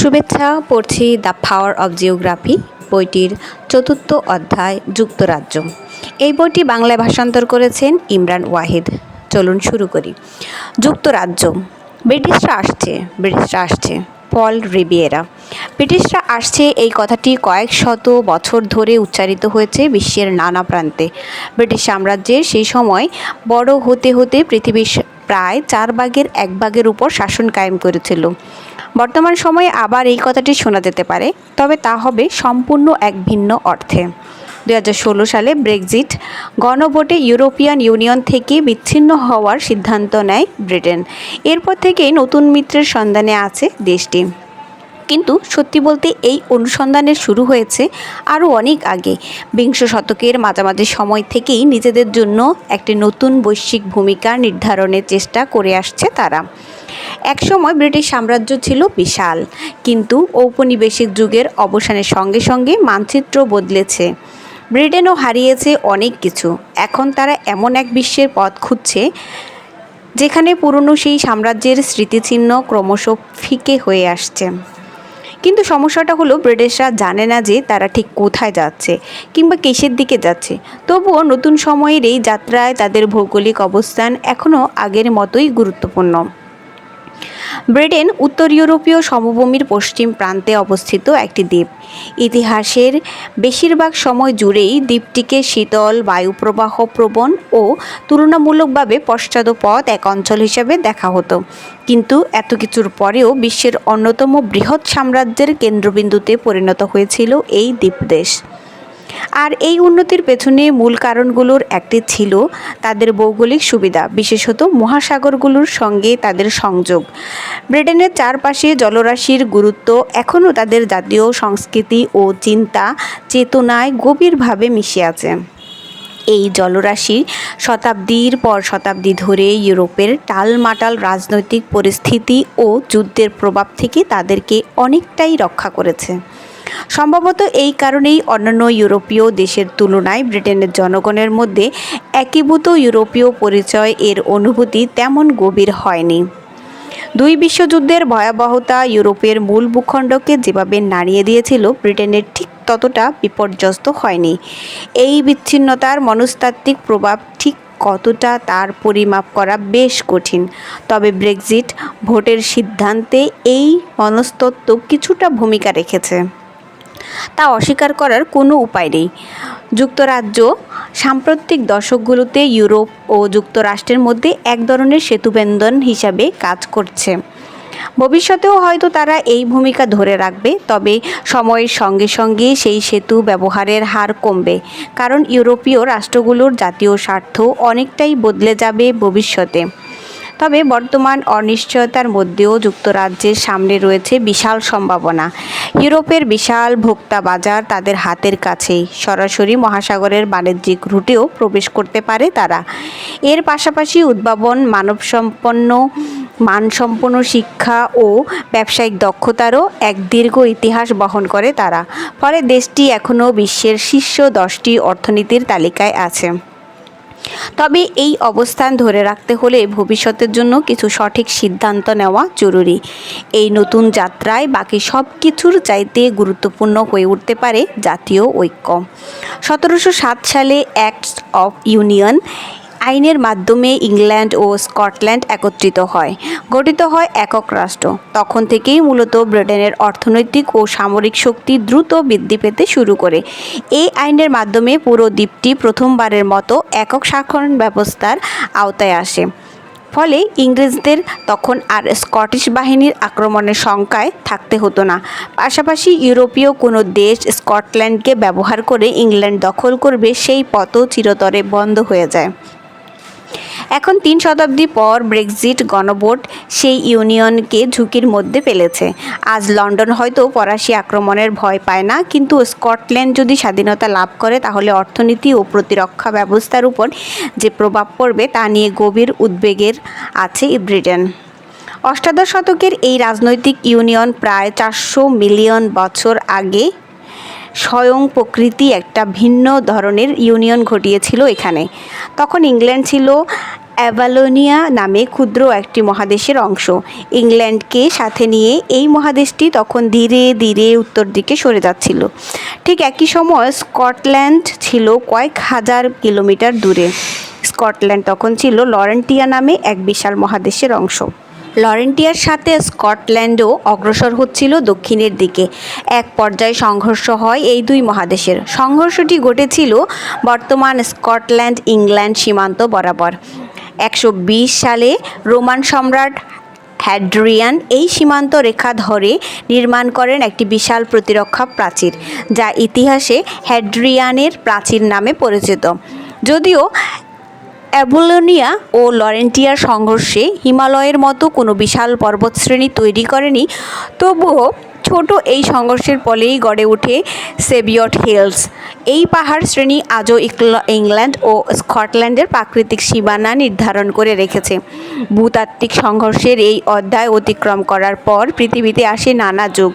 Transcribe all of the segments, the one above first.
শুভেচ্ছা। পড়ছি the power of geography বইটির চতুর্থ অধ্যায় যুক্তরাজ্য। এই বইটি বাংলায় ভাষান্তর করেছেন ইমরান ওয়াহিদ। চলুন শুরু করি। যুক্তরাজ্য। ব্রিটিশরা আসছে পল রিভিয়েরা। ব্রিটিশরা আসছে এই কথাটি কয়েক শত বছর ধরে উচ্চারিত হয়েছে বিশ্বের নানা প্রান্তে। ব্রিটিশ সাম্রাজ্যের সেই সময় বড় হতে হতে পৃথিবীর প্রায় 1/4 উপর শাসন কায়েম করেছিল। বর্তমান সময়ে আবার এই কথাটি শোনা যেতে পারে, তবে তা হবে সম্পূর্ণ এক ভিন্ন অর্থে। 2016 সালে ব্রেক্সিট গণভোটে ইউরোপিয়ান ইউনিয়ন থেকে বিচ্ছিন্ন হওয়ার সিদ্ধান্ত নেয় ব্রিটেন। এরপর থেকেই নতুন মিত্রের সন্ধানে আছে দেশটি। কিন্তু সত্যি বলতে এই অনুসন্ধানের শুরু হয়েছে আরও অনেক আগে। বিংশ শতকের মাঝামাঝি সময় থেকেই নিজেদের জন্য একটি নতুন বৈশ্বিক ভূমিকা নির্ধারণের চেষ্টা করে আসছে তারা। একসময় ব্রিটিশ সাম্রাজ্য ছিল বিশাল, কিন্তু ঔপনিবেশিক যুগের অবসানের সঙ্গে সঙ্গে মানচিত্র বদলেছে। ব্রিটেনও হারিয়েছে অনেক কিছু। এখন তারা এমন এক বিশ্বের পথ খুঁজছে যেখানে পুরনো সেই সাম্রাজ্যের স্মৃতিচিহ্ন ক্রমশ ফিকে হয়ে আসছে। কিন্তু সমস্যাটা হলো ব্রিটিশরা জানে না যে তারা ঠিক কোথায় যাচ্ছে কিংবা কিসের দিকে যাচ্ছে। তবুও নতুন সময়ের এই যাত্রায় তাদের ভৌগোলিক অবস্থান এখনও আগের মতোই গুরুত্বপূর্ণ। ব্রিটেন উত্তর ইউরোপীয় সমভূমির পশ্চিম প্রান্তে অবস্থিত একটি দ্বীপ। ইতিহাসের বেশিরভাগ সময় জুড়েই দ্বীপটিকে শীতল বায়ুপ্রবাহ প্রবণ ও তুলনামূলকভাবে পশ্চাৎপদ এক অঞ্চল হিসেবে দেখা হতো। কিন্তু এত কিছুর পরেও বিশ্বের অন্যতম বৃহৎ সাম্রাজ্যের কেন্দ্রবিন্দুতে পরিণত হয়েছিল এই দ্বীপদেশ। আর এই উন্নতির পেছনে মূল কারণগুলোর একটি ছিল তাদের ভৌগোলিক সুবিধা, বিশেষত মহাসাগরগুলোর সঙ্গে তাদের সংযোগ। ব্রিটেনের চারপাশে জলরাশির গুরুত্ব এখনও তাদের জাতীয় সংস্কৃতি ও চিন্তা চেতনায় গভীরভাবে মিশে আছে। এই জলরাশি শতাব্দীর পর শতাব্দী ধরে ইউরোপের টালমাটাল রাজনৈতিক পরিস্থিতি ও যুদ্ধের প্রভাব থেকে তাদেরকে অনেকটাই রক্ষা করেছে। সম্ভবত এই কারণেই অন্যান্য ইউরোপীয় দেশের তুলনায় ব্রিটেনের জনগণের মধ্যে একীভূত ইউরোপীয় পরিচয় এর অনুভূতি তেমন গভীর হয়নি। দুই বিশ্বযুদ্ধের ভয়াবহতা ইউরোপের মূল ভূখণ্ডকে যেভাবে নাড়িয়ে দিয়েছিল, ব্রিটেনের ঠিক ততটা বিপর্যস্ত হয়নি। এই বিচ্ছিন্নতার মনস্তাত্ত্বিক প্রভাব ঠিক কতটা তার পরিমাপ করা বেশ কঠিন। তবে ব্রেক্সিট ভোটের সিদ্ধান্তে এই মনস্তত্ত্ব কিছুটা ভূমিকা রেখেছে, তা অস্বীকার করার কোনো উপায় নেই। যুক্তরাজ্য সাম্প্রতিক দশকগুলোতে ইউরোপ ও যুক্তরাষ্ট্রের মধ্যে এক ধরনের সেতুবন্ধন হিসাবে কাজ করছে। ভবিষ্যতেও হয়তো তারা এই ভূমিকা ধরে রাখবে, তবে সময়ের সঙ্গে সঙ্গে সেই সেতু ব্যবহারের হার কমবে, কারণ ইউরোপীয় রাষ্ট্রগুলোর জাতীয় স্বার্থ অনেকটাই বদলে যাবে ভবিষ্যতে। তবে বর্তমান অনিশ্চয়তার মধ্যেও যুক্তরাজ্যের সামনে রয়েছে বিশাল সম্ভাবনা। ইউরোপের বিশাল ভোক্তা বাজার তাদের হাতের কাছেই। সরাসরি মহাসাগরের বাণিজ্যিক রুটেও প্রবেশ করতে পারে তারা। এর পাশাপাশি উদ্ভাবন, মানসম্পন্ন শিক্ষা ও ব্যবসায়িক দক্ষতারও এক দীর্ঘ ইতিহাস বহন করে তারা। ফলে দেশটি এখনও বিশ্বের শীর্ষ 10টি অর্থনীতির তালিকায় আছে। তবে এই অবস্থান ধরে রাখতে হলে ভবিষ্যতের জন্য কিছু সঠিক সিদ্ধান্ত নেওয়া জরুরি। এই নতুন যাত্রায় বাকি সব কিছুর চাইতে গুরুত্বপূর্ণ হয়ে উঠতে পারে জাতীয় ঐক্য। 1707 সালে অ্যাক্টস অফ ইউনিয়ন আইনের মাধ্যমে ইংল্যান্ড ও স্কটল্যান্ড একত্রিত হয়, গঠিত হয় একক রাষ্ট্র। তখন থেকেই মূলত ব্রিটেনের অর্থনৈতিক ও সামরিক শক্তি দ্রুত বৃদ্ধি পেতে শুরু করে। এই আইনের মাধ্যমে পুরো দ্বীপটি প্রথমবারের মতো একক শাসন ব্যবস্থার আওতায় আসে। ফলে ইংরেজদের তখন আর স্কটিশ বাহিনীর আক্রমণের শঙ্কায় থাকতে হতো না। পাশাপাশি ইউরোপীয় কোনো দেশ স্কটল্যান্ডকে ব্যবহার করে ইংল্যান্ড দখল করবে, সেই পথও চিরতরে বন্ধ হয়ে যায়। এখন 3 শতাব্দী পর ব্রেক্সিট গণভোট সেই ইউনিয়নকে ঝুঁকির মধ্যে ফেলেছে। আজ লন্ডন হয়তো ফরাসি আক্রমণের ভয় পায় না, কিন্তু স্কটল্যান্ড যদি স্বাধীনতা লাভ করে তাহলে অর্থনীতি ও প্রতিরক্ষা ব্যবস্থার উপর যে প্রভাব পড়বে তা নিয়ে গভীর উদ্বেগের আছে ব্রিটেন। অষ্টাদশ শতকের এই রাজনৈতিক ইউনিয়ন প্রায় 400 মিলিয়ন বছর আগে স্বয়ং প্রকৃতি একটা ভিন্ন ধরনের ইউনিয়ন ঘটিয়েছিল এখানে। তখন ইংল্যান্ড ছিল অ্যাভালোনিয়া নামে ক্ষুদ্র একটি মহাদেশের অংশ। ইংল্যান্ডকে সাথে নিয়ে এই মহাদেশটি তখন ধীরে ধীরে উত্তর দিকে সরে যাচ্ছিল। ঠিক একই সময় স্কটল্যান্ড ছিল কয়েক হাজার কিলোমিটার দূরে। স্কটল্যান্ড তখন ছিল লরেন্টিয়া নামে এক বিশাল মহাদেশের অংশ। লরেন্টিয়ার সাথে স্কটল্যান্ডও অগ্রসর হচ্ছিল দক্ষিণের দিকে। এক পর্যায়ে সংঘর্ষ হয় এই দুই মহাদেশের। সংঘর্ষটি ঘটেছিল বর্তমান স্কটল্যান্ড ইংল্যান্ড সীমান্ত বরাবর। 120 সালে রোমান সম্রাট হ্যাড্রিয়ান এই সীমান্ত রেখা ধরে নির্মাণ করেন একটি বিশাল প্রতিরক্ষা প্রাচীর, যা ইতিহাসে হ্যাড্রিয়ানের প্রাচীর নামে পরিচিত। যদিও অ্যাভোলোনিয়া ও লরেন্টিয়ার সংঘর্ষে হিমালয়ের মতো কোনো বিশাল পর্বতশ্রেণী তৈরি করেনি, তবুও ছোট এই সংঘর্ষের ফলেই গড়ে ওঠে সেবিয়ট হিলস। এই পাহাড় শ্রেণী আজও ইংল্যান্ড ও স্কটল্যান্ডের প্রাকৃতিক সীমানা নির্ধারণ করে রেখেছে। ভূতাত্ত্বিক সংঘর্ষের এই অধ্যায় অতিক্রম করার পর পৃথিবীতে আসে নানা যুগ।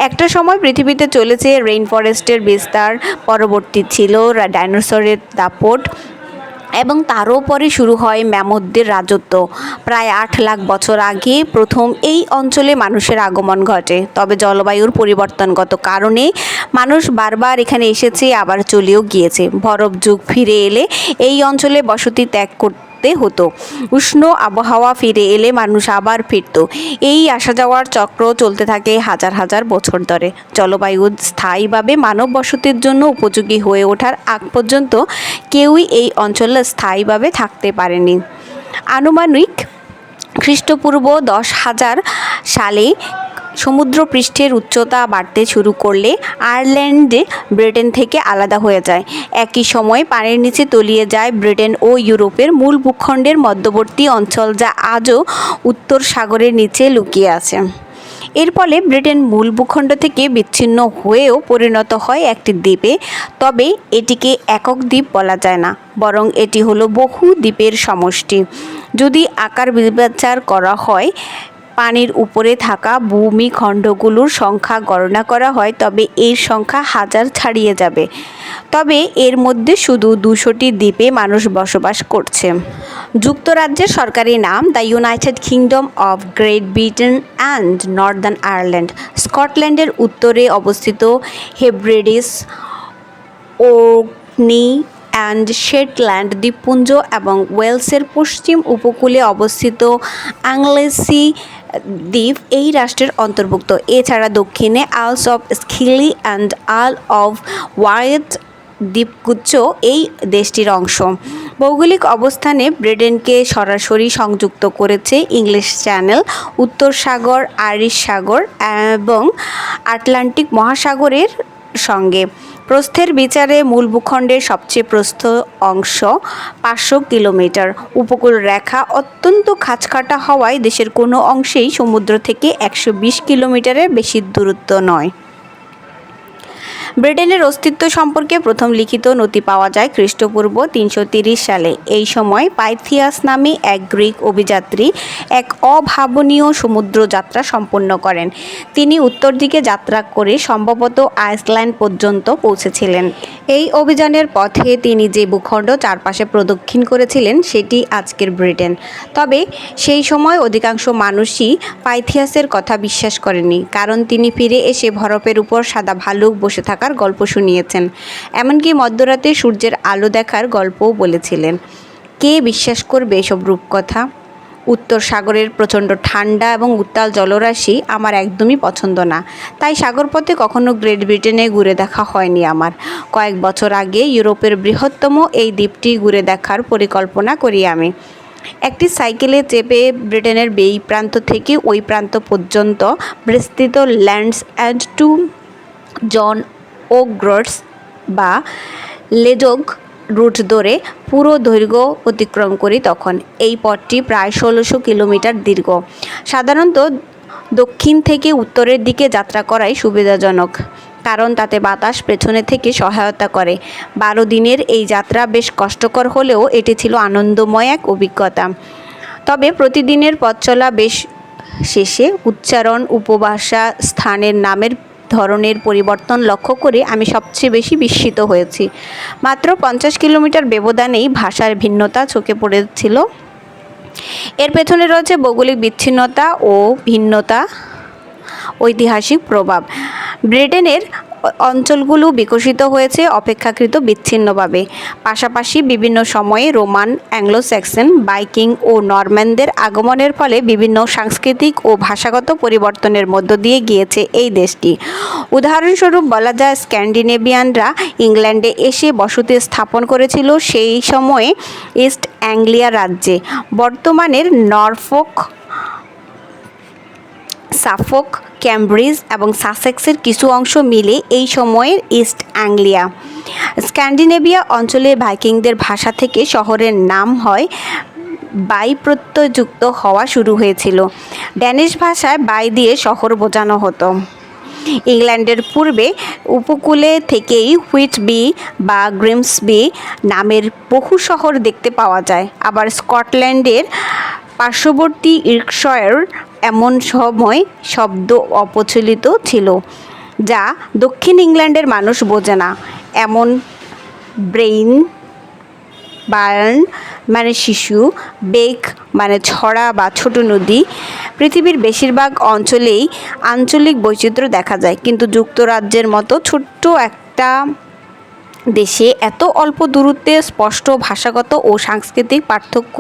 একটা সময় পৃথিবীতে চলেছে রেইন ফরেস্টের বিস্তার, পরবর্তী ছিল ডাইনোসরের দাপট, এবং তারও পরে শুরু হয় ম্যামথদের রাজত্ব। প্রায় 8 লাখ বছর আগে প্রথম এই অঞ্চলে মানুষের আগমন ঘটে। তবে জলবায়ুর পরিবর্তনগত কারণে মানুষ বারবার এখানে এসেছে, আবার চলেও গিয়েছে। বরফ যুগ ফিরে এলে এই অঞ্চলে বসতি ত্যাগ করতে হতো। উষ্ণ আবহাওয়া ফিরে এলে মানুষ আবার ফিরত। এই আসা যাওয়ার চক্র চলতে থাকে হাজার হাজার বছর ধরে। জলবায়ু স্থায়ীভাবে মানব বসতির জন্য উপযোগী হয়ে ওঠার আগ পর্যন্ত কেউই এই অঞ্চলে স্থায়ীভাবে থাকতে পারেনি। আনুমানিক খ্রিস্টপূর্ব 10,000 সালে সমুদ্রপৃষ্ঠের উচ্চতা বাড়তে শুরু করলে আয়ারল্যান্ড ব্রিটেন থেকে আলাদা হয়ে যায়। একই সময় পানির নিচে তলিয়ে যায় ব্রিটেন ও ইউরোপের মূল ভূখণ্ডের মধ্যবর্তী অঞ্চল, যা আজও উত্তর সাগরের নিচে লুকিয়ে আছে। এর ফলে ব্রিটেন মূল ভূখণ্ড থেকে বিচ্ছিন্ন হয়েও পরিণত হয় একটি দ্বীপে। তবে এটিকে একক দ্বীপ বলা যায় না, বরং এটি হলো বহু দ্বীপের সমষ্টি। যদি আকার বিবেচনা করা হয়, পানির উপরে থাকা ভূমিখণ্ডগুলোর সংখ্যা গণনা করা হয়, তবে এর সংখ্যা হাজার ছাড়িয়ে যাবে। তবে এর মধ্যে শুধু 200টি দ্বীপে মানুষ বসবাস করছে। যুক্তরাজ্যের সরকারি নাম the United kingdom of great Britain and Northern Ireland. স্কটল্যান্ডের উত্তরে অবস্থিত হেব্রিডেস, ওর্কনি অ্যান্ড শেটল্যান্ড দ্বীপপুঞ্জ এবং ওয়েলসের পশ্চিম উপকূলে অবস্থিত অ্যাংলেসি দ্বীপ এই রাষ্ট্রের অন্তর্ভুক্ত। এছাড়া দক্ষিণে আইলস অফ স্কিলি অ্যান্ড আইল অফ ওয়াইট দ্বীপগুচ্ছ এই দেশটির অংশ। ভৌগোলিক অবস্থানে ব্রিটেনকে সরাসরি সংযুক্ত করেছে ইংলিশ চ্যানেল, উত্তর সাগর, আইরিশ সাগর এবং আটলান্টিক মহাসাগরের সঙ্গে। প্রস্থের বিচারে মূল ভূখণ্ডের সবচেয়ে প্রস্থ অংশ 500 কিলোমিটার। উপকূল রেখা অত্যন্ত খাঁজকাটা হওয়ায় দেশের কোনো অংশেই সমুদ্র থেকে 120 কিলোমিটারের বেশি দূরত্ব নয়। ব্রিটেনের অস্তিত্ব সম্পর্কে প্রথম লিখিত নথি পাওয়া যায় খ্রিস্টপূর্ব 330 সালে। এই সময় পাইথিয়াস নামে এক গ্রিক অভিযাত্রী এক অভাবনীয় সমুদ্র যাত্রা সম্পন্ন করেন। তিনি উত্তর দিকে যাত্রা করে সম্ভবত আইসল্যান্ড পর্যন্ত পৌঁছেছিলেন। এই অভিযানের পথে তিনি যে ভূখণ্ড চারপাশে প্রদক্ষিণ করেছিলেন সেটি আজকের ব্রিটেন। তবে সেই সময় অধিকাংশ মানুষই পাইথিয়াসের কথা বিশ্বাস করেনি, কারণ তিনি ফিরে এসে বরফের উপর সাদা ভালুক বসে থাকার গল্প শুনিয়েছেন। এমনকি মধ্যরাতে সূর্যের আলো দেখার গল্পও বলেছিলেন। কে বিশ্বাস করবে এসব রূপকথা? উত্তর সাগরের প্রচণ্ড ঠান্ডা এবং উত্তাল জলরাশি আমার একদমই পছন্দ না, তাই সাগরপথে কখনো গ্রেট ব্রিটেনে ঘুরে দেখা হয়নি আমার। কয়েক বছর আগে ইউরোপের বৃহত্তম এই দ্বীপটি ঘুরে দেখার পরিকল্পনা করি আমি। একটি সাইকেলে চেপে ব্রিটেনের এই প্রান্ত থেকে ওই প্রান্ত পর্যন্ত বিস্তৃত ল্যান্ডস এন্ড টু জন ওগ্রটস বা লেজোগ রুট ধরে পুরো দৈর্ঘ্য অতিক্রম করি তখন। এই পথটি প্রায় 1600 কিলোমিটার দীর্ঘ। সাধারণত দক্ষিণ থেকে উত্তরের দিকে যাত্রা করাই সুবিধাজনক, কারণ তাতে বাতাস পেছনে থেকে সহায়তা করে। 12 দিনের এই যাত্রা বেশ কষ্টকর হলেও এটি ছিল আনন্দময় এক অভিজ্ঞতা। তবে প্রতিদিনের পথ চলা বেশ শেষে উচ্চারণ, উপভাষা, স্থানের নামের ধরনের পরিবর্তন লক্ষ্য করে আমি সবচেয়ে বেশি বিস্মিত হয়েছি। মাত্র 50 কিলোমিটার ব্যবধানেই ভাষার ভিন্নতা চোখে পড়েছিল। এর পেছনে রয়েছে ভৌগোলিক বিচ্ছিন্নতা ও ভিন্নতা, ঐতিহাসিক প্রভাব। ব্রিটেনের অঞ্চলগুলো বিকশিত হয়েছে অপেক্ষাকৃত বিচ্ছিন্নভাবে। পাশাপাশি বিভিন্ন সময়ে রোমান, অ্যাংলো স্যাক্সন, ভাইকিং ও নরম্যানদের আগমনের ফলে বিভিন্ন সাংস্কৃতিক ও ভাষাগত পরিবর্তনের মধ্য দিয়ে গিয়েছে এই দেশটি। উদাহরণস্বরূপ বলা যায়, স্ক্যান্ডিনেভিয়ানরা ইংল্যান্ডে এসে বসতি স্থাপন করেছিল সেই সময়ে ইস্ট অ্যাংলিয়া রাজ্যে। বর্তমানের নরফোক, সাফোক, ক্যামব্রিজ এবং সাসেক্সের কিছু অংশ মিলে এই সময়ের ইস্ট অ্যাংলিয়া। স্ক্যান্ডিনেভিয়া অঞ্চলে ভাইকিংদের ভাষা থেকে শহরের নাম হয় বাই প্রত্যয়যুক্ত হওয়া শুরু হয়েছিল। ড্যানিশ ভাষায় বাই দিয়ে শহর বোঝানো হতো। ইংল্যান্ডের পূর্বে উপকূলে থেকেই হুইটবি বা গ্রিমসবি নামের বহু শহর দেখতে পাওয়া যায়। আবার স্কটল্যান্ডের পার্শ্ববর্তী ইয়র্কশায়ার এমন সময় শব্দ অপ্রচলিত ছিল যা দক্ষিণ ইংল্যান্ডের মানুষ বোঝে না। এমন ব্রেইন, বার্ন মানে শিশু, বেক মানে ছড়া বা ছোট নদী। পৃথিবীর বেশিরভাগ অঞ্চলেই আঞ্চলিক বৈচিত্র্য দেখা যায়, কিন্তু যুক্তরাজ্যের মতো ছোট্ট একটা দেশে এত অল্প দূরত্বে স্পষ্ট ভাষাগত ও সাংস্কৃতিক পার্থক্য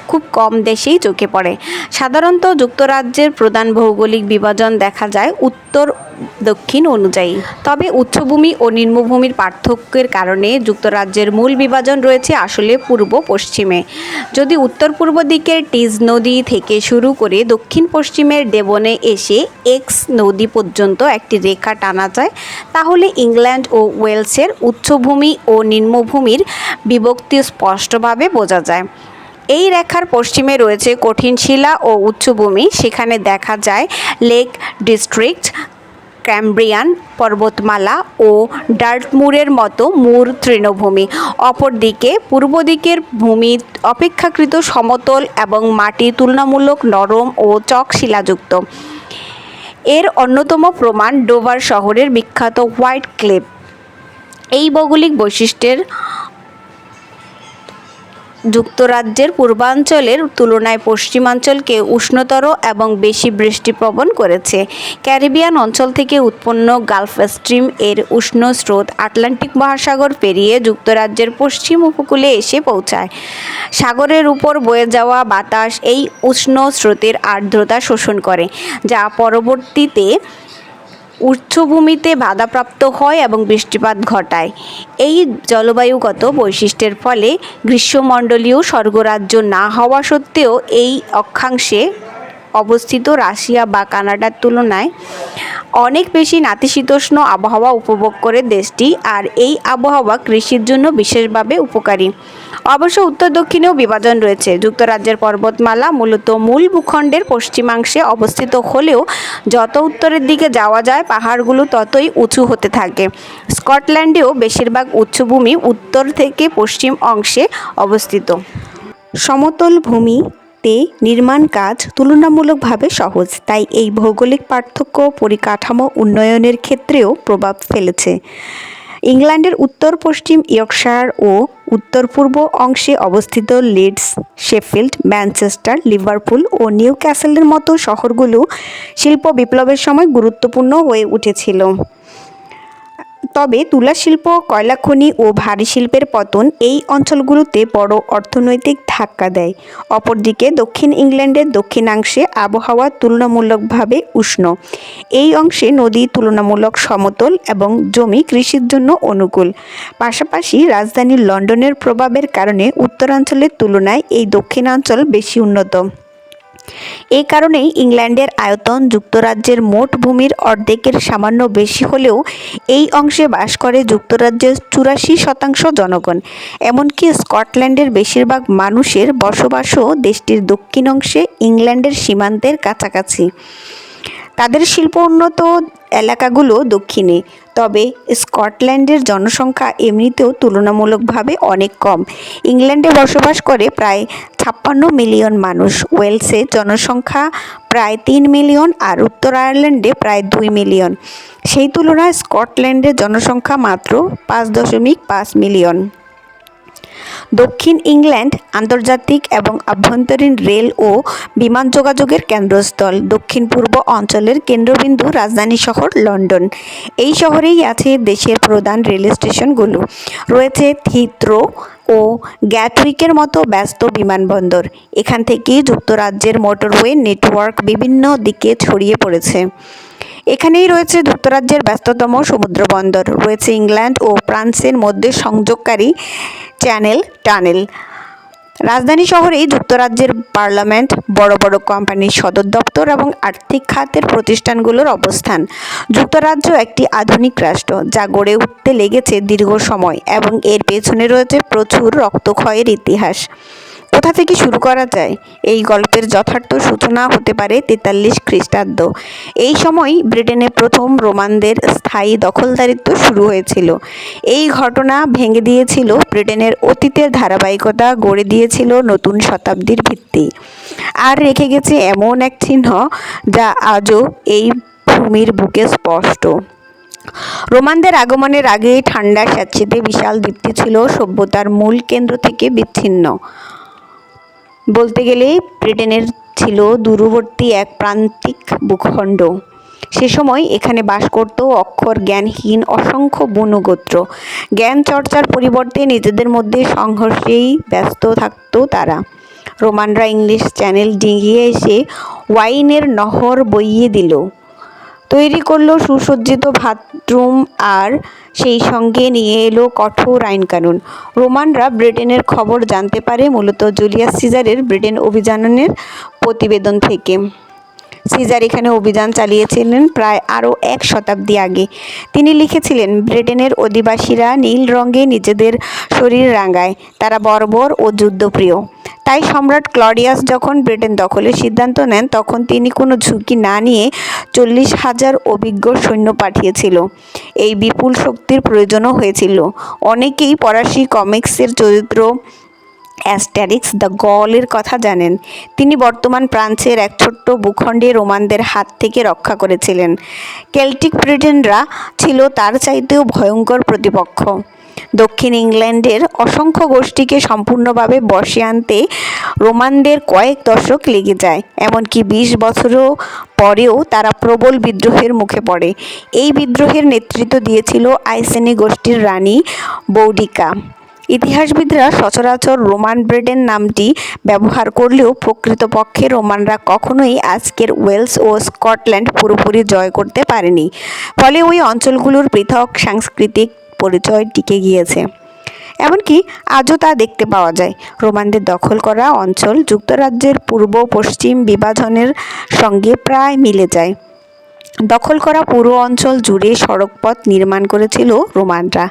খুব কম দেশেই চোখে পড়ে। সাধারণত যুক্তরাজ্যের প্রধান ভৌগোলিক বিভাজন দেখা যায় উত্তর দক্ষিণ অনুযায়ী। তবে উচ্চভূমি ও নিম্নভূমির পার্থক্যের কারণে যুক্তরাজ্যের মূল বিভাজন রয়েছে আসলে পূর্ব পশ্চিমে। যদি উত্তর পূর্ব দিকের টিজ নদী থেকে শুরু করে দক্ষিণ পশ্চিমের ডেভনে এসে এক্স নদী পর্যন্ত একটি রেখা টানা যায়, তাহলে ইংল্যান্ড ও ওয়েলসের উচ্চভূমি ও নিম্নভূমির বিভক্তি স্পষ্টভাবে বোঝা যায়। এই রেখার পশ্চিমে রয়েছে কঠিন শিলা ও উচ্চভূমি, সেখানে দেখা যায় লেক ডিস্ট্রিক্ট, ক্যাম্ব্রিয়ান পর্বতমালা ও ডার্টমুরের মতো মুর তৃণভূমি। অপরদিকে পূর্ব দিকের ভূমি অপেক্ষাকৃত সমতল এবং মাটি তুলনামূলক নরম ও চক শিলাযুক্ত। এর অন্যতম প্রমাণ ডোভার শহরের বিখ্যাত হোয়াইট ক্লিফ। এই ভৌগোলিক বৈশিষ্ট্যের যুক্তরাজ্যের পূর্বাঞ্চলের তুলনায় পশ্চিমাঞ্চলকে উষ্ণতর এবং বেশি বৃষ্টিপ্রবণ করেছে। ক্যারিবিয়ান অঞ্চল থেকে উৎপন্ন গালফ স্ট্রিম এর উষ্ণ স্রোত আটলান্টিক মহাসাগর পেরিয়ে যুক্তরাজ্যের পশ্চিম উপকূলে এসে পৌঁছায়। সাগরের উপর বয়ে যাওয়া বাতাস এই উষ্ণ স্রোতের আর্দ্রতা শোষণ করে, যা পরবর্তীতে উচ্চভূমিতে বাধাপ্রাপ্ত হয় এবং বৃষ্টিপাত ঘটায়। এই জলবায়ুগত বৈশিষ্ট্যের ফলে গ্রীষ্মমণ্ডলীয় স্বর্গরাজ্য না হওয়া সত্ত্বেও এই অক্ষাংশে অবস্থিত রাশিয়া বা কানাডার তুলনায় অনেক বেশি নাতিশীতোষ্ণ আবহাওয়া উপভোগ করে দেশটি, আর এই আবহাওয়া কৃষির জন্য বিশেষভাবে উপকারী। অবশ্য উত্তর দক্ষিণেও বিভাজন রয়েছে। যুক্তরাজ্যের পর্বতমালা মূলত মূল ভূখণ্ডের পশ্চিমাংশে অবস্থিত হলেও যত উত্তরের দিকে যাওয়া যায় পাহাড়গুলো ততই উঁচু হতে থাকে। স্কটল্যান্ডেও বেশিরভাগ উচ্চভূমি উত্তর থেকে পশ্চিম অংশে অবস্থিত। সমতল ভূমিতে নির্মাণ কাজ তুলনামূলকভাবে সহজ, তাই এই ভৌগোলিক পার্থক্য পরিকাঠামো উন্নয়নের ক্ষেত্রেও প্রভাব ফেলেছে। ইংল্যান্ডের উত্তর পশ্চিম ইয়র্কশায়ার ও উত্তর পূর্ব অংশে অবস্থিত লিডস, শেফিল্ড, ম্যানচেস্টার, লিভারপুল ও নিউক্যাসলের মতো শহরগুলো শিল্প বিপ্লবের সময় গুরুত্বপূর্ণ হয়ে উঠেছিল। তবে তুলা শিল্প, কয়লা খনি ও ভারী শিল্পের পতন এই অঞ্চলগুলোতে বড় অর্থনৈতিক ধাক্কা দেয়। অপরদিকে দক্ষিণ ইংল্যান্ডের দক্ষিণাংশে আবহাওয়া তুলনামূলকভাবে উষ্ণ। এই অংশে নদী তুলনামূলক সমতল এবং জমি কৃষির জন্য অনুকূল। পাশাপাশি রাজধানী লন্ডনের প্রভাবের কারণে উত্তরাঞ্চলের তুলনায় এই দক্ষিণাঞ্চল বেশি উন্নত। এই কারণেই ইংল্যান্ডের আয়তন যুক্তরাজ্যের মোট ভূমির অর্ধেকের সামান্য বেশি হলেও এই অংশে বাস করে যুক্তরাজ্যের 84% জনগণ। এমনকি স্কটল্যান্ডের বেশিরভাগ মানুষের বসবাসও দেশটির দক্ষিণ অংশে ইংল্যান্ডের সীমান্তের কাছাকাছি। তাদের শিল্প উন্নত এলাকাগুলো দক্ষিণে। তবে স্কটল্যান্ডের জনসংখ্যা এমনিতেও তুলনামূলকভাবে অনেক কম। ইংল্যান্ডে বসবাস করে প্রায় 56 মিলিয়ন মানুষ, ওয়েলসে জনসংখ্যা প্রায় 3 মিলিয়ন আর উত্তর আয়ারল্যান্ডে প্রায় 2 মিলিয়ন। সেই তুলনায় স্কটল্যান্ডের জনসংখ্যা মাত্র 5.5 মিলিয়ন। দক্ষিণ ইংল্যান্ড আন্তর্জাতিক এবং আভ্যন্তরীণ রেল ও বিমান যোগাযোগের কেন্দ্রস্থল। দক্ষিণ পূর্ব অঞ্চলের কেন্দ্রবিন্দু রাজধানী শহর লন্ডন। এই শহরেই আছে দেশের প্রধান রেল স্টেশনগুলো। রয়েছে হিথ্রো ও গ্যাটউইকের মতো ব্যস্ত বিমানবন্দর। এখান থেকেই যুক্তরাজ্যের মোটরওয়ে নেটওয়ার্ক বিভিন্ন দিকে ছড়িয়ে পড়েছে। এখানেই রয়েছে যুক্তরাজ্যের ব্যস্ততম সমুদ্রবন্দর। রয়েছে ইংল্যান্ড ও ফ্রান্সের মধ্যে সংযোগকারী চ্যানেল টানেল। রাজধানী শহরেই যুক্তরাজ্যের পার্লামেন্ট, বড় বড় কোম্পানির সদর দপ্তর এবং আর্থিক খাতের প্রতিষ্ঠানগুলোর অবস্থান। যুক্তরাজ্য একটি আধুনিক রাষ্ট্র, যা গড়ে উঠতে লেগেছে দীর্ঘ সময় এবং এর পেছনে রয়েছে প্রচুর রক্তক্ষয়ের ইতিহাস। কোথা থেকে শুরু করা যায়? এই গল্পের যথার্থ সূচনা হতে পারে 43 খ্রিস্টাব্দ। এই সময় ব্রিটেনে প্রথম রোমানদের স্থায়ী দখলদারিত্ব শুরু হয়েছিল। এই ঘটনা ভেঙে দিয়েছিল ব্রিটেনের অতীতের ধারাবাহিকতা, গড়ে দিয়েছিল নতুন শতাব্দীর ভিত্তি, আর রেখে গেছে এমন এক চিহ্ন যা আজও এই ভূমির বুকে স্পষ্ট। রোমানদের আগমনের আগে ঠান্ডা স্যাঁতসেঁতে বিশাল দ্বীপটি ছিল সভ্যতার মূল কেন্দ্র থেকে বিচ্ছিন্ন। বলতে গেলে ব্রিটেনের ছিল দূরবর্তী এক প্রান্তিক ভূখণ্ড। সে সময় এখানে বাস করত অক্ষর জ্ঞানহীন অসংখ্য বনগোত্র। জ্ঞান চর্চার পরিবর্তে নিজেদের মধ্যে সংঘর্ষেই ব্যস্ত থাকত তারা। রোমানরা ইংলিশ চ্যানেল ডিঙিয়ে এসে ওয়াইনের নহর বইয়ে দিল, তৈরি করলো সুসজ্জিত বাথরুম, আর সেই সঙ্গে নিয়ে এলো কঠোর আইনকানুন। রোমানরা ব্রিটেনের খবর জানতে পারে মূলত জুলিয়াস সিজারের ব্রিটেন অভিযানের প্রতিবেদন থেকে। সিজার এখানে অভিযান চালিয়েছিলেন প্রায় আরও 1 শতাব্দী আগে। তিনি লিখেছিলেন, ব্রিটেনের অধিবাসীরা নীল রঙে নিজেদের শরীর রাঙায়, তারা বর্বর ও যুদ্ধপ্রিয়। তাই সম্রাট ক্লডিয়াস যখন ব্রিটেন দখলের সিদ্ধান্ত নেন, তখন তিনি কোনো ঝুঁকি না নিয়ে 40,000 অভিজ্ঞ সৈন্য পাঠিয়েছিল। এই বিপুল শক্তির প্রয়োজনও হয়েছিল। অনেকেই ফরাসি কমিক্সের চরিত্র অ্যাস্টারিক্স দ্য গলের কথা জানেন। তিনি বর্তমান ফ্রান্সের এক ছোট্ট ভূখণ্ডে রোমানদের হাত থেকে রক্ষা করেছিলেন। কেল্টিক ব্রিটেনরা ছিল তার চাইতেও ভয়ঙ্কর প্রতিপক্ষ। দক্ষিণ ইংল্যান্ডের অসংখ্য গোষ্ঠীকে সম্পূর্ণভাবে বশে আনতে রোমানদের কয়েক দশক লেগে যায়। এমনকি 20 বছরও পরেও তারা প্রবল বিদ্রোহের মুখে পড়ে। এই বিদ্রোহের নেতৃত্ব দিয়েছিল আইসেনি গোষ্ঠীর রানী বৌডিকা। ইতিহাসবিদরা সচরাচর রোমান ব্রিটেন নামটি ব্যবহার করলেও প্রকৃতপক্ষে রোমানরা কখনোই আজকের ওয়েলস ও স্কটল্যান্ড পুরোপুরি জয় করতে পারেনি। ফলে ওই অঞ্চলগুলোর পৃথক সাংস্কৃতিক পরিচয় টিকে গিয়েছে। এমনকি আজও তা দেখতে পাওয়া যায়। রোমানদের দখল করা অঞ্চল যুক্তরাজ্যের পূর্ব পশ্চিম বিভাজনের সঙ্গে প্রায় মিলে যায়। দখল করা পুরো অঞ্চল জুড়ে সড়কপথ নির্মাণ করেছিল রোমানরা।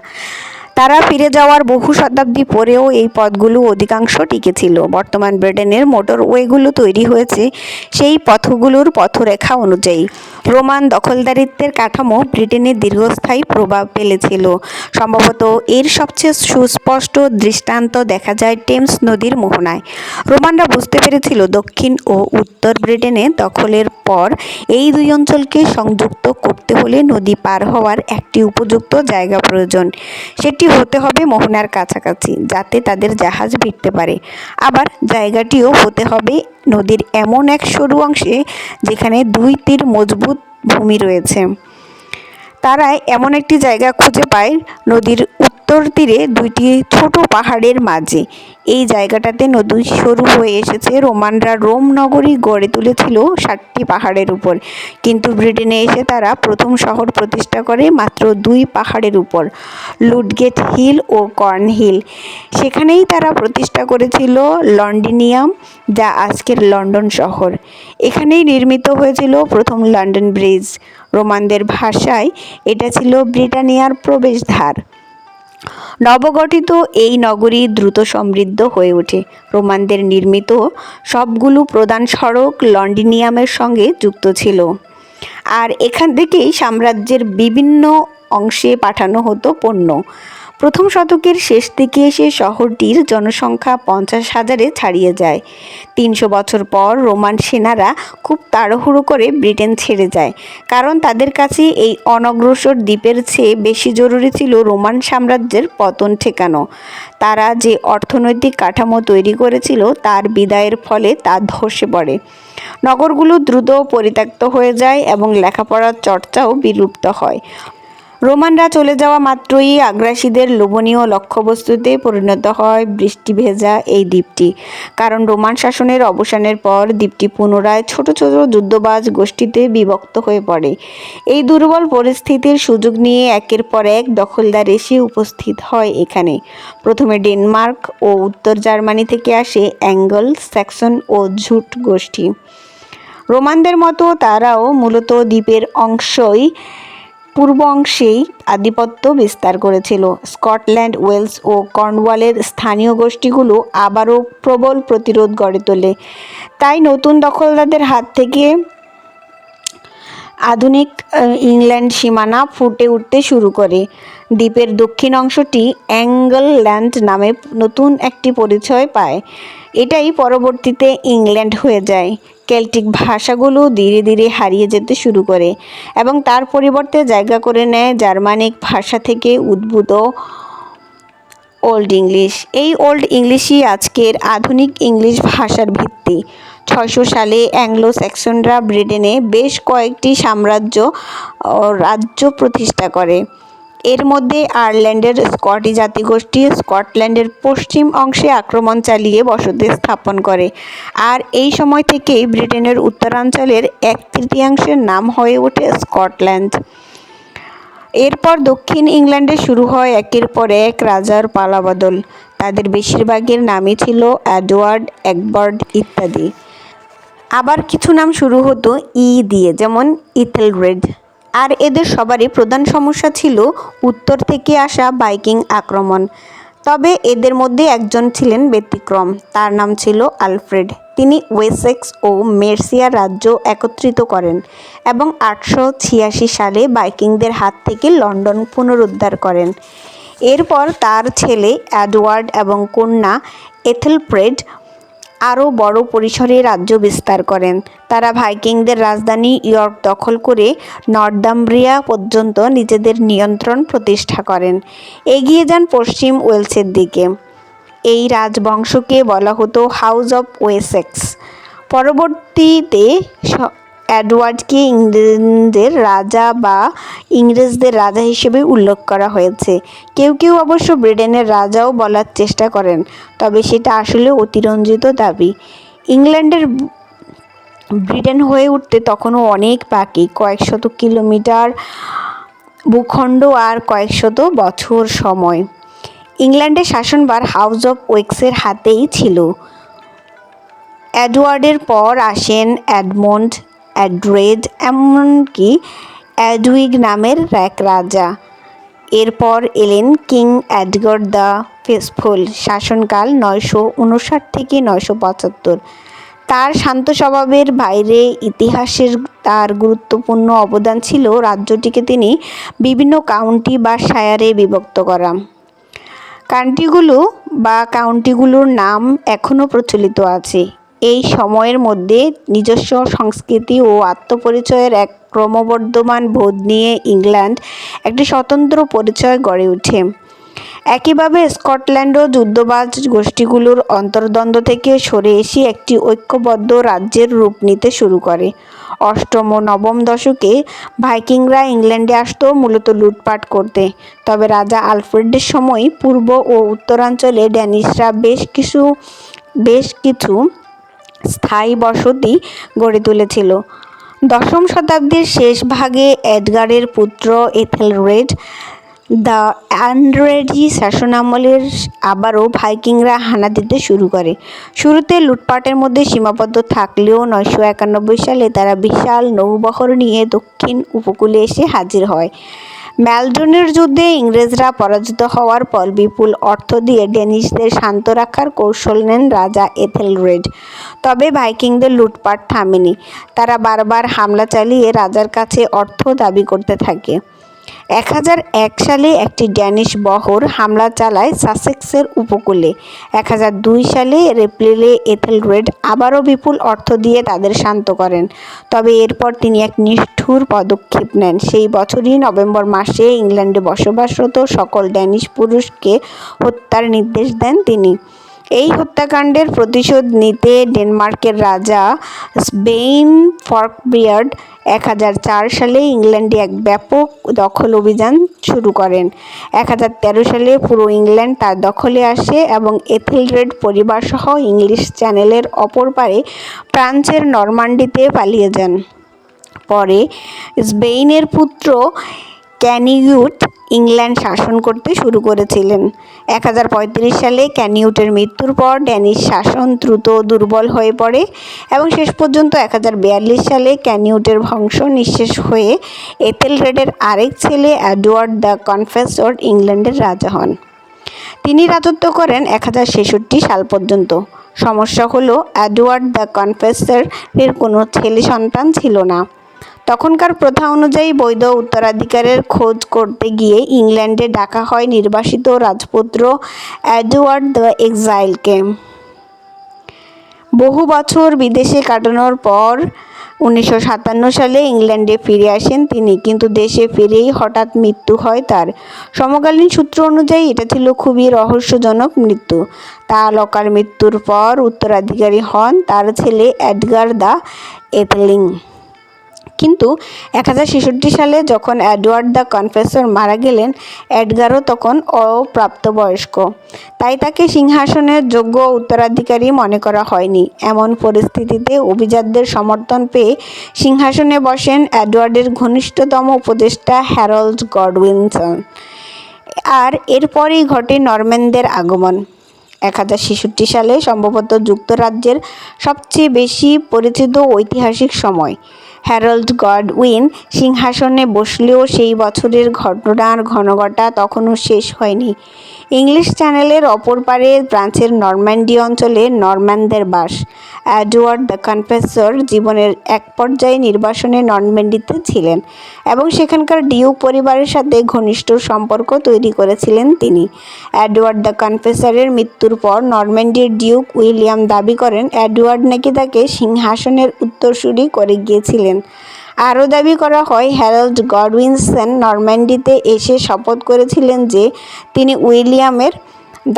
তারা ফিরে যাওয়ার বহু শতাব্দী পরেও এই পথগুলো অধিকাংশ টিকেছিল। বর্তমান ব্রিটেনের মোটরওয়েগুলো তৈরি হয়েছে সেই পথগুলোর পথরেখা অনুযায়ী। রোমান দখলদারিত্বের কাঠামো ব্রিটেনে দীর্ঘস্থায়ী প্রভাব ফেলেছিল। সম্ভবত এর সবচেয়ে সুস্পষ্ট দৃষ্টান্ত দেখা যায় টেমস নদীর মোহনায়। রোমানরা বুঝতে পেরেছিল দক্ষিণ ও উত্তর ব্রিটেনে দখলের পর এই দুই অঞ্চলকে সংযুক্ত করতে হলে নদী পার হওয়ার একটি উপযুক্ত জায়গা প্রয়োজন। সেটি হতে হবে মোহনার কাছাকাছি, যাতে তাদের জাহাজ ভিড়তে পারে। আবার জায়গাটিও হতে হবে নদীর এমন এক সরু অংশে যেখানে 2 তীর মজবুত ভূমি রয়েছে। তারা এমন একটি জায়গা খুঁজে পায় নদীর উত্তর তীরে 2টি ছোট পাহাড়ের মাঝে। এই জায়গাটাতে নদী সরু হয়ে এসেছে। রোমানরা রোম নগরী গড়ে তুলেছিল 7টি পাহাড়ের উপর, কিন্তু ব্রিটেনে এসে তারা প্রথম শহর প্রতিষ্ঠা করে মাত্র 2 পাহাড়ের উপর, লুডগেট হিল ও কর্নহিল। সেখানেই তারা প্রতিষ্ঠা করেছিল লন্ডিনিয়াম, যা আজকের লন্ডন শহর। এখানেই নির্মিত হয়েছিল প্রথম লন্ডন ব্রিজ। রোমানদের ভাষায় এটা ছিল ব্রিটানিয়ার প্রবেশদ্বার। নবগঠিত এই নগরী দ্রুত সমৃদ্ধ হয়ে ওঠে। রোমানদের নির্মিত সবগুলো প্রধান সড়ক লন্ডিনিয়ামের সঙ্গে যুক্ত ছিল, আর এখান থেকেই সাম্রাজ্যের বিভিন্ন অংশে পাঠানো হতো পণ্য। প্রথম শতকের শেষ দিকে এসে শহরটির জনসংখ্যা 50,000-এ ছাড়িয়ে যায়। 300 বছর পর রোমান সেনারা খুব তাড়াহুড়ো করে ব্রিটেন ছেড়ে যায়, কারণ তাদের কাছে এই অনগ্রসর দ্বীপের চেয়ে বেশি জরুরি ছিল রোমান সাম্রাজ্যের পতন ঠেকানো। তারা যে অর্থনৈতিক কাঠামো তৈরি করেছিল তার বিদায়ের ফলে তা ধসে পড়ে। নগরগুলো দ্রুত পরিত্যক্ত হয়ে যায় এবং লেখাপড়ার চর্চাও বিলুপ্ত হয়। রোমানরা চলে যাওয়া মাত্রই আগ্রাসীদের লোভনীয় লক্ষ্যবস্তুতে পরিণত হয় বৃষ্টি ভেজা এই দ্বীপটি, কারণ রোমান শাসনের অবসানের পর দ্বীপটি পুনরায় ছোট ছোট যুদ্ধবাজ গোষ্ঠীতে বিভক্ত হয়ে পড়ে। এই দুর্বল পরিস্থিতির সুযোগ নিয়ে একের পর এক দখলদার এসে উপস্থিত হয় এখানে। প্রথমে ডেনমার্ক ও উত্তর জার্মানি থেকে আসে অ্যাঙ্গল স্যাক্সন ও জুট গোষ্ঠী। রোমানদের মতো তারাও মূলত দ্বীপের পূর্ব অংশেই আধিপত্য বিস্তার করেছিল। স্কটল্যান্ড, ওয়েলস ও কর্নওয়ালের স্থানীয় গোষ্ঠীগুলো আবারও প্রবল প্রতিরোধ গড়ে তোলে। তাই নতুন দখলদারদের হাত থেকে আধুনিক ইংল্যান্ড সীমানা ফুটে উঠতে শুরু করে। দ্বীপের দক্ষিণ অংশটি অ্যাঙ্গলল্যান্ড নামে নতুন একটি পরিচয় পায়। এটাই পরবর্তীতে ইংল্যান্ড হয়ে যায়। কেল্টিক ভাষাগুলো ধীরে ধীরে হারিয়ে যেতে শুরু করে এবং তার পরিবর্তে জায়গা করে নেয় জার্মানিক ভাষা থেকে উদ্ভূত ওল্ড ইংলিশ। এই ওল্ড ইংলিশই আজকের আধুনিক ইংলিশ ভাষার ভিত্তি। 600 সালে অ্যাংলো স্যাক্সনরা ব্রিটেনে বেশ কয়েকটি রাজ্য প্রতিষ্ঠা করে। এর মধ্যে আয়ারল্যান্ডের স্কটি জাতিগোষ্ঠী স্কটল্যান্ডের পশ্চিম অংশে আক্রমণ চালিয়ে বসতি স্থাপন করে, আর এই সময় থেকেই ব্রিটেনের উত্তরাঞ্চলের 1/3 নাম হয়ে ওঠে স্কটল্যান্ড। এরপর দক্ষিণ ইংল্যান্ডে শুরু হয় একের পর এক রাজার পালাবদল। তাদের বেশিরভাগের নামই ছিল এডওয়ার্ড, এগবার্ড ইত্যাদি। আবার কিছু নাম শুরু হতো ই দিয়ে, যেমন ইথেলরেড। আর এদের সবারই প্রধান সমস্যা ছিল উত্তর থেকে আসা ভাইকিং আক্রমণ। তবে এদের মধ্যে একজন ছিলেন ব্যতিক্রম, তার নাম ছিল আলফ্রেড। তিনি ওয়েসেক্স ও মের্সিয়া রাজ্য একত্রিত করেন এবং 886 সালে ভাইকিংদের হাত থেকে লন্ডন পুনরুদ্ধার করেন। এরপর তার ছেলে এডওয়ার্ড এবং কন্যা এথেলফ্রেড আরও বড় পরিসরে রাজ্য বিস্তার করেন। তারা ভাইকিংদের রাজধানী ইয়র্ক দখল করে নর্দাম্ব্রিয়া পর্যন্ত নিজেদের নিয়ন্ত্রণ প্রতিষ্ঠা করেন। এগিয়ে যান পশ্চিম ওয়েলসের দিকে। এই রাজবংশকে বলা হতো হাউস অব ওয়েসেক্স। পরবর্তীতে এডওয়ার্ডকে ইংরেজদের রাজা হিসেবে উল্লেখ করা হয়েছে। কেউ কেউ অবশ্য ব্রিটেনের রাজাও বলার চেষ্টা করেন, তবে সেটা আসলে অতিরঞ্জিত দাবি। ইংল্যান্ডের ব্রিটেন হয়ে উঠতে তখনও অনেক বাকি, কয়েক শত কিলোমিটার ভূখণ্ড আর কয়েক শত বছর সময়। ইংল্যান্ডের শাসনভার হাউস অব ওয়েসেক্সের হাতেই ছিল। এডওয়ার্ডের পর আসেন এডমন্ড, এড্রেড, এমনকি এডউইগ নামের এক রাজা। এরপর এলেন কিং এডগার দ্য ফেথফুল। শাসনকাল 959 থেকে 975। তার শান্ত স্বভাবের বাইরে ইতিহাসের তার গুরুত্বপূর্ণ অবদান ছিল রাজ্যটিকে তিনি বিভিন্ন কাউন্টি বা শায়ারে বিভক্ত করা। কাউন্টিগুলোর নাম এখনও প্রচলিত আছে। এই সময়ের মধ্যে নিজস্ব সংস্কৃতি ও আত্মপরিচয়ের এক ক্রমবর্ধমান বোধ নিয়ে ইংল্যান্ড একটি স্বতন্ত্র পরিচয় গড়ে ওঠে। একইভাবে স্কটল্যান্ডও যুদ্ধবাজ গোষ্ঠীগুলোর অন্তর্দ্বন্দ্ব থেকে সরে এসে একটি ঐক্যবদ্ধ রাজ্যের রূপ নিতে শুরু করে। 8ম ও 9ম দশকে ভাইকিংরা ইংল্যান্ডে আসতো মূলত লুটপাট করতে। তবে রাজা আলফ্রেডের সময় পূর্ব ও উত্তরাঞ্চলে ড্যানিশরা বেশ কিছু স্থায়ী বসতি গড়ে তুলেছিল। 10ম শতাব্দীর শেষ ভাগে এডগারের পুত্র এথেলরেড দ্য অ্যান্ড্রেডি শাসনামলের আবারও ভাইকিংরা হানা দিতে শুরু করে। শুরুতে লুটপাটের মধ্যে সীমাবদ্ধ থাকলেও 991 সালে তারা বিশাল নৌবহর নিয়ে দক্ষিণ উপকূলে এসে হাজির হয়। ম্যালডনের যুদ্ধে ইংরেজরা পরাজিত হওয়ার পর বিপুল অর্থ দিয়ে ডেনিশদের শান্ত রাখার কৌশল নেন রাজা এথেলরেড। তবে ভাইকিংদের লুটপাট থামেনি। তারা বারবার হামলা চালিয়ে রাজার কাছে অর্থ দাবি করতে থাকে। 1001 সালে একটি ড্যানিশ বহর হামলা চালায় সাসেক্সের উপকূলে। 1002 সালে রেপেলে এথেলরেড আবারও বিপুল অর্থ দিয়ে তাদের শান্ত করেন, তবে এরপর তিনি এক নিষ্ঠুর পদক্ষেপ নেন। সেই বছরই নভেম্বর মাসে ইংল্যান্ডে বসবাসরত সকল ড্যানিশ পুরুষকে হত্যার নির্দেশ দেন তিনি। এই হত্যাকাণ্ডের প্রতিশোধ নিতে ডেনমার্কের রাজা স্বেইন ফর্কবিয়ার্ড 1004 সালে ইংল্যান্ডে এক ব্যাপক দখল অভিযান শুরু করেন। 1013 সালে পুরো ইংল্যান্ড তার দখলে আসে এবং এথেলরেড পরিবারসহ ইংলিশ চ্যানেলের অপর পারে ফ্রান্সের নরমান্ডিতে পালিয়ে যান। পরে স্বেইনের পুত্র ক্যানিউট ইংল্যান্ড শাসন করতে শুরু করেছিলেন। 1035 সালে ক্যানিউটের মৃত্যুর পর ড্যানিশ শাসন দ্রুত দুর্বল হয়ে পড়ে এবং শেষ পর্যন্ত 1042 সালে ক্যানিউটের বংশ নিঃশেষ হয়ে এথেলরেডের আরেক ছেলে এডওয়ার্ড দ্য কনফেসর ইংল্যান্ডের রাজা হন। তিনি রাজত্ব করেন 1066 সাল পর্যন্ত। সমস্যা হলো, এডওয়ার্ড দ্য কনফেসর এর কোনো ছেলে সন্তান ছিল না। তখনকার প্রথা অনুযায়ী বৈধ উত্তরাধিকারের খোঁজ করতে গিয়ে ইংল্যান্ডে ডাকা হয় নির্বাসিত রাজপুত্র এডওয়ার্ড দ্য এক্সাইলকে। বহু বছর বিদেশে কাটানোর পর 1957 সালে ইংল্যান্ডে ফিরে আসেন তিনি, কিন্তু দেশে ফিরেই হঠাৎ মৃত্যু হয় তার। সমকালীন সূত্র অনুযায়ী এটা ছিল খুবই রহস্যজনক মৃত্যু। তালকার মৃত্যুর পর উত্তরাধিকারী হন তার ছেলে এডগার দ্য এথেলিং। কিন্তু 1066 সালে যখন এডওয়ার্ড দ্য কনফেসর মারা গেলেন, এডগারও তখন অপ্রাপ্তবয়স্ক, তাই তাকে সিংহাসনের যোগ্য উত্তরাধিকারী মনে করা হয়নি। এমন পরিস্থিতিতে অভিজাতদের সমর্থন পেয়ে সিংহাসনে বসেন এডওয়ার্ডের ঘনিষ্ঠতম উপদেষ্টা হ্যারল্ড গডউইনসন। আর এরপরই ঘটে নরম্যানদের আগমন। 1066 সালে সম্ভবত যুক্তরাজ্যের সবচেয়ে বেশি পরিচিত ঐতিহাসিক সময়। হ্যারল্ড গডউইন সিংহাসনে বসলেও সেই বছরের ঘটনার ঘনঘটা তখনও শেষ হয়নি। ইংলিশ চ্যানেলের অপর পারে ফ্রান্সের নরম্যান্ডি অঞ্চলে নরম্যানদের বাস। এডওয়ার্ড দ্য কনফেসর জীবনের এক পর্যায়ে নির্বাসনে নরম্যান্ডিতে ছিলেন এবং সেখানকার ডিউক পরিবারের সাথে ঘনিষ্ঠ সম্পর্ক তৈরি করেছিলেন তিনি। এডওয়ার্ড দ্য কনফেসরের মৃত্যুর পর নরম্যান্ডির ডিউক উইলিয়াম দাবি করেন এডওয়ার্ড নাকি তাকে সিংহাসনের উত্তরসূরি করে গিয়েছিলেন। আরও দাবি করা হয় হ্যারল্ড গডউইনসন নরম্যান্ডিতে এসে শপথ করেছিলেন যে তিনি উইলিয়ামের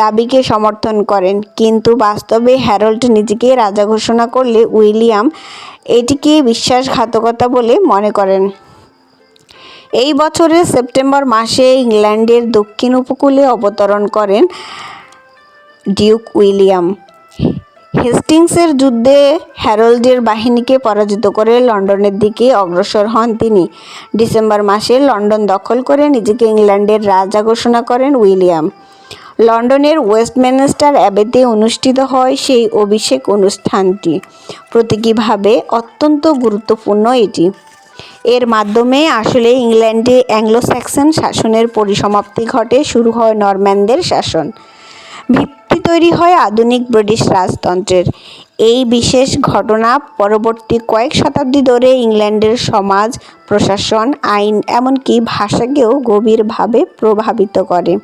দাবিকে সমর্থন করেন, কিন্তু বাস্তবে হ্যারল্ড নিজেকে রাজা ঘোষণা করলে উইলিয়াম এটিকে বিশ্বাসঘাতকতা বলে মনে করেন। এই বছরের সেপ্টেম্বর মাসে ইংল্যান্ডের দক্ষিণ উপকূলে অবতরণ করেন ডিউক উইলিয়াম। হেস্টিংসের যুদ্ধে হ্যারল্ডের বাহিনীকে পরাজিত করে লন্ডনের দিকে অগ্রসর হন তিনি। ডিসেম্বর মাসে লন্ডন দখল করে নিজেকে ইংল্যান্ডের রাজা ঘোষণা করেন উইলিয়াম। লন্ডনের ওয়েস্টমিনস্টার অ্যাবেতে অনুষ্ঠিত হয় সেই অভিষেক অনুষ্ঠানটি। প্রতীকীভাবে অত্যন্ত গুরুত্বপূর্ণ এটি। এর মাধ্যমে আসলে ইংল্যান্ডে অ্যাংলো স্যাক্সন শাসনের পরিসমাপ্তি ঘটে, শুরু হয় নরম্যানদের শাসন। ভিত্তি তৈরি হয় আধুনিক ব্রিটিশ রাজতন্ত্রের। এই বিশেষ ঘটনা পরবর্তী কয়েক শতাব্দী ধরে ইংল্যান্ডের সমাজ, প্রশাসন, আইন এমনকি ভাষাকেও গভীরভাবে প্রভাবিত করে।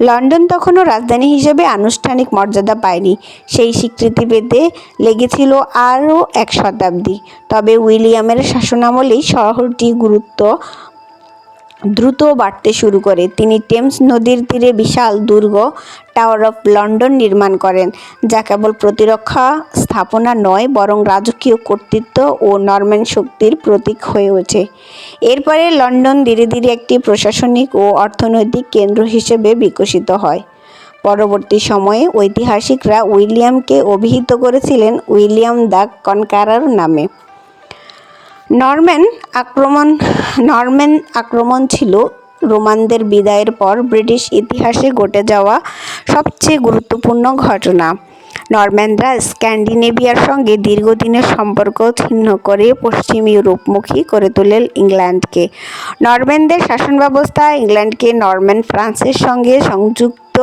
লন্ডন তখনও রাজধানী হিসেবে আনুষ্ঠানিক মর্যাদা পায়নি। সেই স্বীকৃতি পেতে লেগেছিল আরও এক শতাব্দী। তবে উইলিয়ামের শাসনামলেই শহরটি দ্রুত বাড়তে শুরু করে। তিনি টেমস নদীর তীরে বিশাল দুর্গ টাওয়ার অফ লন্ডন নির্মাণ করেন, যা কেবল প্রতিরক্ষা স্থাপনা নয় বরং রাজকীয় কর্তৃত্ব ও নরম্যান শক্তির প্রতীক হয়ে ওঠে। এরপরে লন্ডন ধীরে ধীরে একটি প্রশাসনিক ও অর্থনৈতিক কেন্দ্র হিসেবে বিকশিত হয়। পরবর্তী সময়ে ঐতিহাসিকরা উইলিয়ামকে অভিহিত করেছিলেন উইলিয়াম দ্য কনকারার নামে। নরম্যান আক্রমণ ছিল রোমানদের বিদায়ের পর ব্রিটিশ ইতিহাসে ঘটে যাওয়া সবচেয়ে গুরুত্বপূর্ণ ঘটনা। নরম্যানরা স্ক্যান্ডিনেভিয়ার সঙ্গে দীর্ঘদিনের সম্পর্ক ছিন্ন করে পশ্চিম ইউরোপমুখী করে তোলে ইংল্যান্ডকে। নরম্যানদের শাসন ব্যবস্থা ইংল্যান্ডকে নরম্যান ফ্রান্সের সঙ্গে সংযুক্ত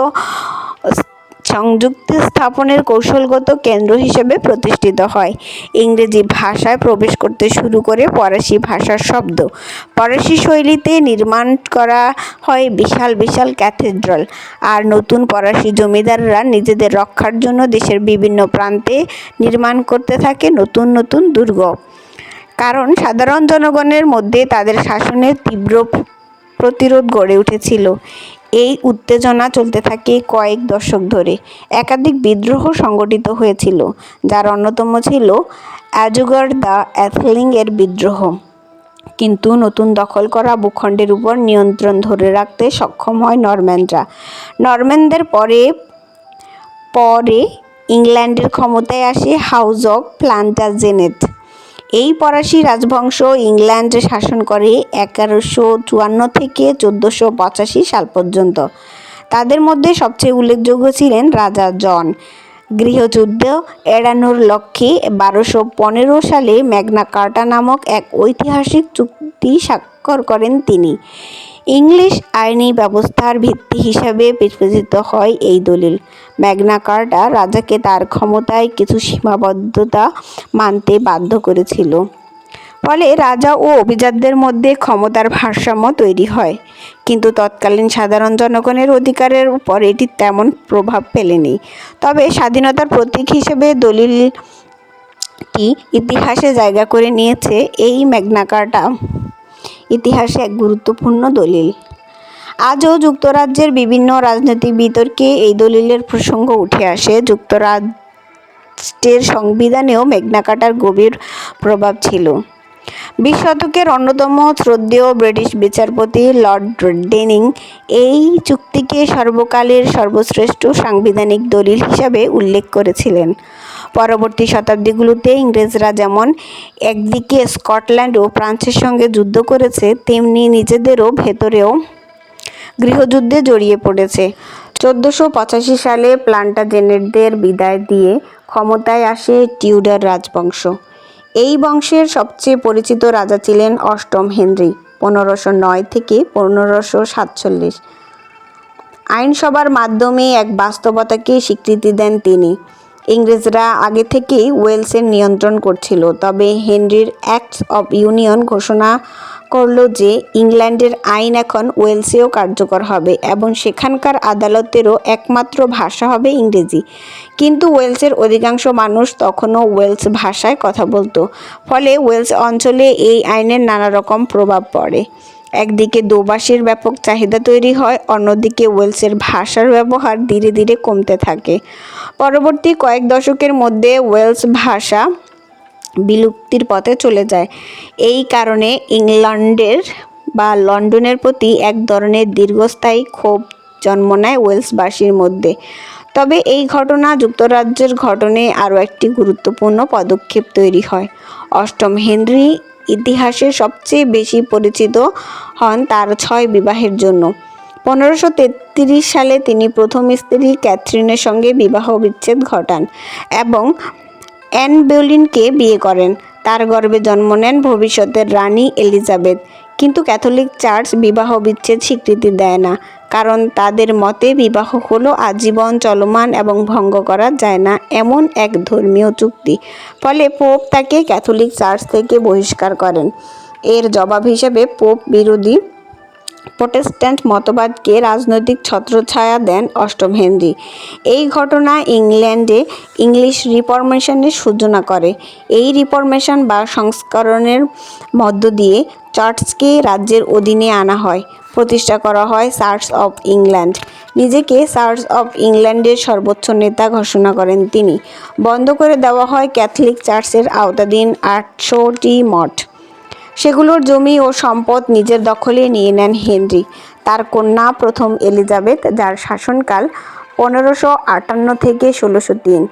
সংযুক্তি স্থাপনের কৌশলগত কেন্দ্র হিসেবে প্রতিষ্ঠিত হয়। ইংরেজি ভাষায় প্রবেশ করতে শুরু করে ফরাসি ভাষার শব্দ। ফরাসি শৈলীতে নির্মাণ করা হয় বিশাল বিশাল ক্যাথেড্রাল, আর নতুন ফরাসি জমিদাররা নিজেদের রক্ষার জন্য দেশের বিভিন্ন প্রান্তে নির্মাণ করতে থাকে নতুন নতুন দুর্গ। কারণ সাধারণ জনগণের মধ্যে তাদের শাসনের তীব্র প্রতিরোধ গড়ে উঠেছিল। এই উত্তেজনা চলতে থাকে কয়েক দশক ধরে। একাধিক বিদ্রোহ সংগঠিত হয়েছিল, যার অন্যতম ছিল অ্যাজুগার দ্য অ্যাথলিং-এর বিদ্রোহ। কিন্তু নতুন দখল করা ভূখণ্ডের উপর নিয়ন্ত্রণ ধরে রাখতে সক্ষম হয় নরম্যানরা। নরম্যানদের পরে পরে ইংল্যান্ডের ক্ষমতায় আসে হাউস অব প্লান্টাজেনেট। এই ফরাসি রাজবংশ ইংল্যান্ড শাসন করে 1154 থেকে 1485 সাল পর্যন্ত। তাদের মধ্যে সবচেয়ে উল্লেখযোগ্য ছিলেন রাজা জন। গৃহযুদ্ধ এড়ানোর লক্ষ্যে 1215 সালে ম্যাগনা কার্টা নামক এক ঐতিহাসিক চুক্তি স্বাক্ষর করেন তিনি। ইংলিশ আইনি ব্যবস্থার ভিত্তি হিসাবে বিবেচিত হয় এই দলিল। ম্যাগনা কার্টা রাজাকে তার ক্ষমতায় কিছু সীমাবদ্ধতা মানতে বাধ্য করেছিল। ফলে রাজা ও অভিজাতদের মধ্যে ক্ষমতার ভারসাম্য তৈরি হয়। কিন্তু তৎকালীন সাধারণ জনগণের অধিকারের উপর এটি তেমন প্রভাব ফেলেনি। তবে স্বাধীনতার প্রতীক হিসেবে দলিলটি ইতিহাসে জায়গা করে নিয়েছে। এই ম্যাগনা কার্টা ইতিহাসে এক গুরুত্বপূর্ণ দলিল। আজও যুক্তরাজ্যের বিভিন্ন রাজনৈতিক বিতর্কে এই দলিলের প্রসঙ্গ উঠে আসে। যুক্তরাষ্ট্রের সংবিধানেও ম্যাগনা কার্টার গভীর প্রভাব ছিল। 20 শতকের অন্যতম শ্রদ্ধেয় ব্রিটিশ বিচারপতি লর্ড ডেনিং এই চুক্তিকে সর্বকালের সর্বশ্রেষ্ঠ সাংবিধানিক দলিল হিসাবে উল্লেখ করেছিলেন। পরবর্তী শতাব্দীগুলোতে ইংরেজরা যেমন একদিকে স্কটল্যান্ড ও ফ্রান্সের সঙ্গে যুদ্ধ করেছে, তেমনি নিজেদেরও ভেতরেও গৃহযুদ্ধে জড়িয়ে পড়েছে। 1485 সালে প্লান্টাজেনেটদের বিদায় দিয়ে ক্ষমতায় আসে টিউডার রাজবংশ। এই বংশের সবচেয়ে পরিচিত রাজা ছিলেন অষ্টম হেনরি, 1509 থেকে 1547। আইনসভার মাধ্যমে এক বাস্তবতাকে স্বীকৃতি দেন তিনি। ইংরেজরা আগে থেকেই ওয়েলসের নিয়ন্ত্রণ করছিল, তবে হেনরির অ্যাক্টস অব ইউনিয়ন ঘোষণা করল যে ইংল্যান্ডের আইন এখন ওয়েলসেও কার্যকর হবে এবং সেখানকার আদালতেরও একমাত্র ভাষা হবে ইংরেজি। কিন্তু ওয়েলসের অধিকাংশ মানুষ তখনও ওয়েলস ভাষায় কথা বলতো। ফলে ওয়েলস অঞ্চলে এই আইনের নানা রকম প্রভাব পড়ে। একদিকে দোভাষীর ব্যাপক চাহিদা তৈরি হয়, অন্যদিকে ওয়েলসের ভাষার ব্যবহার ধীরে ধীরে কমতে থাকে। পরবর্তী কয়েক দশকের মধ্যে ওয়েলস ভাষা বিলুপ্তির পথে চলে যায়। এই কারণে ইংল্যান্ডের বা লন্ডনের প্রতি এক ধরনের দীর্ঘস্থায়ী ক্ষোভ জন্ম নেয় ওয়েলসবাসীর মধ্যে। তবে এই ঘটনা যুক্তরাজ্যের গঠনে আরও একটি গুরুত্বপূর্ণ পদক্ষেপ তৈরি হয়। অষ্টম হেনরি ইতিহাসে সবচেয়ে বেশি পরিচিত হন তার 6 বিবাহের জন্য। 1533 সালে তিনি প্রথম স্ত্রী ক্যাথরিনের সঙ্গে বিবাহ বিচ্ছেদ ঘটান এবং অ্যান বোলিনকে বিয়ে করেন। তার গর্ভে জন্ম নেন ভবিষ্যতের রানী এলিজাবেথ। কিন্তু ক্যাথলিক চার্চ বিবাহ বিচ্ছেদ স্বীকৃতি দেয় না, কারণ তাদের মতে বিবাহ হলো আজীবন চলমান এবং ভঙ্গ করা যায় না এমন এক ধর্মীয় চুক্তি। ফলে পোপ তাকে ক্যাথলিক চার্চ থেকে বহিষ্কার করেন। এর জবাব হিসেবে পোপ বিরোধী প্রোটেস্ট্যান্ট মতবাদকে রাজনৈতিক ছত্রছায়া দেন অষ্টম হেনরি। এই ঘটনা ইংল্যান্ডে ইংলিশ রিফরমেশনের সূচনা করে। এই রিফরমেশন বা সংস্করণের মধ্য দিয়ে চার্চকে রাজ্যের অধীনে আনা হয়। প্রতিষ্ঠা করা হয় চার্চ অফ ইংল্যান্ড। নিজেকে চার্চ অফ ইংল্যান্ডের সর্বোচ্চ নেতা ঘোষণা করেন তিনি। বন্ধ করে দেওয়া হয় ক্যাথলিক চার্চের আওতাধীন 800টি মঠ। সেগুলোর জমি ও সম্পদ নিজের দখলে নিয়ে নেন হেনরি। তার কন্যা প্রথম এলিজাবেথ, যার শাসনকাল 1558 থেকে 1603,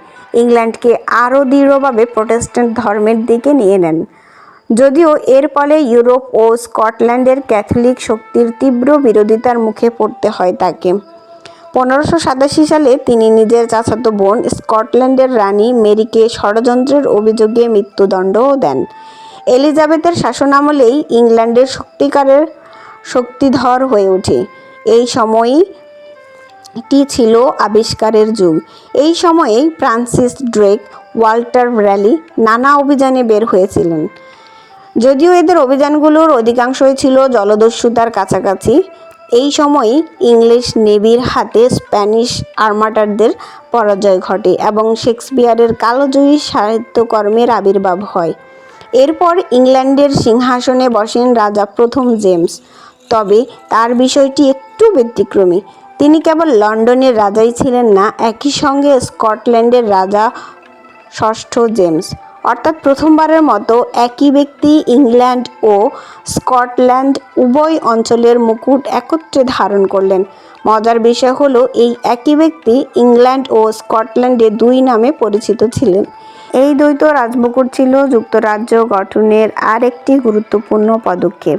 ইংল্যান্ডকে আরও দৃঢ়ভাবে প্রোটেস্ট্যান্ট ধর্মের দিকে নিয়ে নেন। যদিও এর ফলে ইউরোপ ও স্কটল্যান্ডের ক্যাথলিক শক্তির তীব্র বিরোধিতার মুখে পড়তে হয় তাকে। 1587 সালে তিনি নিজের চাচাতো বোন স্কটল্যান্ডের রানী মেরিকে ষড়যন্ত্রের অভিযোগে মৃত্যুদণ্ডও দেন। এলিজাবেথের শাসনামলেই ইংল্যান্ডের শক্তিধর হয়ে ওঠে। এই সময়ই টি ছিল আবিষ্কারের যুগ। এই সময়েই ফ্রান্সিস ড্রেক, ওয়াল্টার র্যালি নানা অভিযানে বের হয়েছিলেন। যদিও এদের অভিযানগুলোর অধিকাংশই ছিল জলদস্যুতার কাছাকাছি। এই সময়ই ইংলিশ নেভির হাতে স্প্যানিশ আর্মাডারদের পরাজয় ঘটে এবং শেক্সপিয়ারের কালজয়ী সাহিত্যকর্মের আবির্ভাব হয়। এরপর ইংল্যান্ডের সিংহাসনে বসেন রাজা প্রথম জেমস। তবে তার বিষয়টি একটু ব্যতিক্রমী। তিনি কেবল লন্ডনের রাজাই ছিলেন না, একই সঙ্গে স্কটল্যান্ডের রাজা ষষ্ঠ জেমস, অর্থাৎ প্রথমবারের মতো একই ব্যক্তি ইংল্যান্ড ও স্কটল্যান্ড উভয় অঞ্চলের মুকুট একত্রে ধারণ করলেন। মজার বিষয় হলো, এই একই ব্যক্তি ইংল্যান্ড ও স্কটল্যান্ডে দুই নামে পরিচিত ছিলেন। এই দ্বৈত রাজমুকুট ছিল যুক্তরাজ্য গঠনের আর একটি গুরুত্বপূর্ণ পদক্ষেপ।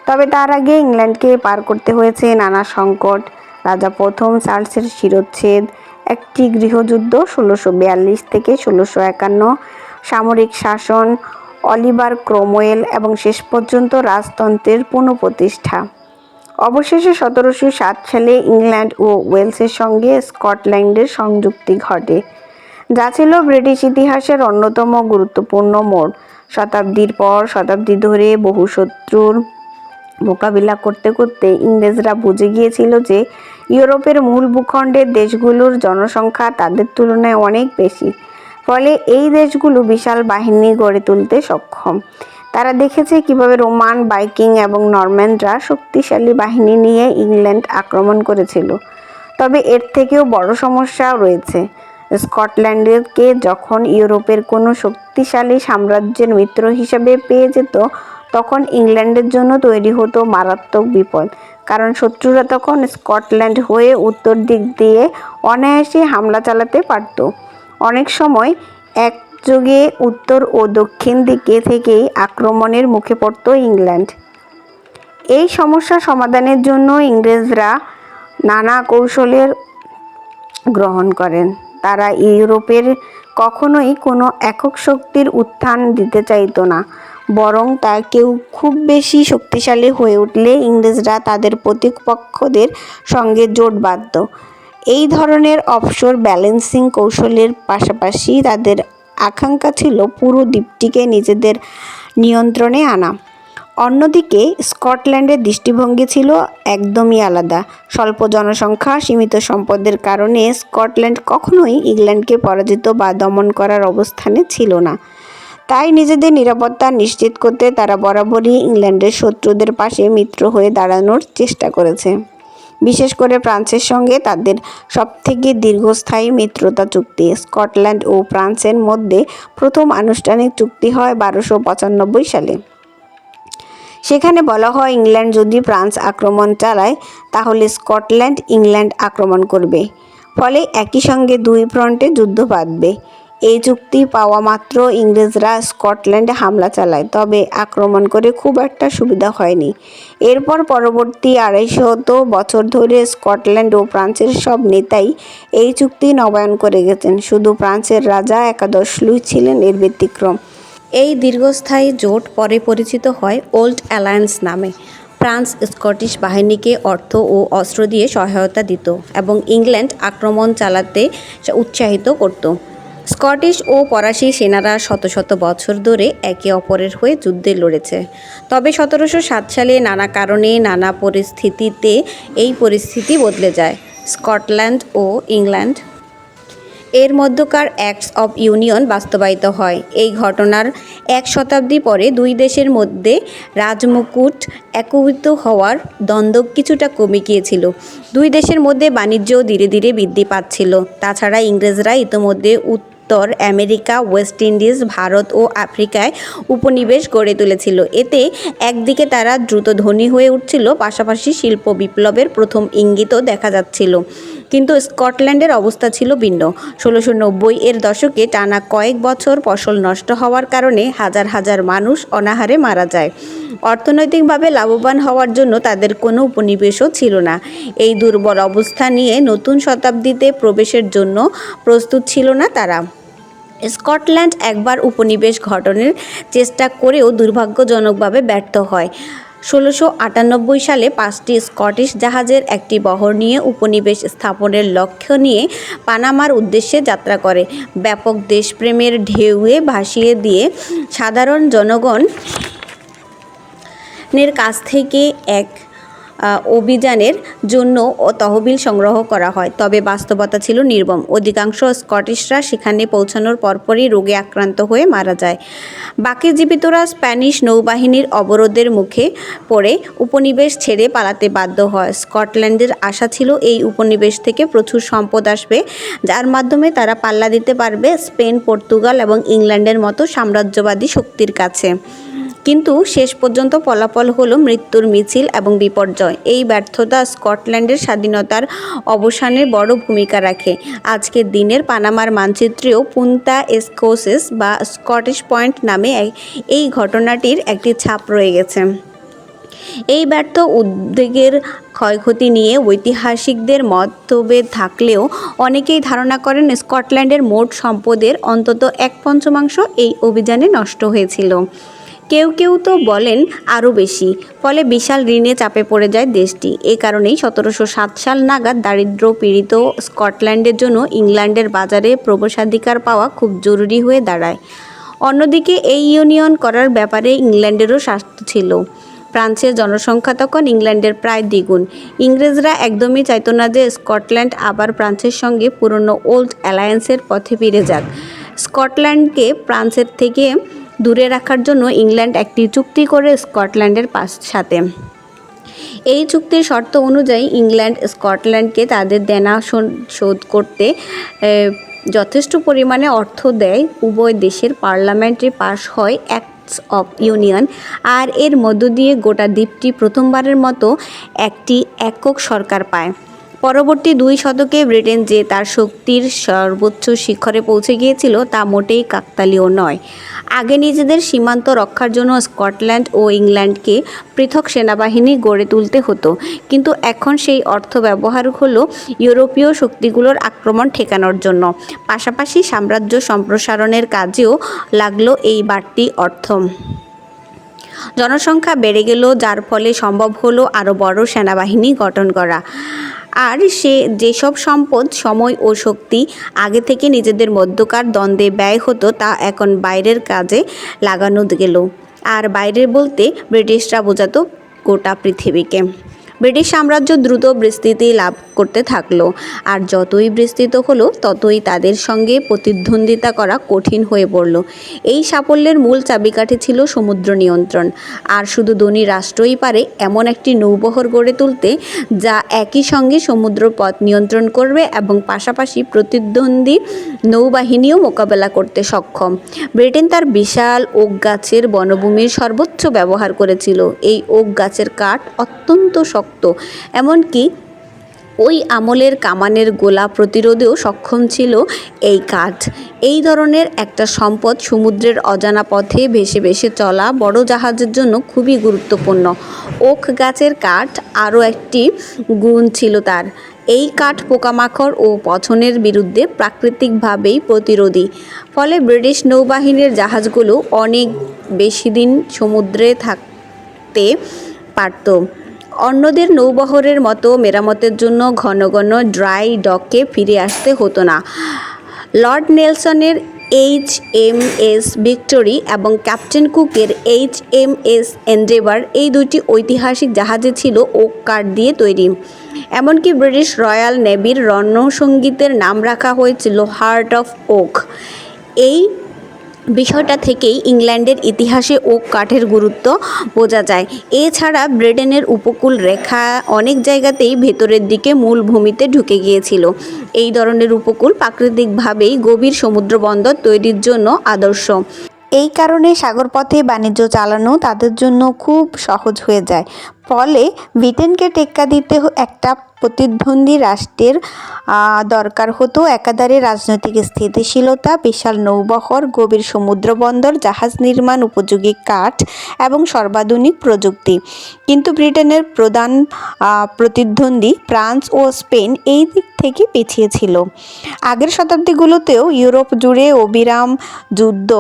তবে তার আগে ইংল্যান্ডকে পার করতে হয়েছে নানা সংকট, রাজা প্রথম চার্লসের শিরচ্ছেদ, একটি গৃহযুদ্ধ 1642 থেকে 1651, সামরিক শাসন, অলিভার ক্রomwell এবং শেষ পর্যন্ত রাজতন্ত্রের পুনঃপ্রতিষ্ঠা। অবশেষে 1707 সালে ইংল্যান্ড ও ওয়েলসের সঙ্গে স্কটল্যান্ডের সংযুক্তি ঘটে, যা ছিল ব্রিটিশ ইতিহাসের অন্যতম গুরুত্বপূর্ণ মোড়। শতাব্দীর পর শতাব্দী ধরে বহু শত্রুর মোকাবিলা করতে করতে ইংরেজরা বুঝে গিয়েছিল যে ইউরোপের মূল ভূখণ্ডের দেশগুলোর জনসংখ্যা তাদের তুলনায় অনেক বেশি। ফলে এই দেশগুলো বিশাল বাহিনী গড়ে তুলতে সক্ষম। তারা দেখেছে কিভাবে রোমান, ভাইকিং এবং নরম্যানরা শক্তিশালী বাহিনী নিয়ে ইংল্যান্ড আক্রমণ করেছিল। তবে এর থেকেও বড় সমস্যা রয়েছে। স্কটল্যান্ডকে যখন ইউরোপের কোনো শক্তিশালী সাম্রাজ্যের মিত্র হিসেবে পেয়ে যেত, তখন ইংল্যান্ডের জন্য তৈরি হতো মারাত্মক বিপদ। কারণ শত্রুরা তখন স্কটল্যান্ড হয়ে উত্তর দিক দিয়ে অনায়াসে হামলা চালাতে পারত। অনেক সময় একযোগে উত্তর ও দক্ষিণ দিকে থেকেই আক্রমণের মুখে পড়ত ইংল্যান্ড। এই সমস্যা সমাধানের জন্য ইংরেজরা নানা কৌশলের গ্রহণ করেন। তারা ইউরোপের কখনোই কোনো একক শক্তির উত্থান দিতে চাইত না, বরং তা কেউ খুব বেশি শক্তিশালী হয়ে উঠলে ইংরেজরা তাদের প্রতিপক্ষদের সঙ্গে জোট বাঁধত। এই ধরনের অফশোর ব্যালেন্সিং কৌশলের পাশাপাশি তাদের আকাঙ্ক্ষা ছিল পুরো দ্বীপটিকে নিজেদের নিয়ন্ত্রণে আনা। অন্যদিকে স্কটল্যান্ডের দৃষ্টিভঙ্গি ছিল একদমই আলাদা। স্বল্প জনসংখ্যা, সীমিত সম্পদের কারণে স্কটল্যান্ড কখনোই ইংল্যান্ডকে পরাজিত বা দমন করার অবস্থানে ছিল না। তাই নিজেদের নিরাপত্তা নিশ্চিত করতে তারা বরাবরই ইংল্যান্ডের শত্রুদের পাশে মিত্র হয়ে দাঁড়ানোর চেষ্টা করেছে। বিশেষ করে ফ্রান্সের সঙ্গে তাদের সবথেকে দীর্ঘস্থায়ী মিত্রতা চুক্তি। স্কটল্যান্ড ও ফ্রান্সের মধ্যে প্রথম আনুষ্ঠানিক চুক্তি হয় 1295 সালে। সেখানে বলা হয়, ইংল্যান্ড যদি ফ্রান্স আক্রমণ চালায় তাহলে স্কটল্যান্ড ইংল্যান্ড আক্রমণ করবে। ফলে একই সঙ্গে দুই ফ্রন্টে যুদ্ধ বাঁধবে। এই চুক্তি পাওয়া মাত্র ইংরেজরা স্কটল্যান্ডে হামলা চালায়, তবে আক্রমণ করে খুব একটা সুবিধা হয়নি। এরপর পরবর্তী 250 বছর ধরে স্কটল্যান্ড ও ফ্রান্সের সব নেতাই এই চুক্তি নবায়ন করে গেছেন। শুধু ফ্রান্সের রাজা একাদশ লুই ছিলেন এর ব্যতিক্রম। এই দীর্ঘস্থায়ী জোট পরে পরিচিত হয় ওল্ড অ্যালায়েন্স নামে। ফ্রান্স স্কটিশ বাহিনীকে অর্থ ও অস্ত্র দিয়ে সহায়তা দিত এবং ইংল্যান্ড আক্রমণ চালাতে উৎসাহিত করত। স্কটিশ ও ফরাসি সেনারা শত শত বছর ধরে একে অপরের হয়ে যুদ্ধে লড়েছে। তবে 1707 সালে নানা কারণে নানা পরিস্থিতিতে এই পরিস্থিতি বদলে যায়। স্কটল্যান্ড ও ইংল্যান্ড এর মধ্যকার অ্যাক্টস অফ ইউনিয়ন বাস্তবায়িত হয়। এই ঘটনার এক শতাব্দী পরে দুই দেশের মধ্যে রাজমুকুট একীভূত হওয়ার দ্বন্দ্ব কিছুটা কমে গিয়েছিল। দুই দেশের মধ্যে বাণিজ্যও ধীরে ধীরে বৃদ্ধি পাচ্ছিল। তাছাড়া ইংরেজরা ইতিমধ্যে উত্তর আমেরিকা, ওয়েস্ট ইন্ডিজ, ভারত ও আফ্রিকায় উপনিবেশ গড়ে তুলেছিল। এতে একদিকে তারা দ্রুত ধনী হয়ে উঠছিল, পাশাপাশি শিল্প বিপ্লবের প্রথম ইঙ্গিতও দেখা যাচ্ছিল। কিন্তু স্কটল্যান্ডের অবস্থা ছিল ভিন্ন। 1690 এর দশকে টানা কয়েক বছর ফসল নষ্ট হওয়ার কারণে হাজার হাজার মানুষ অনাহারে মারা যায়। অর্থনৈতিকভাবে লাভবান হওয়ার জন্য তাদের কোনো উপনিবেশও ছিল না। এই দুর্বল অবস্থা নিয়ে নতুন শতাব্দীতে প্রবেশের জন্য প্রস্তুত ছিল না তারা। স্কটল্যান্ড একবার উপনিবেশ গঠনের চেষ্টা করেও দুর্ভাগ্যজনকভাবে ব্যর্থ হয়। 1698 সালে 5টি স্কটিশ জাহাজের একটি বহর নিয়ে উপনিবেশ স্থাপনের লক্ষ্য নিয়ে পানামার উদ্দেশ্যে যাত্রা করে। ব্যাপক দেশপ্রেমের ঢেউয়ে ভাসিয়ে দিয়ে সাধারণ জনগণের কাছ থেকে এক অভিযানের জন্য তহবিল সংগ্রহ করা হয়, তবে বাস্তবতা ছিল নির্মম। অধিকাংশ স্কটিশরা সেখানে পৌঁছানোর পরপরই রোগে আক্রান্ত হয়ে মারা যায়। বাকি জীবিতরা স্প্যানিশ নৌবাহিনীর অবরোধের মুখে পড়ে উপনিবেশ ছেড়ে পালাতে বাধ্য হয়। স্কটল্যান্ডের আশা ছিল এই উপনিবেশ থেকে প্রচুর সম্পদ আসবে, যার মাধ্যমে তারা পাল্লা দিতে পারবে স্পেন, পর্তুগাল এবং ইংল্যান্ডের মতো সাম্রাজ্যবাদী শক্তির কাছে। কিন্তু শেষ পর্যন্ত ফলাফল হলো মৃত্যুর মিছিল এবং বিপর্যয়। এই ব্যর্থতা স্কটল্যান্ডের স্বাধীনতার অবসানে বড় ভূমিকা রাখে। আজকের দিনের পানামার মানচিত্রেও পুন্তা এসকোসেস বা স্কটিশ পয়েন্ট নামে এই ঘটনাটির একটি ছাপ রয়ে গেছে। এই ব্যর্থ উদ্যোগের ক্ষয়ক্ষতি নিয়ে ঐতিহাসিকদের মতভেদ থাকলেও অনেকেই ধারণা করেন স্কটল্যান্ডের মোট সম্পদের অন্তত 1/5 এই অভিযানে নষ্ট হয়েছিল। কেউ কেউ তো বলেন আরও বেশি। ফলে বিশাল ঋণে চাপে পড়ে যায় দেশটি। এ কারণেই 1707 সাল নাগাদ দারিদ্র্য পীড়িত স্কটল্যান্ডের জন্য ইংল্যান্ডের বাজারে প্রবেশাধিকার পাওয়া খুব জরুরি হয়ে দাঁড়ায়। অন্যদিকে এই ইউনিয়ন করার ব্যাপারে ইংল্যান্ডেরও স্বার্থ ছিল। ফ্রান্সের জনসংখ্যা তখন ইংল্যান্ডের প্রায় দ্বিগুণ। ইংরেজরা একদমই চাইত না যে স্কটল্যান্ড আবার ফ্রান্সের সঙ্গে পুরনো ওল্ড অ্যালায়েন্সের পথে ফিরে যাক। স্কটল্যান্ডকে ফ্রান্সের থেকে দূরে রাখার জন্য ইংল্যান্ড একটি চুক্তি করে স্কটল্যান্ডের সাথে। এই চুক্তির শর্ত অনুযায়ী ইংল্যান্ড স্কটল্যান্ডকে তাদের দেনা শোধ করতে যথেষ্ট পরিমাণে অর্থ দেয়। উভয় দেশের পার্লামেন্টে পাশ হয় অ্যাক্টস অফ ইউনিয়ন, আর এর মধ্য দিয়ে গোটা দ্বীপটি প্রথমবারের মতো একটি একক সরকার পায়। পরবর্তী 2 শতকে ব্রিটেন যে তার শক্তির সর্বোচ্চ শিখরে পৌঁছে গিয়েছিল তা মোটেই কাকতালীয় নয়। আগে নিজেদের সীমান্ত রক্ষার জন্য স্কটল্যান্ড ও ইংল্যান্ডকে পৃথক সেনাবাহিনী গড়ে তুলতে হতো, কিন্তু এখন সেই অর্থ ব্যবহার হলো ইউরোপীয় শক্তিগুলোর আক্রমণ ঠেকানোর জন্য। পাশাপাশি সাম্রাজ্য সম্প্রসারণের কাজেও লাগলো এই বাড়তি অর্থ। জনসংখ্যা বেড়ে গেল, যার ফলে সম্ভব হলো আরও বড় সেনাবাহিনী গঠন করা। আর যেসব সম্পদ, সময় ও শক্তি আগে থেকে নিজেদের মধ্যকার দ্বন্দ্বে ব্যয় হতো তা এখন বাইরের কাজে লাগানো গেল। আর বাইরের বলতে ব্রিটিশরা বোঝাতো গোটা পৃথিবীকে। ব্রিটিশ সাম্রাজ্য দ্রুত বিস্তৃতি লাভ করতে থাকলো, আর যতই বিস্তৃত হলো ততই তাদের সঙ্গে প্রতিদ্বন্দ্বিতা করা কঠিন হয়ে পড়ল। এই সাফল্যের মূল চাবিকাঠি ছিল সমুদ্র নিয়ন্ত্রণ। আর শুধু ধনী রাষ্ট্রই পারে এমন একটি নৌবহর গড়ে তুলতে যা একই সঙ্গে সমুদ্র পথ নিয়ন্ত্রণ করবে এবং পাশাপাশি প্রতিদ্বন্দ্বী নৌবাহিনীও মোকাবেলা করতে সক্ষম। ব্রিটেন তার বিশাল ওক গাছের বনভূমির সর্বোচ্চ ব্যবহার করেছিল। এই ওক গাছের কাঠ অত্যন্ত শক্ত, এমনকি ওই আমলের কামানের গোলা প্রতিরোধেও সক্ষম ছিল এই কাঠ। এই ধরনের একটা সম্পদ সমুদ্রের অজানা পথে ভেসে ভেসে চলা বড় জাহাজের জন্য খুবই গুরুত্বপূর্ণ। ওক গাছের কাঠ আরও একটি গুণ ছিল তার। এই কাঠ পোকামাকড় ও পচনের বিরুদ্ধে প্রাকৃতিকভাবেই প্রতিরোধী। ফলে ব্রিটিশ নৌবাহিনীর জাহাজগুলো অনেক বেশি দিন সমুদ্রে থাকতে পারত। অন্যদের নৌবহরের মতো মেরামতের জন্য ঘন ঘন ড্রাই ডকে ফিরে আসতে হতো না। লর্ড নেলসনের HMS ভিক্টোরি এবং ক্যাপ্টেন কুকের HMS এন্ডেভার, এই দুটি ঐতিহাসিক জাহাজে ছিল ওক কাঠ দিয়ে তৈরি। এমনকি ব্রিটিশ রয়্যাল নেভির রণসঙ্গীতের নাম রাখা হয়েছিল হার্ট অফ ওক। এই বিষয়টা থেকেই ইংল্যান্ডের ইতিহাসে ওক কাঠের গুরুত্ব বোঝা যায়। এছাড়া ব্রিটেনের উপকূল রেখা অনেক জায়গাতেই ভেতরের দিকে মূল ভূমিতে ঢুকে গিয়েছিল। এই ধরনের উপকূল প্রাকৃতিকভাবেই গভীর সমুদ্র বন্দর তৈরির জন্য আদর্শ। এই কারণে সাগরপথে বাণিজ্য চালানো তাদের জন্য খুব সহজ হয়ে যায়। ফলে ব্রিটেনকে টেক্কা দিতে একটা প্রতিদ্বন্দ্বী রাষ্ট্রের দরকার হতো একাধারে রাজনৈতিক স্থিতিশীলতা, বিশাল নৌবহর, গভীর সমুদ্রবন্দর, জাহাজ নির্মাণ উপযোগী কাঠ এবং সর্বাধুনিক প্রযুক্তি। কিন্তু ব্রিটেনের প্রধান প্রতিদ্বন্দ্বী ফ্রান্স ও স্পেন এই দিক থেকে পিছিয়ে ছিল। আগের শতাব্দীগুলোতেও ইউরোপ জুড়ে অবিরাম যুদ্ধ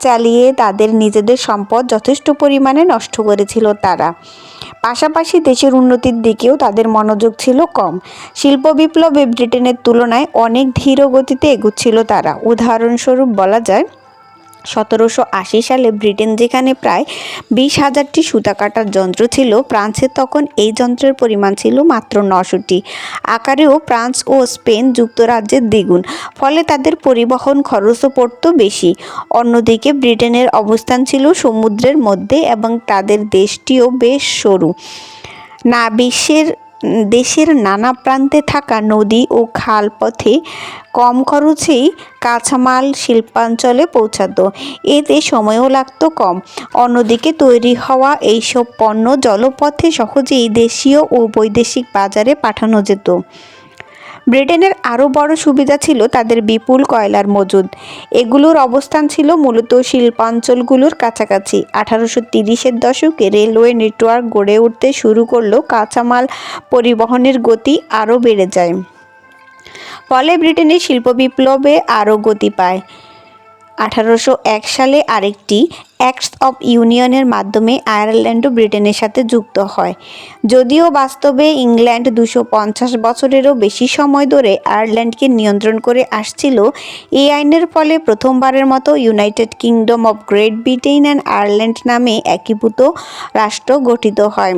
চালিয়ে তাদের নিজেদের সম্পদ যথেষ্ট পরিমাণে নষ্ট করেছিল তারা। পাশাপাশি দেশের উন্নতির দিকেও তাদের মনোযোগ ছিল কম। শিল্প বিপ্লবে ব্রিটেনের তুলনায় অনেক ধীর গতিতে এগুচ্ছিল তারা। উদাহরণস্বরূপ বলা যায় 1780 সালে ব্রিটেন যেখানে প্রায় 20,000টি সুতা কাটার যন্ত্র ছিল, ফ্রান্সে তখন এই যন্ত্রের পরিমাণ ছিল মাত্র 900টি। আকারেও ফ্রান্স ও স্পেন যুক্তরাজ্যের দ্বিগুণ, ফলে তাদের পরিবহন খরচও পড়ত বেশি। অন্যদিকে ব্রিটেনের অবস্থান ছিল সমুদ্রের মধ্যে এবং তাদের দেশটিও বেশ সরু। দেশের নানা প্রান্তে থাকা নদী ও খাল পথে কম খরচেই কাঁচামাল শিল্পাঞ্চলে পৌঁছাতো, এতে সময়ও লাগতো কম। অন্যদিকে তৈরি হওয়া এইসব পণ্য জলপথে সহজেই দেশীয় ও বৈদেশিক বাজারে পাঠানো যেত। ব্রিটেনের আরও বড় সুবিধা ছিল তাদের বিপুল কয়লার মজুদ। এগুলোর অবস্থান ছিল মূলত শিল্পাঞ্চলগুলোর কাছাকাছি। 1830-এর দশকে রেলওয়ে নেটওয়ার্ক গড়ে উঠতে শুরু করলেও কাঁচামাল পরিবহনের গতি আরও বেড়ে যায়। ফলে ব্রিটেনের শিল্প বিপ্লবে আরও গতি পায়। 1801 সালে আরেকটি অ্যাক্টস অব ইউনিয়নের মাধ্যমে আয়ারল্যান্ডও ব্রিটেনের সাথে যুক্ত হয়। যদিও বাস্তবে ইংল্যান্ড 250 বছরেরও বেশি সময় ধরে আয়ারল্যান্ডকে নিয়ন্ত্রণ করে আসছিল, এই আইনের ফলে প্রথমবারের মতো United kingdom of great Britain and Ireland নামে একীভূত রাষ্ট্র গঠিত হয়।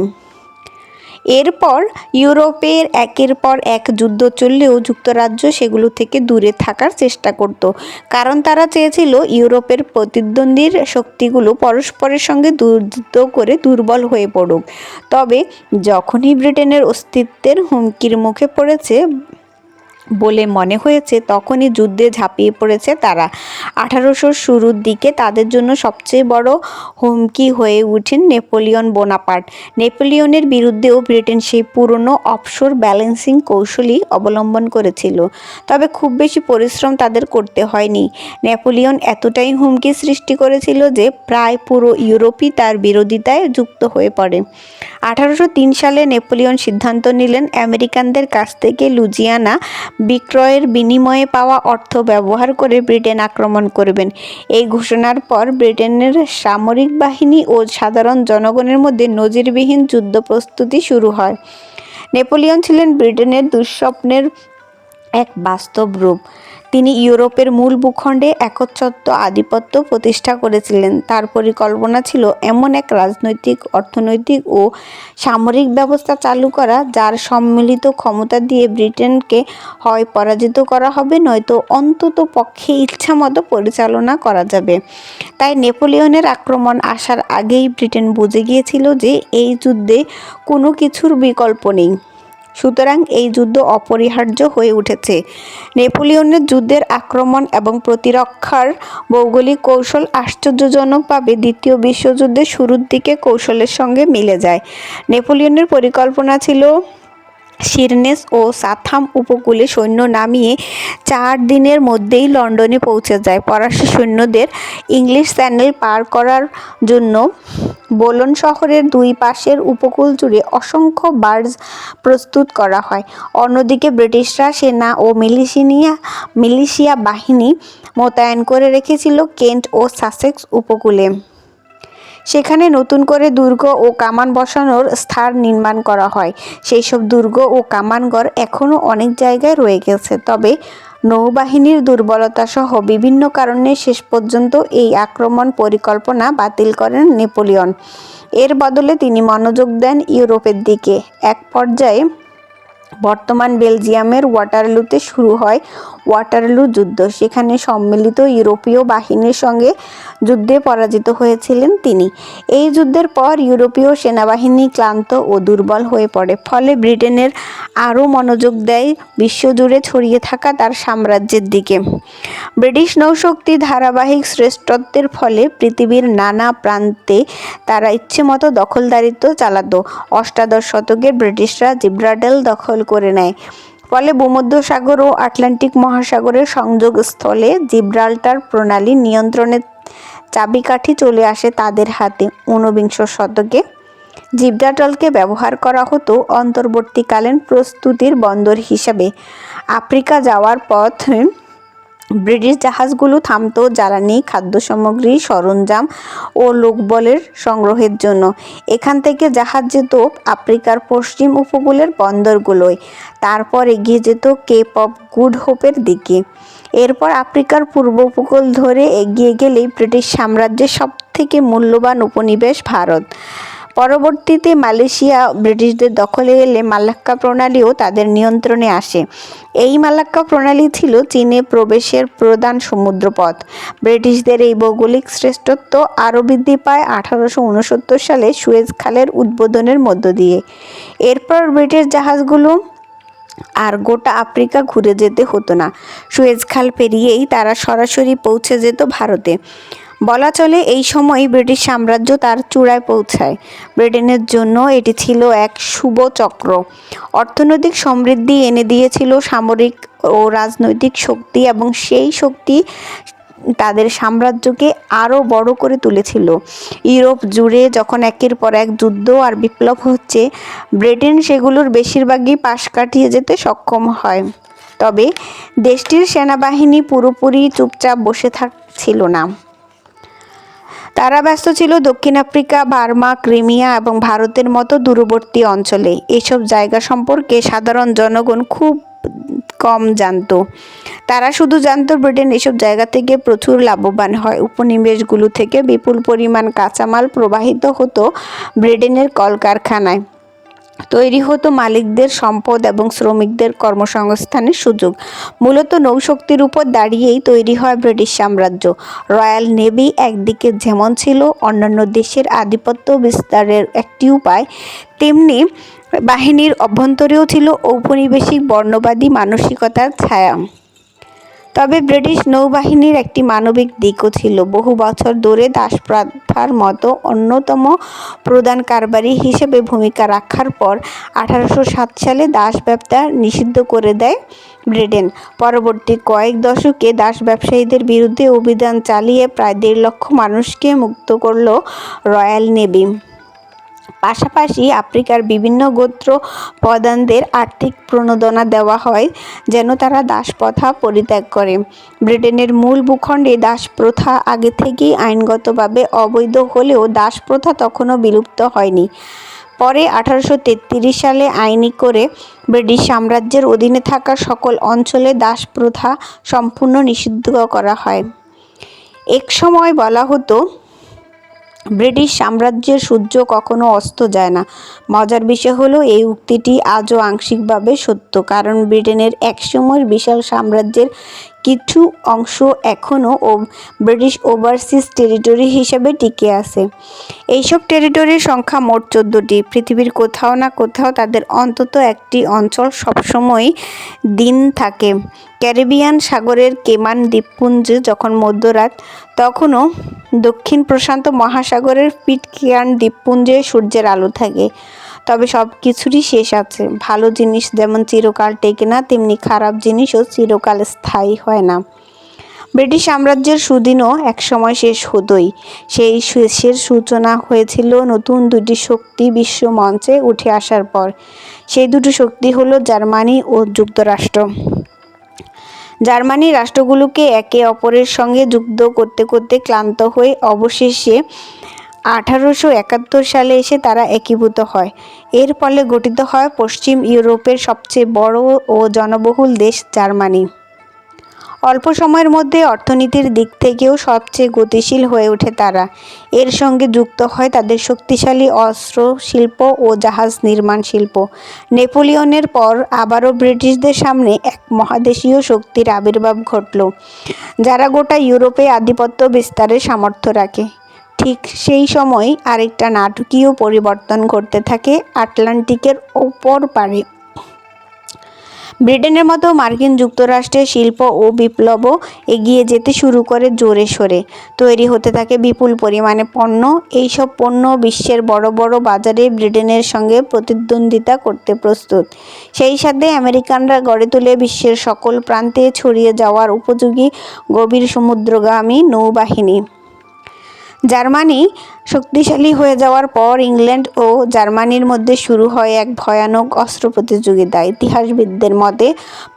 এরপর ইউরোপের একের পর এক যুদ্ধ চললেও যুক্তরাজ্য সেগুলো থেকে দূরে থাকার চেষ্টা করত, কারণ তারা চেয়েছিল ইউরোপের প্রতিদ্বন্দ্বী শক্তিগুলো পরস্পরের সঙ্গে যুদ্ধ করে দুর্বল হয়ে পড়ুক। তবে যখনই ব্রিটেনের অস্তিত্বের হুমকির মুখে পড়েছে বলে মনে হয়েছে, তখনই যুদ্ধে ঝাঁপিয়ে পড়েছে তারা। 1800 শুরুর দিকে তাদের জন্য সবচেয়ে বড় হুমকি হয়ে ওঠেন নেপোলিয়ন বোনাপার্ট। নেপোলিয়নের বিরুদ্ধেও ব্রিটেন সেই পুরনো অফশোর ব্যালেন্সিং কৌশলই অবলম্বন করেছিল, তবে খুব বেশি পরিশ্রম তাদের করতে হয়নি। নেপোলিয়ন এতটাই হুমকি সৃষ্টি করেছিল যে প্রায় পুরো ইউরোপই তার বিরোধিতায় যুক্ত হয়ে পড়ে। 1803 সালে নেপোলিয়ন সিদ্ধান্ত নিলেন আমেরিকানদের কাছ থেকে লুইজিয়ানা বিক্রয়ের বিনিময়ে পাওয়া অর্থ ব্যবহার করে ব্রিটেন আক্রমণ করবেন। এই ঘোষণার পর ব্রিটেনের সামরিক বাহিনী ও সাধারণ জনগণের মধ্যে নজিরবিহীন যুদ্ধ প্রস্তুতি শুরু হয়। নেপোলিয়ন ছিলেন ব্রিটেনের দুঃস্বপ্নের এক বাস্তব রূপ। তিনি ইউরোপের মূল ভূখণ্ডে একচ্ছত্র আধিপত্য প্রতিষ্ঠা করেছিলেন। তার পরিকল্পনা ছিল এমন এক রাজনৈতিক, অর্থনৈতিক ও সামরিক ব্যবস্থা চালু করা যার সম্মিলিত ক্ষমতা দিয়ে ব্রিটেনকে হয় পরাজিত করা হবে, নয়তো অন্তত পক্ষে ইচ্ছামতো পরিচালনা করা যাবে। তাই নেপোলিয়নের আক্রমণ আসার আগেই ব্রিটেন বুঝে গিয়েছিল যে এই যুদ্ধে কোনো কিছুর বিকল্প নেই। সুতরাং এই যুদ্ধ অপরিহার্য হয়ে উঠেছে। নেপোলিয়নের যুদ্ধের আক্রমণ এবং প্রতিরক্ষার ভৌগোলিক কৌশল আশ্চর্যজনকভাবে দ্বিতীয় বিশ্বযুদ্ধের শুরুর দিকে কৌশলের সঙ্গে মিলে যায়। নেপোলিয়নের পরিকল্পনা ছিল শিরনেস ও সাথাম উপকূলে সৈন্য নামিয়ে 4 দিনের মধ্যেই লন্ডনে পৌঁছে যায়। ফরাসি সৈন্যদের ইংলিশ চ্যানেল পার করার জন্য বোলন শহরের 2 পাশের উপকূল জুড়ে অসংখ্য বার্জ প্রস্তুত করা হয়। অন্যদিকে ব্রিটিশরা সেনা ও মিলিশিয়া বাহিনী মোতায়েন করে রেখেছিল কেন্ট ও সাসেক্স উপকূলে। সেখানে নতুন করে দুর্গ ও কামান বসানোর স্থান নির্মাণ করা হয়। সেই সব দুর্গ ও কামানঘর এখনও অনেক জায়গায় রয়ে গেছে। তবে নৌবাহিনীর দুর্বলতা সহ বিভিন্ন কারণে শেষ পর্যন্ত এই আক্রমণ পরিকল্পনা বাতিল করেন নেপোলিয়ন। এর বদলে তিনি মনোযোগ দেন ইউরোপের দিকে। এক পর্যায়ে বর্তমান বেলজিয়ামের ওয়াটারলুতে শুরু হয় ওয়াটারলু যুদ্ধ। সেখানে সম্মিলিত ইউরোপীয় বাহিনীর সঙ্গে যুদ্ধে পরাজিত হয়েছিলেন তিনি। এই যুদ্ধের পর ইউরোপীয় সেনাবাহিনী ক্লান্ত ও দুর্বল হয়ে পড়ে, ফলে ব্রিটেনের আরও মনোযোগ দেয় বিশ্বজুড়ে ছড়িয়ে থাকা তার সাম্রাজ্যের দিকে। ব্রিটিশ নৌশক্তি ধারাবাহিক শ্রেষ্ঠত্বের ফলে পৃথিবীর নানা প্রান্তে তারা ইচ্ছেমতো দখলদারিত্ব চালাতো। অষ্টাদশ শতকে ব্রিটিশরা জিব্রাল্টার দখল করে নেয়, ফলে ভূমধ্যসাগর ও আটলান্টিক মহাসাগরের সংযোগস্থলে জিব্রাল্টার প্রণালী নিয়ন্ত্রণের চাবিকাঠি চলে আসে তাদের হাতে। ঊনবিংশ শতকে জিব্রাল্টারকে ব্যবহার করা হতো অন্তর্বর্তীকালীন প্রস্তুতির বন্দর হিসাবে। আফ্রিকা যাওয়ার পথে ব্রিটিশ জাহাজগুলো থামতো জ্বালানি, খাদ্যসামগ্রী, সরঞ্জাম ও লোকবলের সংগ্রহের জন্য। এখান থেকে জাহাজ যেত আফ্রিকার পশ্চিম উপকূলের বন্দরগুলোয়, তারপর এগিয়ে যেত কেপ অফ গুড হোপের দিকে। এরপর আফ্রিকার পূর্ব উপকূল ধরে এগিয়ে গেলেই ব্রিটিশ সাম্রাজ্যের সবথেকে মূল্যবান উপনিবেশ ভারত। পরবর্তীতে মালয়েশিয়া ব্রিটিশদের দখলে এলে মালাক্কা প্রণালীও তাদের নিয়ন্ত্রণে আসে। এই মালাক্কা প্রণালী ছিল চীনে প্রবেশের প্রধান সমুদ্রপথ। ব্রিটিশদের এই ভৌগোলিক শ্রেষ্ঠত্ব আরও বৃদ্ধি পায় 1869 সালে সুয়েজ খালের উদ্বোধনের মধ্য দিয়ে। এরপর ব্রিটিশ জাহাজগুলো আর গোটা আফ্রিকা ঘুরে যেতে হতো না, সুয়েজ খাল পেরিয়েই তারা সরাসরি পৌঁছে যেত ভারতে। বলা চলে এই সময় ব্রিটিশ সাম্রাজ্য তার চূড়ায় পৌঁছায়। ব্রিটেনের জন্য এটি ছিল এক শুভ চক্র। অর্থনৈতিক সমৃদ্ধি এনে দিয়েছিল সামরিক ও রাজনৈতিক শক্তি, এবং সেই শক্তি তাদের সাম্রাজ্যকে আরও বড় করে তুলেছিল। ইউরোপ জুড়ে যখন একের পর এক যুদ্ধ আর বিপ্লব হচ্ছে, ব্রিটেন সেগুলোর বেশিরভাগই পাশ কাটিয়ে যেতে সক্ষম হয়। তবে দেশটির সেনাবাহিনী পুরোপুরি চুপচাপ বসে থাকছিল না। তারা ব্যস্ত ছিল দক্ষিণ আফ্রিকা, বার্মা, ক্রিমিয়া এবং ভারতের মতো দূরবর্তী অঞ্চলে। এসব জায়গা সম্পর্কে সাধারণ জনগণ খুব কম জানত। তারা শুধু জানত ব্রিটেন এসব জায়গা থেকে প্রচুর লাভবান হয়। উপনিবেশগুলো থেকে বিপুল পরিমাণ কাঁচামাল প্রবাহিত হতো ব্রিটেনের কলকারখানায়। তৈরি হতো মালিকদের সম্পদ এবং শ্রমিকদের কর্মসংস্থানের সুযোগ। মূলত নৌশক্তির উপর দাঁড়িয়েই তৈরি হয় ব্রিটিশ সাম্রাজ্য। রয়্যাল নেভি একদিকে যেমন ছিল অন্যান্য দেশের আধিপত্য বিস্তারের একটি উপায়, তেমনি বাহিনীর অভ্যন্তরেও ছিল ঔপনিবেশিক বর্ণবাদী মানসিকতার ছায়া। তবে ব্রিটিশ নৌবাহিনীর একটি মানবিক দিকও ছিল। বহু বছর ধরে দাসপ্রথার মতো অন্যতম প্রধান কারবারি হিসেবে ভূমিকা রাখার পর 1807 সালে দাস ব্যবসা নিষিদ্ধ করে দেয় ব্রিটেন। পরবর্তী কয়েক দশকে দাস ব্যবসায়ীদের বিরুদ্ধে অভিযান চালিয়ে প্রায় 1.5 লক্ষ মানুষকে মুক্ত করল রয়্যাল নেভি। পাশাপাশি আফ্রিকার বিভিন্ন গোত্র প্রধানদের আর্থিক প্রণোদনা দেওয়া হয় যেন তারা দাসপ্রথা পরিত্যাগ করে। ব্রিটেনের মূল ভূখণ্ডে দাসপ্রথা আগে থেকেই আইনগতভাবে অবৈধ হলেও দাসপ্রথা তখনও বিলুপ্ত হয়নি। পরে 1833 সালে আইনি করে ব্রিটিশ সাম্রাজ্যের অধীনে থাকা সকল অঞ্চলে দাসপ্রথা সম্পূর্ণ নিষিদ্ধ করা হয়। এক সময় বলা হতো ব্রিটিশ সাম্রাজ্যের সূর্য কখনো অস্ত যায় না। মজার বিষয় হলো এই উক্তিটি আজও আংশিকভাবে সত্য, কারণ ব্রিটেনের একসময়ের বিশাল সাম্রাজ্যের কিছু অংশ এখনও ব্রিটিশ ওভারসিজ টেরিটরি হিসেবে টিকে আছে। এইসব টেরিটরির সংখ্যা মোট 14টি। পৃথিবীর কোথাও না কোথাও তাদের অন্তত একটি অঞ্চল সবসময়ই দিন থাকে। ক্যারিবিয়ান সাগরের কেমান দ্বীপপুঞ্জে যখন মধ্যরাত, তখনও দক্ষিণ প্রশান্ত মহাসাগরের পিটকেয়ার্ন দ্বীপপুঞ্জে সূর্যের আলো থাকে। তবে সব কিছুরই শেষ আছে। ভালো জিনিস যেমন চিরকাল টেকে না, তেমনি খারাপ জিনিসও চিরকাল স্থায়ী হয় না। ব্রিটিশ সাম্রাজ্যের সুদিনও একসময় শেষ হতোই। সেই শেষের সূচনা হয়েছিল নতুন দুটি শক্তি বিশ্ব মঞ্চে উঠে আসার পর। সেই দুটো শক্তি হলো জার্মানি ও যুক্তরাষ্ট্র। জার্মানি রাষ্ট্রগুলোকে একে অপরের সঙ্গে যুদ্ধ করতে করতে ক্লান্ত হয়ে অবশেষে 1871 সালে এসে তারা একীভূত হয়। এর ফলে গঠিত হয় পশ্চিম ইউরোপের সবচেয়ে বড় ও জনবহুল দেশ জার্মানি। অল্প সময়ের মধ্যে অর্থনীতির দিক থেকেও সবচেয়ে গতিশীল হয়ে ওঠে তারা। এর সঙ্গে যুক্ত হয় তাদের শক্তিশালী অস্ত্র শিল্প ও জাহাজ নির্মাণ শিল্প। নেপোলিয়নের পর আবারও ব্রিটিশদের সামনে এক মহাদেশীয় শক্তির আবির্ভাব ঘটল, যারা গোটা ইউরোপে আধিপত্য বিস্তারের সামর্থ্য রাখে। ঠিক সেই সময় আরেকটা নাটকীয় পরিবর্তন ঘটতে থাকে আটলান্টিকের ওপর পারে। ব্রিটেনের মতো মার্কিন যুক্তরাষ্ট্রের শিল্প ও বিপ্লবও এগিয়ে যেতে শুরু করে জোরে সোরে। তৈরি হতে থাকে বিপুল পরিমাণে পণ্য। এইসব পণ্য বিশ্বের বড় বড় বাজারে ব্রিটেনের সঙ্গে প্রতিদ্বন্দ্বিতা করতে প্রস্তুত। সেই সাথে আমেরিকানরা গড়ে তোলে বিশ্বের সকল প্রান্তে ছড়িয়ে যাওয়ার উপযোগী গভীর সমুদ্রগামী নৌবাহিনী। জার্মানি শক্তিশালী হয়ে যাওয়ার পর ইংল্যান্ড ও জার্মানির মধ্যে শুরু হয় এক ভয়ানক অস্ত্র প্রতিযোগিতা। ইতিহাসবিদদের মতে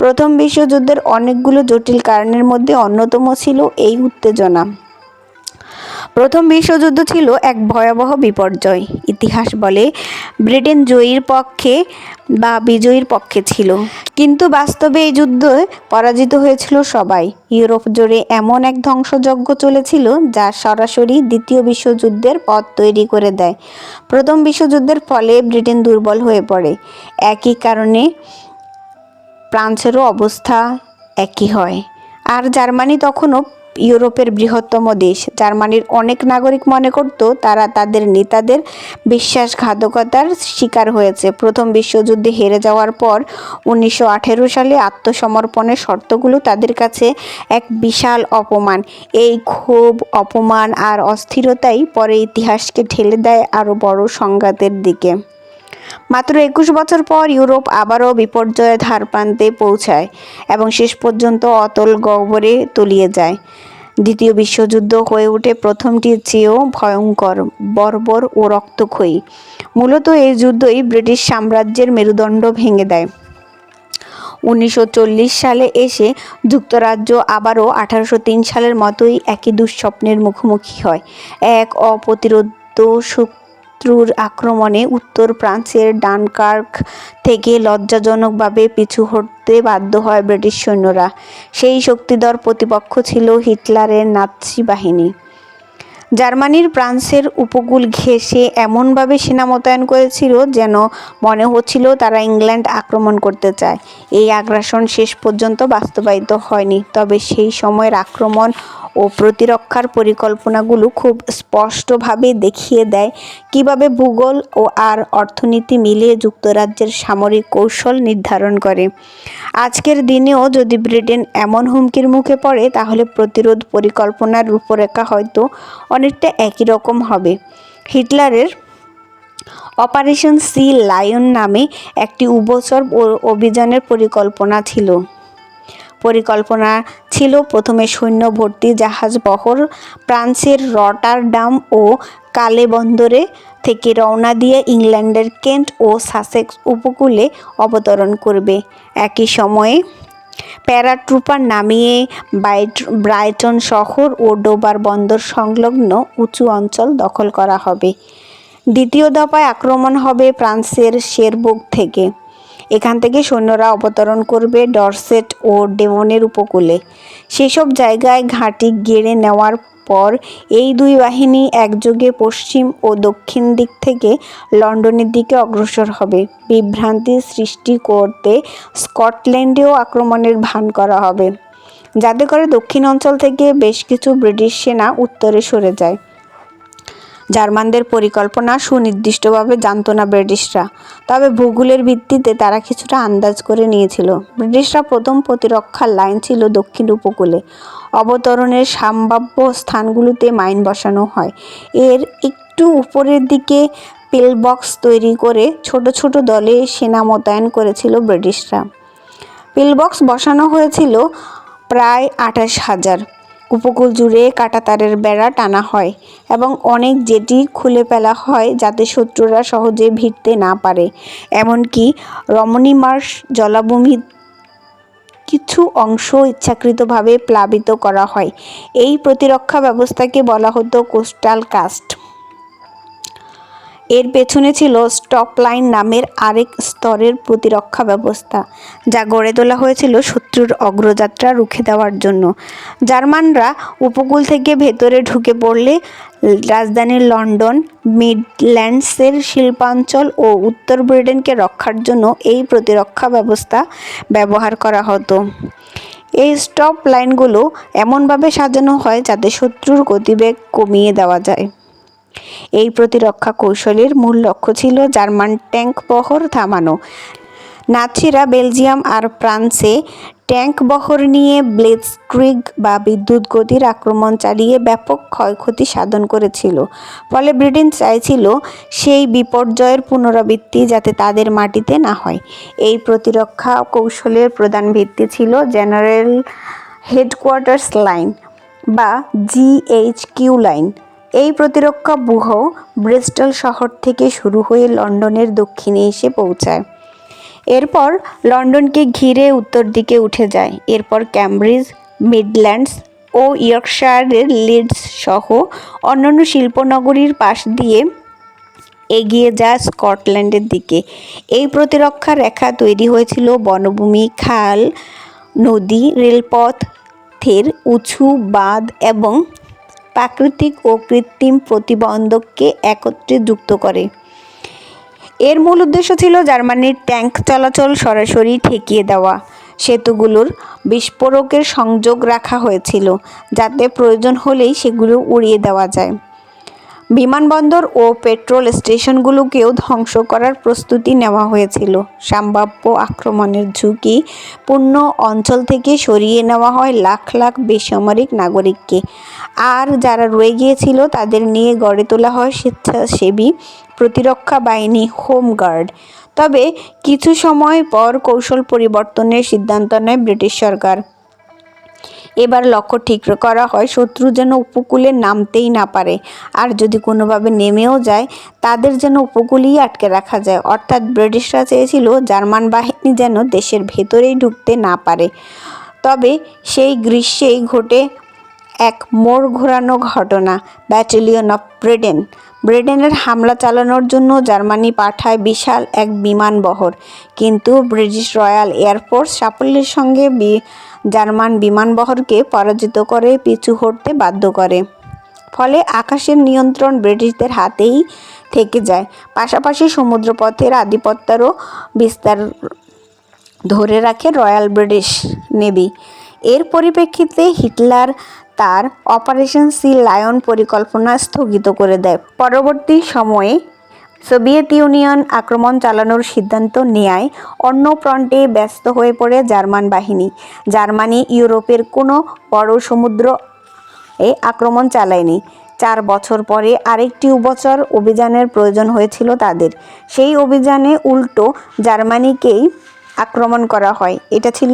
প্রথম বিশ্বযুদ্ধের অনেকগুলো জটিল কারণের মধ্যে অন্যতম ছিল এই উত্তেজনা। প্রথম বিশ্বযুদ্ধ ছিল এক ভয়াবহ বিপর্যয়। ইতিহাস বলে ব্রিটেন জয়ীর পক্ষে বা বিজয়ীর পক্ষে ছিল, কিন্তু বাস্তবে এই যুদ্ধে পরাজিত হয়েছিল সবাই। ইউরোপ জুড়ে এমন এক ধ্বংসযজ্ঞ চলেছিল যা সরাসরি দ্বিতীয় বিশ্বযুদ্ধের পথ তৈরি করে দেয়। প্রথম বিশ্বযুদ্ধের ফলে ব্রিটেন দুর্বল হয়ে পড়ে। একই কারণে ফ্রান্সেরও অবস্থা একই হয়। আর জার্মানি তখনও ইউরোপের বৃহত্তম দেশ। জার্মানির অনেক নাগরিক মনে করত তারা তাদের নেতাদের বিশ্বাসঘাতকতার শিকার হয়েছে। প্রথম বিশ্বযুদ্ধে হেরে যাওয়ার পর 1918 সালে আত্মসমর্পণের শর্তগুলো তাদের কাছে এক বিশাল অপমান। এই ক্ষোভ, অপমান আর অস্থিরতাই পরে ইতিহাসকে ঠেলে দেয় আরও বড় সংঘাতের দিকে। মাত্র 21 বছর পর ইউরোপ আবারও বিপর্যয়ের ধারপ্রান্তে পৌঁছায় এবং শেষ পর্যন্ত অতল গহ্বরে তলিয়ে যায়। দ্বিতীয় বিশ্বযুদ্ধ হয়ে ওঠে প্রথমটির চেয়েও ভয়ঙ্কর, বর্বর ও রক্তক্ষয়ী। মূলত এই যুদ্ধই ব্রিটিশ সাম্রাজ্যের মেরুদণ্ড ভেঙে দেয়। 1940 সালে এসে যুক্তরাজ্য আবারও 1803 সালের মতোই একই দুঃস্বপ্নের মুখোমুখি হয়। এক অপ্রতিরোধ্য শত্রুর আক্রমণে উত্তর ফ্রান্সের ডানকার্ক থেকে লজ্জাজনকভাবে পিছু হটতে বাধ্য হয় ব্রিটিশ সৈন্যরা। সেই শক্তিধর প্রতিপক্ষ ছিল হিটলারের নাৎসি বাহিনী। জার্মানির ফ্রান্সের উপকূল ঘেঁষে এমনভাবে সেনা মোতায়েন করেছিল যেন মনে হচ্ছিল তারা ইংল্যান্ড আক্রমণ করতে চায়। এই আগ্রাসন শেষ পর্যন্ত বাস্তবায়িত হয়নি, তবে সেই সময়ের আক্রমণ ও প্রতিরক্ষার পরিকল্পনাগুলো খুব স্পষ্টভাবে দেখিয়ে দেয় কিভাবে ভূগোল ও আর অর্থনীতি মিলিয়ে যুক্তরাজ্যের সামরিক কৌশল নির্ধারণ করে। আজকের দিনেও যদি ব্রিটেন এমন হুমকির মুখে পড়ে, তাহলে প্রতিরোধ পরিকল্পনার রূপরেখা হয়তো অনেকটা একই রকম হবে। হিটলারের অপারেশন সি লায়ন নামে একটি উভচর অভিযানের পরিকল্পনা ছিল প্রথমে সৈন্য ভর্তি জাহাজ বহর ফ্রান্সের রটারডাম ও কালে বন্দরে থেকে রওনা দিয়ে ইংল্যান্ডের কেন্ট ও সাসেক্স উপকূলে অবতরণ করবে। একই সময়ে প্যারাট্রুপার নামিয়ে ব্রাইটন শহর ও ডোবার বন্দর সংলগ্ন উঁচু অঞ্চল দখল করা হবে। দ্বিতীয় দফায় আক্রমণ হবে ফ্রান্সের শেরবুর্গ থেকে। এখান থেকে সৈন্যরা অবতরণ করবে ডরসেট ও ডেভনের উপকূলে। সেসব জায়গায় ঘাঁটি গেড়ে নেওয়ার পর এই দুই বাহিনী একযোগে পশ্চিম ও দক্ষিণ দিক থেকে লন্ডনের দিকে অগ্রসর হবে। বিভ্রান্তি সৃষ্টি করতে স্কটল্যান্ডেও আক্রমণের ভান করা হবে, যাতে করে দক্ষিণ অঞ্চল থেকে বেশ কিছু ব্রিটিশ সেনা উত্তরে সরে যায়। জার্মানদের পরিকল্পনা সুনির্দিষ্টভাবে জানত না ব্রিটিশরা, তবে ভূগোলের ভিত্তিতে তারা কিছুটা আন্দাজ করে নিয়েছিল। ব্রিটিশরা প্রথম প্রতিরক্ষার লাইন ছিল দক্ষিণ উপকূলে। অবতরণের সম্ভাব্য স্থানগুলোতে মাইন বসানো হয়। এর একটু উপরের দিকে পিলবক্স তৈরি করে ছোট ছোট দলে সেনা মোতায়েন করেছিল ব্রিটিশরা। পিলবক্স বসানো হয়েছিল প্রায় 28,000। উপকূল জুড়ে কাঁটাতারের বেড়া টানা হয় এবং অনেক জেটি খুলে ফেলা হয় যাতে শত্রুরা সহজে ভিড়তে না পারে। এমনকি রমণী মার্শ জলাভূমির কিছু অংশ ইচ্ছাকৃতভাবে প্লাবিত করা হয়। এই প্রতিরক্ষা ব্যবস্থাকে বলা হতো কোস্টাল কাস্ট। এর পেছনে ছিল স্টপ লাইন নামের আরেক স্তরের প্রতিরক্ষা ব্যবস্থা, যা গড়ে তোলা হয়েছিল শত্রুর অগ্রযাত্রা রুখে দেওয়ার জন্য। জার্মানরা উপকূল থেকে ভেতরে ঢুকে পড়লে রাজধানী লন্ডন, মিডল্যান্ডসের শিল্পাঞ্চল ও উত্তর ব্রিটেনকে রক্ষার জন্য এই প্রতিরক্ষা ব্যবস্থা ব্যবহার করা হতো। এই স্টপ লাইনগুলো এমনভাবে সাজানো হয় যাতে শত্রুর গতিবেগ কমিয়ে দেওয়া যায়। এই প্রতিরক্ষা কৌশলের মূল লক্ষ্য ছিল জার্মান ট্যাঙ্ক বহর থামানো। নাৎসিরা বেলজিয়াম আর ফ্রান্সে ট্যাঙ্ক বহর নিয়ে ব্লিৎজক্রিগ বা বিদ্যুৎ গতির আক্রমণ চালিয়ে ব্যাপক ক্ষয়ক্ষতি সাধন করেছিল। ফলে ব্রিটেন চাইছিল সেই বিপর্যয়ের পুনরাবৃত্তি যাতে তাদের মাটিতে না হয়। এই প্রতিরক্ষা কৌশলের প্রধান ভিত্তি ছিল জেনারেল হেডকোয়ার্টার্স লাইন বা জিএইচকিউ লাইন। এই প্রতিরক্ষা ব্যূহ ব্রিস্টল শহর থেকে শুরু হয়ে লন্ডনের দক্ষিণে এসে পৌঁছায়। এরপর লন্ডনকে ঘিরে উত্তর দিকে উঠে যায়। এরপর ক্যামব্রিজ, মিডল্যান্ডস ও ইয়র্কশায়ারের লিডস সহ অন্যান্য শিল্পনগরীর পাশ দিয়ে এগিয়ে যায় স্কটল্যান্ডের দিকে। এই প্রতিরক্ষা রেখা তৈরি হয়েছিল বনভূমি, খাল, নদী, রেলপথের উঁচু বাঁধ এবং প্রাকৃতিক ও কৃত্রিম প্রতিবন্ধককে একত্রে যুক্ত করে। এর মূল উদ্দেশ্য ছিল জার্মানির ট্যাঙ্ক চলাচল সরাসরি ঠেকিয়ে দেওয়া। সেতুগুলোর বিস্ফোরকের সংযোগ রাখা হয়েছিল যাতে প্রয়োজন হলেই সেগুলো উড়িয়ে দেওয়া যায়। বিমানবন্দর ও পেট্রোল স্টেশনগুলোকেও ধ্বংস করার প্রস্তুতি নেওয়া হয়েছিল। সম্ভাব্য আক্রমণের ঝুঁকি পূর্ণ অঞ্চল থেকে সরিয়ে নেওয়া হয় লাখ লাখ বেসামরিক নাগরিককে, আর যারা রয়ে গিয়েছিল তাদের নিয়ে গড়ে তোলা হয় স্বেচ্ছাসেবী প্রতিরক্ষা বাহিনী, হোম গার্ড। তবে কিছু সময় পর কৌশল পরিবর্তনের সিদ্ধান্ত নেয় ব্রিটিশ সরকার। এবার লক্ষ্য ঠিক করা হয় শত্রু যেন উপকূলে নামতেই না পারে, আর যদি কোনোভাবে নেমেও যায় তাদের যেন উপকূলেই আটকে রাখা যায়। অর্থাৎ ব্রিটিশরা চেয়েছিল জার্মান বাহিনী যেন দেশের ভেতরেই ঢুকতে না পারে। তবে সেই গ্রীষ্মেই ঘটে এক মোড় ঘোরানো ঘটনা। Battalion of Britain. ব্রিটেনের হামলা চালানোর জন্য জার্মানি পাঠায় বিশাল এক বিমানবহর, কিন্তু ব্রিটিশ রয়্যাল এয়ারফোর্স সাফল্যের সঙ্গে জার্মান বিমানবহরকে পরাজিত করে পিছু হটতে বাধ্য করে। ফলে আকাশের নিয়ন্ত্রণ ব্রিটিশদের হাতেই থেকে যায়। পাশাপাশি সমুদ্রপথের আধিপত্যেরও বিস্তার ধরে রাখে রয়্যাল ব্রিটিশ নেভি। এর পরিপ্রেক্ষিতে হিটলার তার অপারেশন সি লায়ন পরিকল্পনা স্থগিত করে দেয়। পরবর্তী সময়ে সোভিয়েত ইউনিয়ন আক্রমণ চালানোর সিদ্ধান্ত নেয় অন্য ফ্রন্টে ব্যস্ত হয়ে পড়ে জার্মান বাহিনী। জার্মানি ইউরোপের কোনো বড় সমুদ্রে আক্রমণ চালায়নি। 4 বছর পরে আরেকটি উভচর অভিযানের প্রয়োজন হয়েছিল তাদের। সেই অভিযানে উল্টো জার্মানিকেই আক্রমণ করা হয়। এটা ছিল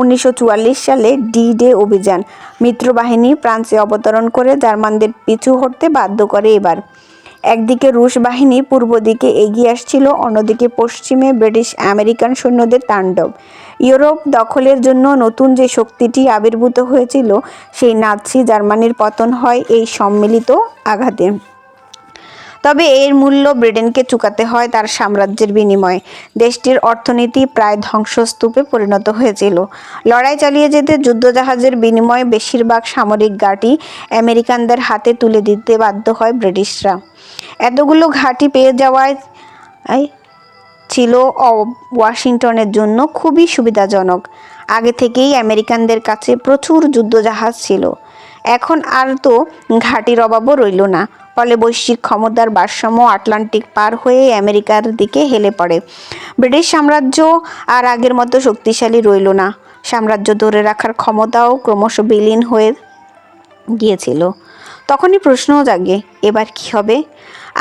1944 সালে ডি-ডে অভিযান। মিত্রবাহিনী ফ্রান্সে অবতরণ করে জার্মানদের পিছু হটতে বাধ্য করে। এবার একদিকে রুশ বাহিনী পূর্ব দিকে এগিয়ে আসছিল, অন্যদিকে পশ্চিমে ব্রিটিশ আমেরিকান সৈন্যদের তাণ্ডব। ইউরোপ দখলের জন্য নতুন যে শক্তিটি আবির্ভূত হয়েছিল, সেই নাৎসি জার্মানির পতন হয় এই সম্মিলিত আঘাতে। তবে এর মূল্য ব্রিটেনকে চুকাতে হয় তার সাম্রাজ্যের বিনিময়ে। দেশটির অর্থনীতি প্রায় ধ্বংসস্তূপে পরিণত হয়েছিল। লড়াই চালিয়ে যেতে যুদ্ধজাহাজের বিনিময়ে বেশিরভাগ সামরিক ঘাঁটি আমেরিকানদের হাতে তুলে দিতে বাধ্য হয় ব্রিটিশরা। এতগুলো ঘাঁটি পেয়ে যাওয়ায় ছিল ওয়াশিংটনের জন্য খুবই সুবিধাজনক। আগে থেকেই আমেরিকানদের কাছে প্রচুর যুদ্ধজাহাজ ছিল। এখন আর তো ঘাঁটির অভাবও রইল না। ফলে বৈশ্বিক ক্ষমতার ভারসাম্য আটলান্টিক পার হয়ে আমেরিকার দিকে হেলে পড়ে। ব্রিটিশ সাম্রাজ্য আর আগের মতো শক্তিশালী রইল না। সাম্রাজ্য ধরে রাখার ক্ষমতাও ক্রমশ বিলীন হয়ে গিয়েছিল। তখনই প্রশ্নও জাগে, এবার কি হবে?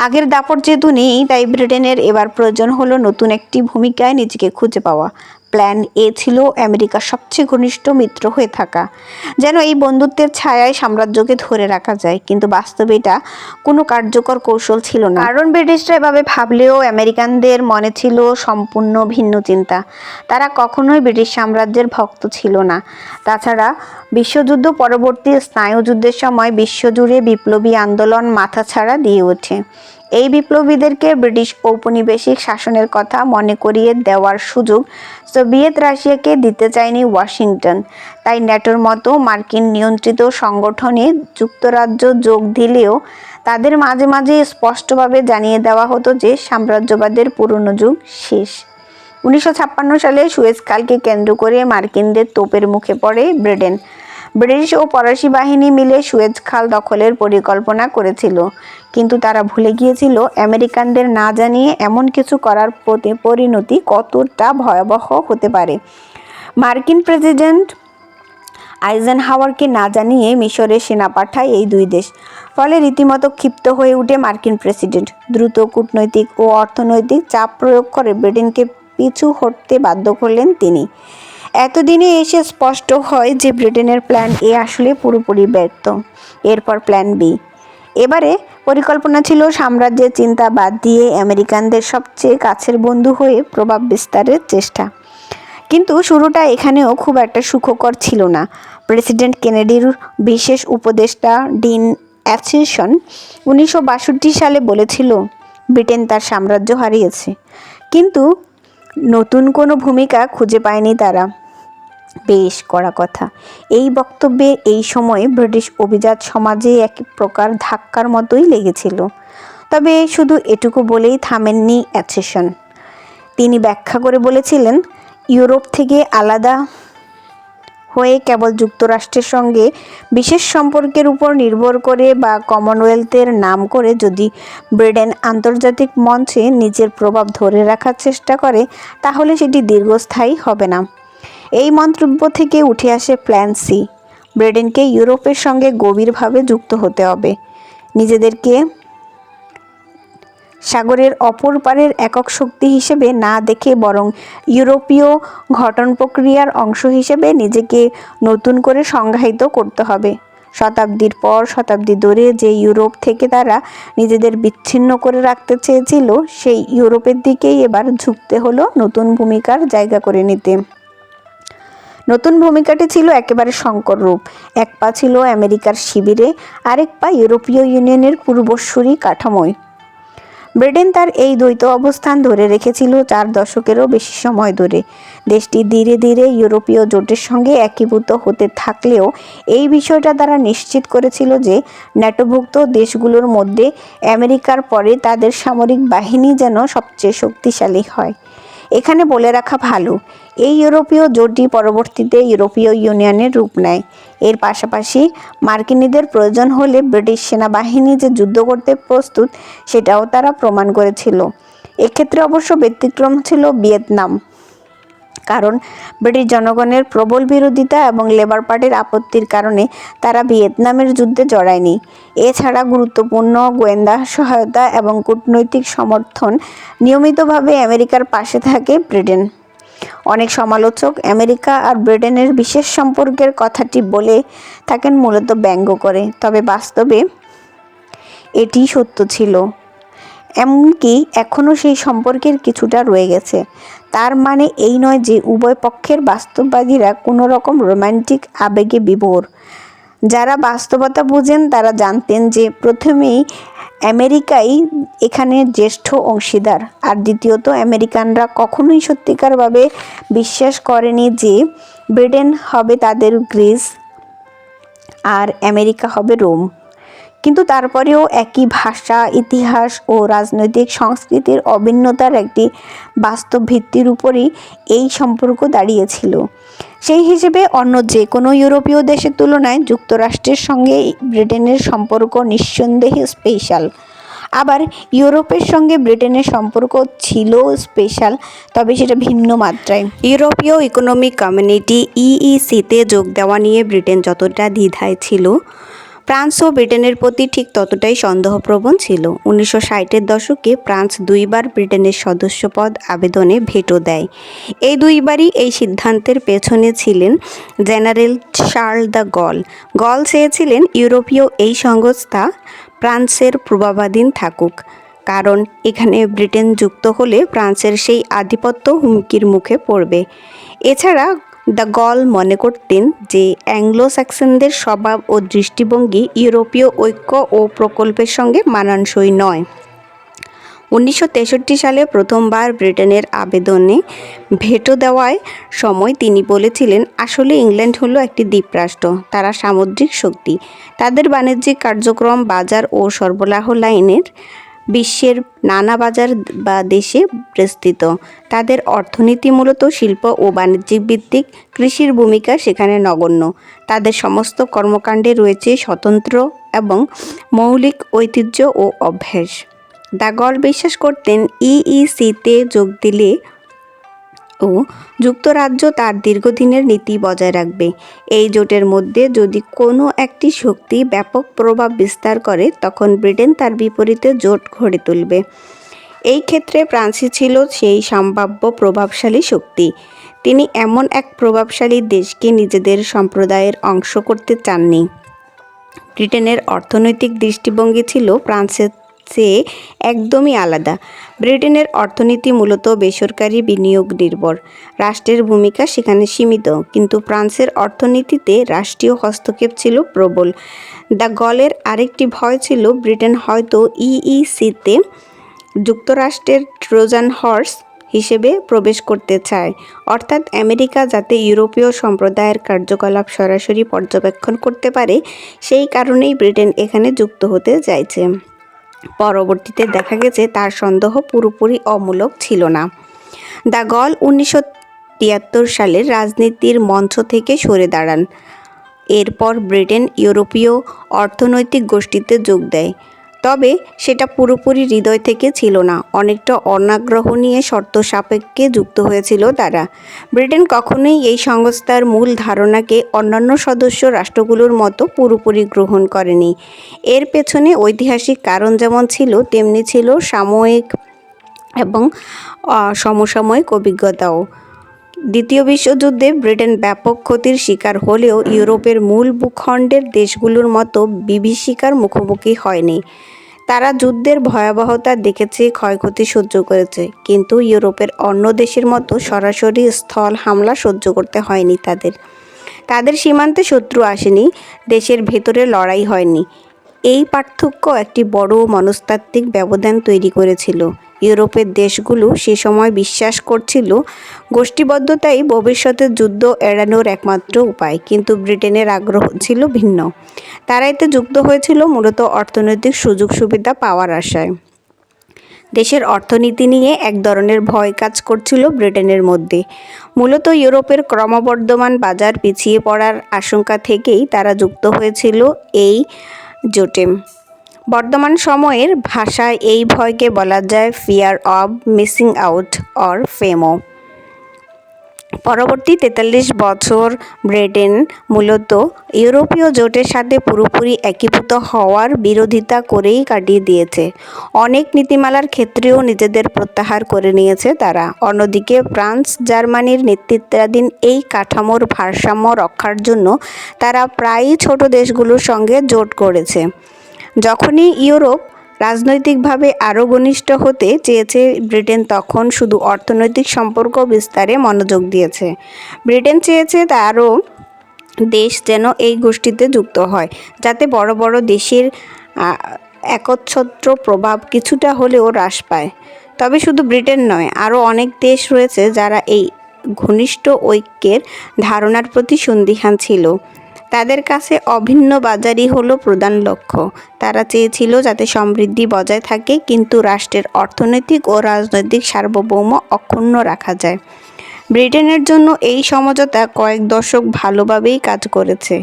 আগের দাপট যেহেতু নেই, তাই ব্রিটেনের এবার প্রয়োজন হলো নতুন একটি ভূমিকায় নিজেকে খুঁজে পাওয়া। প্ল্যান এ ছিল আমেরিকার সবচেয়ে ঘনিষ্ঠ মিত্র হয়ে থাকা, যেন এই বন্ধুত্বের ছায়ায় সাম্রাজ্যকে ধরে রাখা যায়। কিন্তু বাস্তবে এটা কোনো কার্যকর কৌশল ছিল না, কারণ ব্রিটিশরা এভাবে ভাবলেও আমেরিকানদের মনে ছিল সম্পূর্ণ ভিন্ন চিন্তা। তারা কখনোই ব্রিটিশ সাম্রাজ্যের ভক্ত ছিল না। তাছাড়া বিশ্বযুদ্ধ পরবর্তী স্নায়ুযুদ্ধের সময় বিশ্বজুড়ে বিপ্লবী আন্দোলন মাথাছাড়া দিয়ে ওঠে। এই বিপ্লবীদেরকে ব্রিটিশ ঔপনিবেশিক শাসনের কথা মনে করিয়ে দেওয়ার সুযোগ সোভিয়েত রাশিয়াকে দিতে চায়নি ওয়াশিংটন। তাই ন্যাটোর মতো মার্কিন নিয়ন্ত্রিত সংগঠনে যুক্তরাজ্য যোগ দিলেও তাদের মাঝে মাঝে স্পষ্টভাবে জানিয়ে দেওয়া হতো যে সাম্রাজ্যবাদের পুরনো যুগ শেষ। 1956 সালে সুয়েজ খালকে কেন্দ্র করে মার্কিনদের তোপের মুখে পড়ে ব্রিটেন। ব্রিটিশ ও ফরাসি বাহিনী মিলে সুয়েজ খাল দখলের পরিকল্পনা করেছিল, কিন্তু তারা ভুলে গিয়েছিল আমেরিকানদের না জানিয়ে এমন কিছু করার পরিণতি কতটা ভয়াবহ হতে পারে। মার্কিন প্রেসিডেন্ট আইজেনহাওয়ারকে না জানিয়ে মিশরে সেনা পাঠায় এই দুই দেশ। ফলে রীতিমতো ক্ষিপ্ত হয়ে উঠে মার্কিন প্রেসিডেন্ট। দ্রুত কূটনৈতিক ও অর্থনৈতিক চাপ প্রয়োগ করে ব্রিটেনকে পিছু হটতে বাধ্য করলেন তিনি। এতদিনে এসে স্পষ্ট হয় যে ব্রিটেনের প্ল্যান এ আসলে পুরোপুরি ব্যর্থ। এরপর প্ল্যান বি। এবারে পরিকল্পনা ছিল সাম্রাজ্যের চিন্তা বাদ দিয়ে আমেরিকানদের সবচেয়ে কাছের বন্ধু হয়ে প্রভাব বিস্তারের চেষ্টা। কিন্তু শুরুটা এখানেও খুব একটা সুখকর ছিল না। প্রেসিডেন্ট কেনেডির বিশেষ উপদেষ্টা ডিন অ্যাচিসন 1962 সালে বলেছিল, ব্রিটেন তার সাম্রাজ্য হারিয়েছে, কিন্তু নতুন কোনো ভূমিকা খুঁজে পায়নি তারা। বেশ কড়া কথা। এই বক্তব্যে এই সময়ে ব্রিটিশ অভিজাত সমাজে এক প্রকার ধাক্কার মতোই লেগেছিল। তবে শুধু এটুকু বলেই থামেননি অ্যাচিসন। তিনি ব্যাখ্যা করে বলেছিলেন, ইউরোপ থেকে আলাদা হয়ে কেবল যুক্তরাষ্ট্রের সঙ্গে বিশেষ সম্পর্কের উপর নির্ভর করে বা কমনওয়েলথের নাম করে যদি ব্রিটেন আন্তর্জাতিক মঞ্চে নিজের প্রভাব ধরে রাখার চেষ্টা করে, তাহলে সেটি দীর্ঘস্থায়ী হবে না। এই মন্তব্য থেকে উঠে আসে প্ল্যান সি। ব্রিটেনকে ইউরোপের সঙ্গে গভীরভাবে যুক্ত হতে হবে, নিজেদেরকে সাগরের অপর পারের একক শক্তি হিসেবে না দেখে বরং ইউরোপীয় গঠন প্রক্রিয়ার অংশ হিসেবে নিজেকে নতুন করে সংজ্ঞায়িত করতে হবে। শতাব্দীর পর শতাব্দী ধরে যে ইউরোপ থেকে তারা নিজেদের বিচ্ছিন্ন করে রাখতে চেয়েছিল, সেই ইউরোপের দিকেই এবার ঝুঁকতে হলো নতুন ভূমিকার জায়গা করে নিতে। নতুন ভূমিকাটি ছিল একেবারে সংকর রূপ। এক পা ছিল আমেরিকার শিবিরে, আরেক পা ইউরোপীয় ইউনিয়নের পূর্বসূরি কাঠামোয়। ব্রিটেন তার এই দ্বৈত অবস্থান ধরে রেখেছিল 4 দশকেরও বেশি সময় ধরে। দেশটি ধীরে ধীরে ইউরোপীয় জোটের সঙ্গে একীভূত হতে থাকলেও এই বিষয়টা তারা নিশ্চিত করেছিল যে ন্যাটোভুক্ত দেশগুলোর মধ্যে আমেরিকার পরে তাদের সামরিক বাহিনী যেন সবচেয়ে শক্তিশালী হয়। এখানে বলে রাখা ভালো, এই ইউরোপীয় জোটটি পরবর্তীতে ইউরোপীয় ইউনিয়নের রূপ নেয়। এর পাশাপাশি মার্কিনীদের প্রয়োজন হলে ব্রিটিশ সেনাবাহিনী যে যুদ্ধ করতে প্রস্তুত, সেটাও তারা প্রমাণ করেছিল। এক্ষেত্রে অবশ্য ব্যতিক্রম ছিল ভিয়েতনাম, কারণ ব্রিটিশ জনগণের প্রবল বিরোধিতা এবং লেবার পার্টির আপত্তির কারণে তারা ভিয়েতনামের যুদ্ধে জড়ায়নি। এছাড়া গুরুত্বপূর্ণ গোয়েন্দা সহায়তা এবং কূটনৈতিক সমর্থন নিয়মিতভাবে আমেরিকার পাশে থাকে ব্রিটেন। অনেক সমালোচক আমেরিকা আর ব্রিটেনের বিশেষ সম্পর্কের কথাটি বলে থাকেন মূলত ব্যঙ্গ করে, তবে বাস্তবে এটি সত্য ছিল। এমনকি এখনও সেই সম্পর্কের কিছুটা রয়ে গেছে। তার মানে এই নয় যে উভয় পক্ষের বাস্তববাদীরা কোনো রকম রোম্যান্টিক আবেগে বিভোর। যারা বাস্তবতা বুঝেন তারা জানতেন যে প্রথমেই আমেরিকাই এখানে জ্যেষ্ঠ অংশীদার, আর দ্বিতীয়ত আমেরিকানরা কখনোই সত্যিকারভাবে বিশ্বাস করেনি যে ব্রিটেন হবে তাদের গ্রিস আর আমেরিকা হবে রোম। কিন্তু তারপরেও একই ভাষা, ইতিহাস ও রাজনৈতিক সংস্কৃতির অভিন্নতার একটি বাস্তব ভিত্তির উপরই এই সম্পর্ক দাঁড়িয়েছিল। সেই হিসেবে অন্য যে কোনো ইউরোপীয় দেশের তুলনায় যুক্তরাষ্ট্রের সঙ্গে ব্রিটেনের সম্পর্ক নিঃসন্দেহে স্পেশাল। আবার ইউরোপের সঙ্গে ব্রিটেনের সম্পর্ক ছিল স্পেশাল, তবে সেটা ভিন্ন মাত্রায়। ইউরোপীয় ইকোনমিক কমিউনিটি ইইসিতে যোগ দেওয়া নিয়ে ব্রিটেন যতটা দ্বিধায় ছিল, ফ্রান্স ও ব্রিটেনের প্রতি ঠিক ততটাই সন্দেহপ্রবণ ছিল। 1960-এর দশকে ফ্রান্স 2 বার ব্রিটেনের সদস্যপদ আবেদনে ভেটো দেয়। এই 2 বারই এই সিদ্ধান্তের পেছনে ছিলেন জেনারেল শার্ল দ্য গল। গল চেয়েছিলেন ইউরোপীয় এই সংস্থা ফ্রান্সের প্রভাবাধীন থাকুক, কারণ এখানে ব্রিটেন যুক্ত হলে ফ্রান্সের সেই আধিপত্য হুমকির মুখে পড়বে। এছাড়া দ্য গল মনে করতেন যে অ্যাংলো স্যাক্সনদের স্বভাব ও দৃষ্টিভঙ্গি ইউরোপীয় ঐক্য ও প্রকল্পের সঙ্গে মানানসই নয়। 1963 সালে প্রথমবার ব্রিটেনের আবেদনে ভেটো দেওয়ার সময় তিনি বলেছিলেন, আসলে ইংল্যান্ড হলো একটি দ্বীপরাষ্ট্র, তারা সামুদ্রিক শক্তি, তাদের বাণিজ্যিক কার্যক্রম বাজার ও সরবরাহ লাইনের বিশ্বের নানা বাজার বা দেশে বিস্তৃত। তাদের অর্থনীতি মূলত শিল্প ও বাণিজ্যিক ভিত্তিক, কৃষির ভূমিকা সেখানে নগণ্য। তাদের সমস্ত কর্মকাণ্ডে রয়েছে স্বতন্ত্র এবং মৌলিক ঐতিহ্য ও অভ্যাস। দ্য গল বিশ্বাস করতেন ইইসিতে যোগ দিলে ও যুক্তরাজ্য তার দীর্ঘদিনের নীতি বজায় রাখবে। এই জোটের মধ্যে যদি কোনো একটি শক্তি ব্যাপক প্রভাব বিস্তার করে তখন ব্রিটেন তার বিপরীতে জোট গড়ে তুলবে। এই ক্ষেত্রে ফ্রান্সই ছিল সেই সম্ভাব্য প্রভাবশালী শক্তি। তিনি এমন এক প্রভাবশালী দেশকে নিজেদের সম্প্রদায়ের অংশ করতে চাননি। ব্রিটেনের অর্থনৈতিক দৃষ্টিভঙ্গি ছিল ফ্রান্সের চেয়ে একদমই আলাদা। ব্রিটেনের অর্থনীতি মূলত বেসরকারি বিনিয়োগ নির্ভর। রাষ্ট্রের ভূমিকা সেখানে সীমিত, কিন্তু ফ্রান্সের অর্থনীতিতে রাষ্ট্রীয় হস্তক্ষেপ ছিল প্রবল। দ্য গলের আরেকটি ভয় ছিল ব্রিটেন হয়তো ইইসিতে যুক্তরাষ্ট্রের ট্রোজান হর্স হিসেবে প্রবেশ করতে চায়, অর্থাৎ আমেরিকা যাতে ইউরোপীয় সম্প্রদায়ের কার্যকলাপ সরাসরি পর্যবেক্ষণ করতে পারে, সেই কারণেই ব্রিটেন এখানে যুক্ত হতে চাইছে। পরবর্তীতে দেখা গেছে তার সন্দেহ পুরোপুরি অমূলক ছিল না। দ্য গল 1973 সালের রাজনীতির মঞ্চ থেকে সরে দাঁড়ান। এরপর ব্রিটেন ইউরোপীয় অর্থনৈতিক গোষ্ঠীতে যোগ দেয়, তবে সেটা পুরোপুরি হৃদয় থেকে ছিল না, অনেকটা অনাগ্রহ নিয়ে শর্ত সাপেক্ষে যুক্ত হয়েছিল তারা। ব্রিটেন কখনোই এই সংস্থার মূল ধারণাকে অন্যান্য সদস্য রাষ্ট্রগুলোর মতো পুরোপুরি গ্রহণ করেনি। এর পেছনে ঐতিহাসিক কারণ যেমন ছিল, তেমনি ছিল সাময়িক এবং সমসাময়িক অভিজ্ঞতাও। দ্বিতীয় বিশ্বযুদ্ধে ব্রিটেন ব্যাপক ক্ষতির শিকার হলেও ইউরোপের মূল ভূখণ্ডের দেশগুলোর মতো বিভীষিকার মুখোমুখি হয়নি। তারা যুদ্ধের ভয়াবহতা দেখেছে, ক্ষয়ক্ষতি সহ্য করেছে, কিন্তু ইউরোপের অন্য দেশের মতো সরাসরি স্থল হামলা সহ্য করতে হয়নি তাদের। তাদের সীমান্তে শত্রু আসেনি, দেশের ভেতরে লড়াই হয়নি। এই পার্থক্য একটি বড় মনস্তাত্ত্বিক ব্যবধান তৈরি করেছিল। ইউরোপের দেশগুলো সে সময় বিশ্বাস করছিল গোষ্ঠীবদ্ধতাই ভবিষ্যতের যুদ্ধ এড়ানোর একমাত্র উপায়, কিন্তু ব্রিটেনের আগ্রহ ছিল ভিন্ন। তারা এতে যুক্ত হয়েছিল মূলত অর্থনৈতিক সুযোগ সুবিধা পাওয়ার আশায়। দেশের অর্থনীতি নিয়ে এক ধরনের ভয় কাজ করছিল ব্রিটেনের মধ্যে। মূলত ইউরোপের ক্রমবর্ধমান বাজার পিছিয়ে পড়ার আশঙ্কা থেকেই তারা যুক্ত হয়েছিল এই জোটে। বর্তমান সময়ের ভাষায় এই ভয়কে বলা যায় fear of missing out or Femo. পরবর্তী 43 বছর ব্রিটেন মূলত ইউরোপীয় জোটের সাথে পুরোপুরি একীভূত হওয়ার বিরোধিতা করেই কাটিয়ে দিয়েছে। অনেক নীতিমালার ক্ষেত্রেও নিজেদের প্রত্যাহার করে নিয়েছে তারা। অন্যদিকে ফ্রান্স জার্মানির নেতৃত্বাধীন এই কাঠামোর ভারসাম্য রক্ষার জন্য তারা প্রায়ই ছোট দেশগুলোর সঙ্গে জোট করেছে। যখনই ইউরোপ রাজনৈতিকভাবে আরও ঘনিষ্ঠ হতে চেয়েছে, ব্রিটেন তখন শুধু অর্থনৈতিক সম্পর্ক বিস্তারে মনোযোগ দিয়েছে। ব্রিটেন চেয়েছে আরও দেশ যেন এই গোষ্ঠীতে যুক্ত হয়, যাতে বড় বড় দেশের একচ্ছত্র প্রভাব কিছুটা হলেও হ্রাস পায়। তবে শুধু ব্রিটেন নয়, আরও অনেক দেশ রয়েছে যারা এই ঘনিষ্ঠ ঐক্যের ধারণার প্রতি সন্দিহান ছিল। তাদের কাছে অভিন্ন বাজারই হলো প্রধান লক্ষ্য। তারা চেয়েছিল যাতে সমৃদ্ধি বজায় থাকে, কিন্তু রাষ্ট্রের অর্থনৈতিক ও রাজনৈতিক সার্বভৌম অক্ষুণ্ণ রাখা যায়। ব্রিটেনের জন্য এই সমঝোতা কয়েক দশক ভালোভাবেই কাজ করেছে।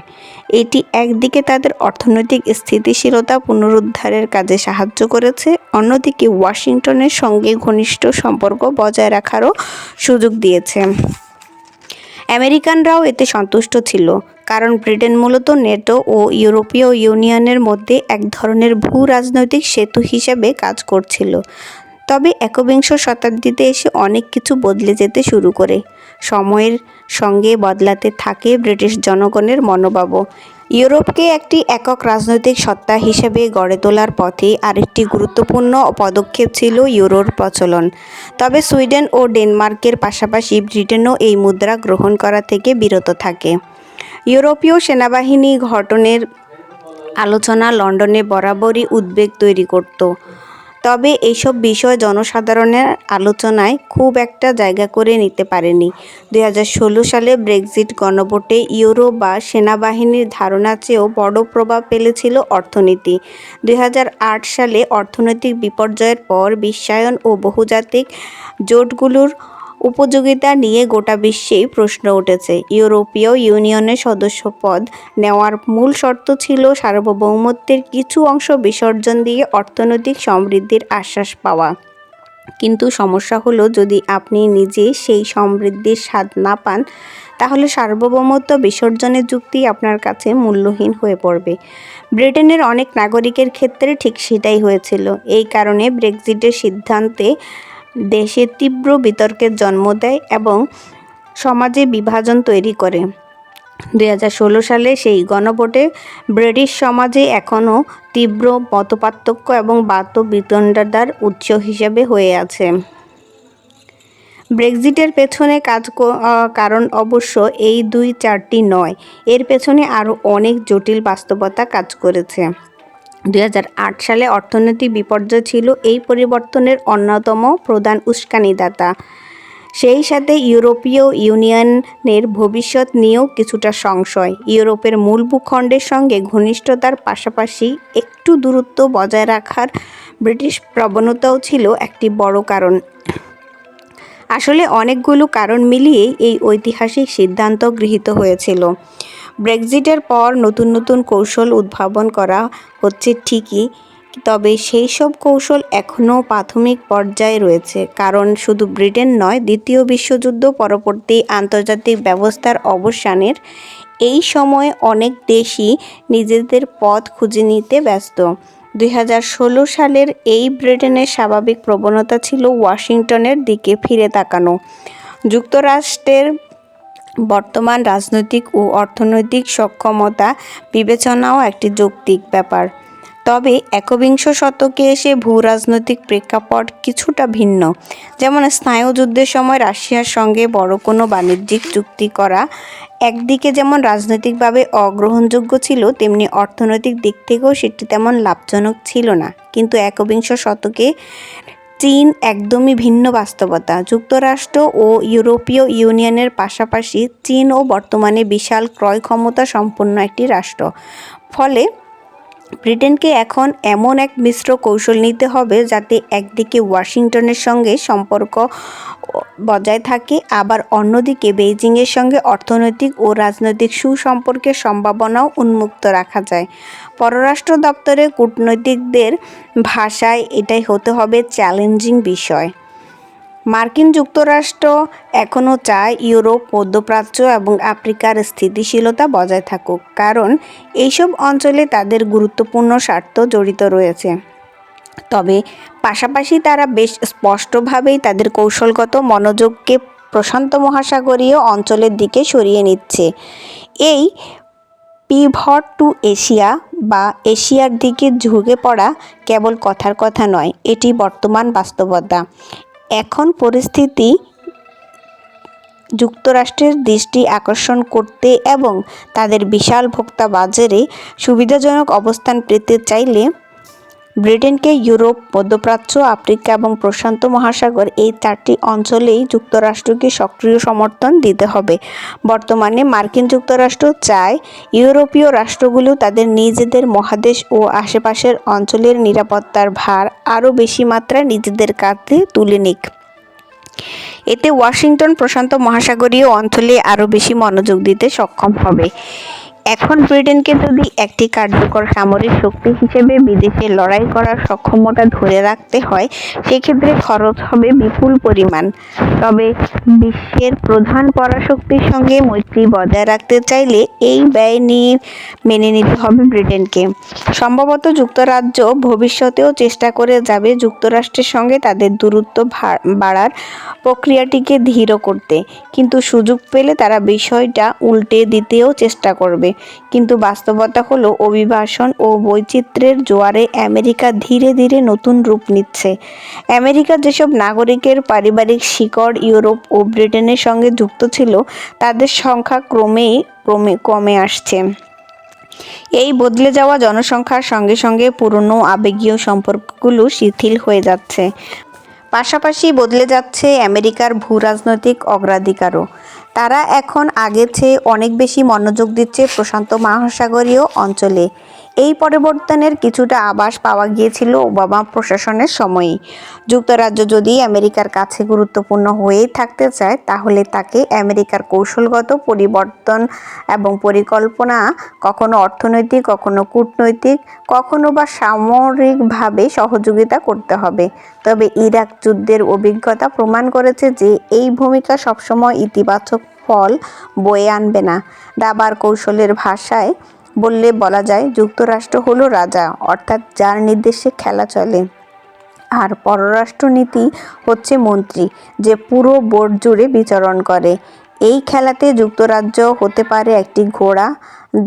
এটি একদিকে তাদের অর্থনৈতিক স্থিতিশীলতা পুনরুদ্ধারের কাজে সাহায্য করেছে, অন্যদিকে ওয়াশিংটনের সঙ্গে ঘনিষ্ঠ সম্পর্ক বজায় রাখারও সুযোগ দিয়েছে। আমেরিকানরাও এতে সন্তুষ্ট ছিল, কারণ ব্রিটেন মূলত নেটো ও ইউরোপীয় ইউনিয়নের মধ্যে এক ধরনের ভূ-রাজনৈতিক সেতু হিসেবে কাজ করছিল। তবে একবিংশ শতাব্দীতে এসে অনেক কিছু বদলে যেতে শুরু করে। সময়ের সঙ্গে বদলাতে থাকে ব্রিটিশ জনগণের মনোভাবও। ইউরোপকে একটি একক রাজনৈতিক সত্তা হিসেবে গড়ে তোলার পথে আরেকটি গুরুত্বপূর্ণ পদক্ষেপ ছিল ইউরোর প্রচলন। তবে সুইডেন ও ডেনমার্কের পাশাপাশি ব্রিটেনও এই মুদ্রা গ্রহণ করা থেকে বিরত থাকে। ইউরোপীয় সেনাবাহিনী গঠনের আলোচনা লন্ডনে বরাবরই উদ্বেগ তৈরি করত। তবে এইসব বিষয় জনসাধারণের আলোচনায় খুব একটা জায়গা করে নিতে পারেনি। 2016 সালে ব্রেক্সিট গণভোটে ইউরো বা সেনাবাহিনীর ধারণার চেয়েও বড় প্রভাব ফেলেছিল অর্থনীতি। 2008 সালে অর্থনৈতিক বিপর্যয়ের পর বিশ্বায়ন ও বহুজাতিক জোটগুলোর উপযোগিতা নিয়ে গোটা বিশ্বেই প্রশ্ন উঠেছে। ইউরোপীয় ইউনিয়নের সদস্যপদ নেওয়ার মূল শর্ত ছিল সার্বভৌমত্বের কিছু অংশ বিসর্জন দিয়ে অর্থনৈতিক সমৃদ্ধির আশ্বাস পাওয়া। কিন্তু সমস্যা হলো, যদি আপনি নিজে সেই সমৃদ্ধির স্বাদ না পান, তাহলে সার্বভৌমত্ব বিসর্জনের যুক্তি আপনার কাছে মূল্যহীন হয়ে পড়বে। ব্রিটেনের অনেক নাগরিকের ক্ষেত্রে ঠিক সেটাই হয়েছিল। এই কারণে ব্রেক্সিটের সিদ্ধান্তে দেশে তীব্র বিতর্কের জন্ম দেয় এবং সমাজে বিভাজন তৈরি করে। 2016 সালে সেই গণভোটে ব্রিটিশ সমাজে এখনও তীব্র মতপার্থক্য এবং বাদ-বিতণ্ডার উৎস হিসেবে হয়ে আছে। ব্রেক্সিটের পেছনে কারণ অবশ্য এই 2-4টি নয়, এর পেছনে আরও অনেক জটিল বাস্তবতা কাজ করেছে। 2008 সালে অর্থনৈতিক বিপর্যয় ছিল এই পরিবর্তনের অন্যতম প্রধান উস্কানিদাতা। সেই সাথে ইউরোপীয় ইউনিয়নের ভবিষ্যৎ নিয়েও কিছুটা সংশয়। ইউরোপের মূল ভূখণ্ডের সঙ্গে ঘনিষ্ঠতার পাশাপাশি একটু দূরত্ব বজায় রাখার ব্রিটিশ প্রবণতাও ছিল একটি বড় কারণ। আসলে অনেকগুলো কারণ মিলিয়েই এই ঐতিহাসিক সিদ্ধান্ত গৃহীত হয়েছিল। ব্রেক্সিটের পর নতুন নতুন কৌশল উদ্ভাবন করা হচ্ছে ঠিকই, তবে সেই সব কৌশল এখনও প্রাথমিক পর্যায়ে রয়েছে। কারণ শুধু ব্রিটেন নয়, দ্বিতীয় বিশ্বযুদ্ধ পরবর্তী আন্তর্জাতিক ব্যবস্থার অবসানের এই সময়ে অনেক দেশই নিজেদের পথ খুঁজে নিতে ব্যস্ত। 2016 সালের এই ব্রিটেনের স্বাভাবিক প্রবণতা ছিল ওয়াশিংটনের দিকে ফিরে তাকানো। যুক্তরাষ্ট্রের বর্তমান রাজনৈতিক ও অর্থনৈতিক সক্ষমতা বিবেচনাও একটি যৌক্তিক ব্যাপার। তবে একবিংশ শতকে এসে ভূ-রাজনৈতিক প্রেক্ষাপট কিছুটা ভিন্ন। যেমন স্নায়ুযুদ্ধের সময় রাশিয়ার সঙ্গে বড় কোনো বাণিজ্যিক চুক্তি করা একদিকে যেমন রাজনৈতিকভাবে অগ্রহণযোগ্য ছিল, তেমনি অর্থনৈতিক দিক থেকেও সেটি তেমন লাভজনক ছিল না। কিন্তু একবিংশ শতকে চীন একদমই ভিন্ন বাস্তবতা। যুক্তরাষ্ট্র ও ইউরোপীয় ইউনিয়নের পাশাপাশি চীনও বর্তমানে বিশাল ক্রয় ক্ষমতা সম্পন্ন একটি রাষ্ট্র। ফলে ব্রিটেনকে এখন এমন এক মিশ্র কৌশল নিতে হবে যাতে একদিকে ওয়াশিংটনের সঙ্গে সম্পর্ক বজায় থাকে, আবার অন্যদিকে বেইজিংয়ের সঙ্গে অর্থনৈতিক ও রাজনৈতিক সুসম্পর্কের সম্ভাবনাও উন্মুক্ত রাখা যায়। পররাষ্ট্র দপ্তরের কূটনীতিকদের ভাষায় এটাই হতে হবে চ্যালেঞ্জিং বিষয়। মার্কিন যুক্তরাষ্ট্র এখনও চায় ইউরোপ, মধ্যপ্রাচ্য এবং আফ্রিকার স্থিতিশীলতা বজায় থাকুক, কারণ এইসব অঞ্চলে তাদের গুরুত্বপূর্ণ স্বার্থ জড়িত রয়েছে। তবে পাশাপাশি তারা বেশ স্পষ্টভাবেই তাদের কৌশলগত মনোযোগকে প্রশান্ত মহাসাগরীয় অঞ্চলের দিকে সরিয়ে নিচ্ছে। এই পিভট টু এশিয়া বা এশিয়ার দিকে ঝুঁকে পড়া কেবল কথার কথা নয়, এটি বর্তমান বাস্তবতা। এখন পরিস্থিতি যুক্তরাষ্ট্রের দৃষ্টি আকর্ষণ করতে এবং তাদের বিশাল ভোক্তা বাজারে সুবিধাজনক অবস্থান পেতে চাইলে ব্রিটেনকে ইউরোপ, মধ্যপ্রাচ্য, আফ্রিকা এবং প্রশান্ত মহাসাগর এই 4টি অঞ্চলেই যুক্তরাষ্ট্রকে সক্রিয় সমর্থন দিতে হবে। বর্তমানে মার্কিন যুক্তরাষ্ট্র চায় ইউরোপীয় রাষ্ট্রগুলো তাদের নিজেদের মহাদেশ ও আশেপাশের অঞ্চলের নিরাপত্তার ভার আরও বেশি মাত্রায় নিজেদের কাঁধে তুলে নিক। এতে ওয়াশিংটন প্রশান্ত মহাসাগরীয় অঞ্চলে আরও বেশি মনোযোগ দিতে সক্ষম হবে। এখন ব্রিটেনকে যদি একটি কার্যকর সামরিক শক্তি হিসেবে বিদেশে লড়াই করার সক্ষমতা ধরে রাখতে হয়, সেক্ষেত্রে খরচ হবে বিপুল পরিমাণ। তবে বিশ্বের প্রধান পরাশক্তির সঙ্গে মৈত্রী বজায় রাখতে চাইলে এই ব্যয় মেনে নিতে হবে ব্রিটেনকে। সম্ভবত যুক্তরাজ্য ভবিষ্যতেও চেষ্টা করে যাবে যুক্তরাষ্ট্রের সঙ্গে তাদের দূরত্ব বাড়ার প্রক্রিয়াটিকে ধীর করতে, কিন্তু সুযোগ পেলে তারা বিষয়টা উল্টে দিতেও চেষ্টা করবে। কিন্তু বাস্তবতা হলো, অভিবাসন ও বৈচিত্র্যের জোয়ারে আমেরিকা ধীরে ধীরে নতুন রূপ নিচ্ছে। আমেরিকার যেসব নাগরিকের পারিবারিক শিকড় ইউরোপ ও ব্রিটেনের সঙ্গে যুক্ত ছিল, তাদের সংখ্যা কমে আসছে। এই বদলে যাওয়া জনসংখ্যার সঙ্গে সঙ্গে পুরনো আবেগীয় সম্পর্কগুলো শিথিল হয়ে যাচ্ছে। পাশাপাশি বদলে যাচ্ছে আমেরিকার ভূ-রাজনৈতিক অগ্রাধিকারও। তারা এখন আগের চেয়ে অনেক বেশি মনোযোগ দিচ্ছে প্রশান্ত মহাসাগরীয় অঞ্চলে। এই পরিবর্তনের কিছুটা আভাস পাওয়া গিয়েছিল ওবামা প্রশাসনের সময়েই। যুক্তরাজ্য যদি আমেরিকার কাছে গুরুত্বপূর্ণ হয়েই থাকতে চায়, তাহলে তাকে আমেরিকার কৌশলগত পরিবর্তন এবং পরিকল্পনা, কখনো অর্থনৈতিক, কখনো কূটনৈতিক, কখনো বা সামরিকভাবে সহযোগিতা করতে হবে। তবে ইরাক যুদ্ধের অভিজ্ঞতা প্রমাণ করেছে যে এই ভূমিকা সবসময় ইতিবাচক ফল বয়ে আনবে না। দাবার কৌশলের ভাষায় বলা যায়, যুক্তরাষ্ট্র হলো রাজা, অর্থাৎ যার নির্দেশে খেলা চলে, আর পররাষ্ট্রনীতি হচ্ছে মন্ত্রী, যে পুরো বোর্ড জুড়ে বিচরণ করে। এই খেলাতে যুক্তরাজ্য হতে পারে একটি ঘোড়া,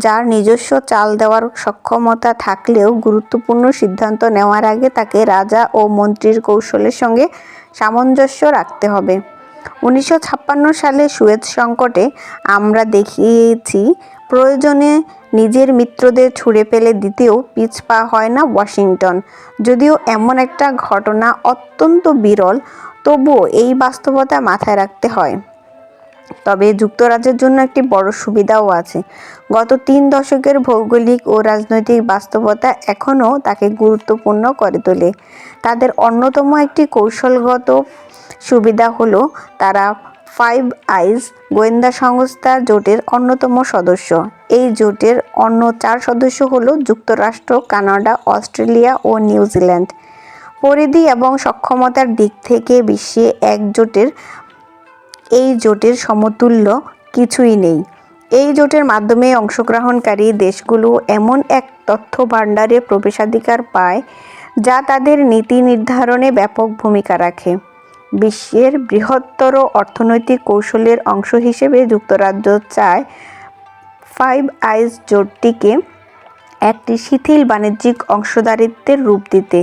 যার নিজস্ব চাল দেওয়ার সক্ষমতা থাকলেও গুরুত্বপূর্ণ সিদ্ধান্ত নেওয়ার আগে তাকে রাজা ও মন্ত্রীর কৌশলের সঙ্গে সামঞ্জস্য রাখতে হবে। 1956 সালে সুয়েজ সংকটে আমরা দেখিয়েছি, প্রয়োজনে নিজের মিত্রদের ছুঁড়ে ফেলে দিতেও পিছপা হয় না ওয়াশিংটন। যদিও এমন একটা ঘটনা অত্যন্ত বিরল, তবুও এই বাস্তবতা মাথায় রাখতে হয়। তবে যুক্তরাজ্যের জন্য একটি বড় সুবিধাও আছে। গত 3 দশকের ভৌগোলিক ও রাজনৈতিক বাস্তবতা এখনও তাকে গুরুত্বপূর্ণ করে তোলে। তাদের অন্যতম একটি কৌশলগত সুবিধা হলো তারা ফাইভ আইজ গোয়েন্দা সংস্থা জোটের অন্যতম সদস্য। এই জোটের অন্য 4 সদস্য হলো যুক্তরাষ্ট্র, কানাডা, অস্ট্রেলিয়া ও নিউজিল্যান্ড। পরিধি এবং সক্ষমতার দিক থেকে বিশ্বে এই জোটের সমতুল্য কিছুই নেই। এই জোটের মাধ্যমে অংশগ্রহণকারী দেশগুলো এমন এক তথ্য ভাণ্ডারে প্রবেশাধিকার পায়, যা তাদের নীতি নির্ধারণে ব্যাপক ভূমিকা রাখে। বিশ্বের বৃহত্তর অর্থনৈতিক কৌশলের অংশ হিসেবে যুক্তরাজ্য চায় ফাইভ আইজ জোটটিকে একটি শিথিল বাণিজ্যিক অংশীদারিত্বের রূপ দিতে।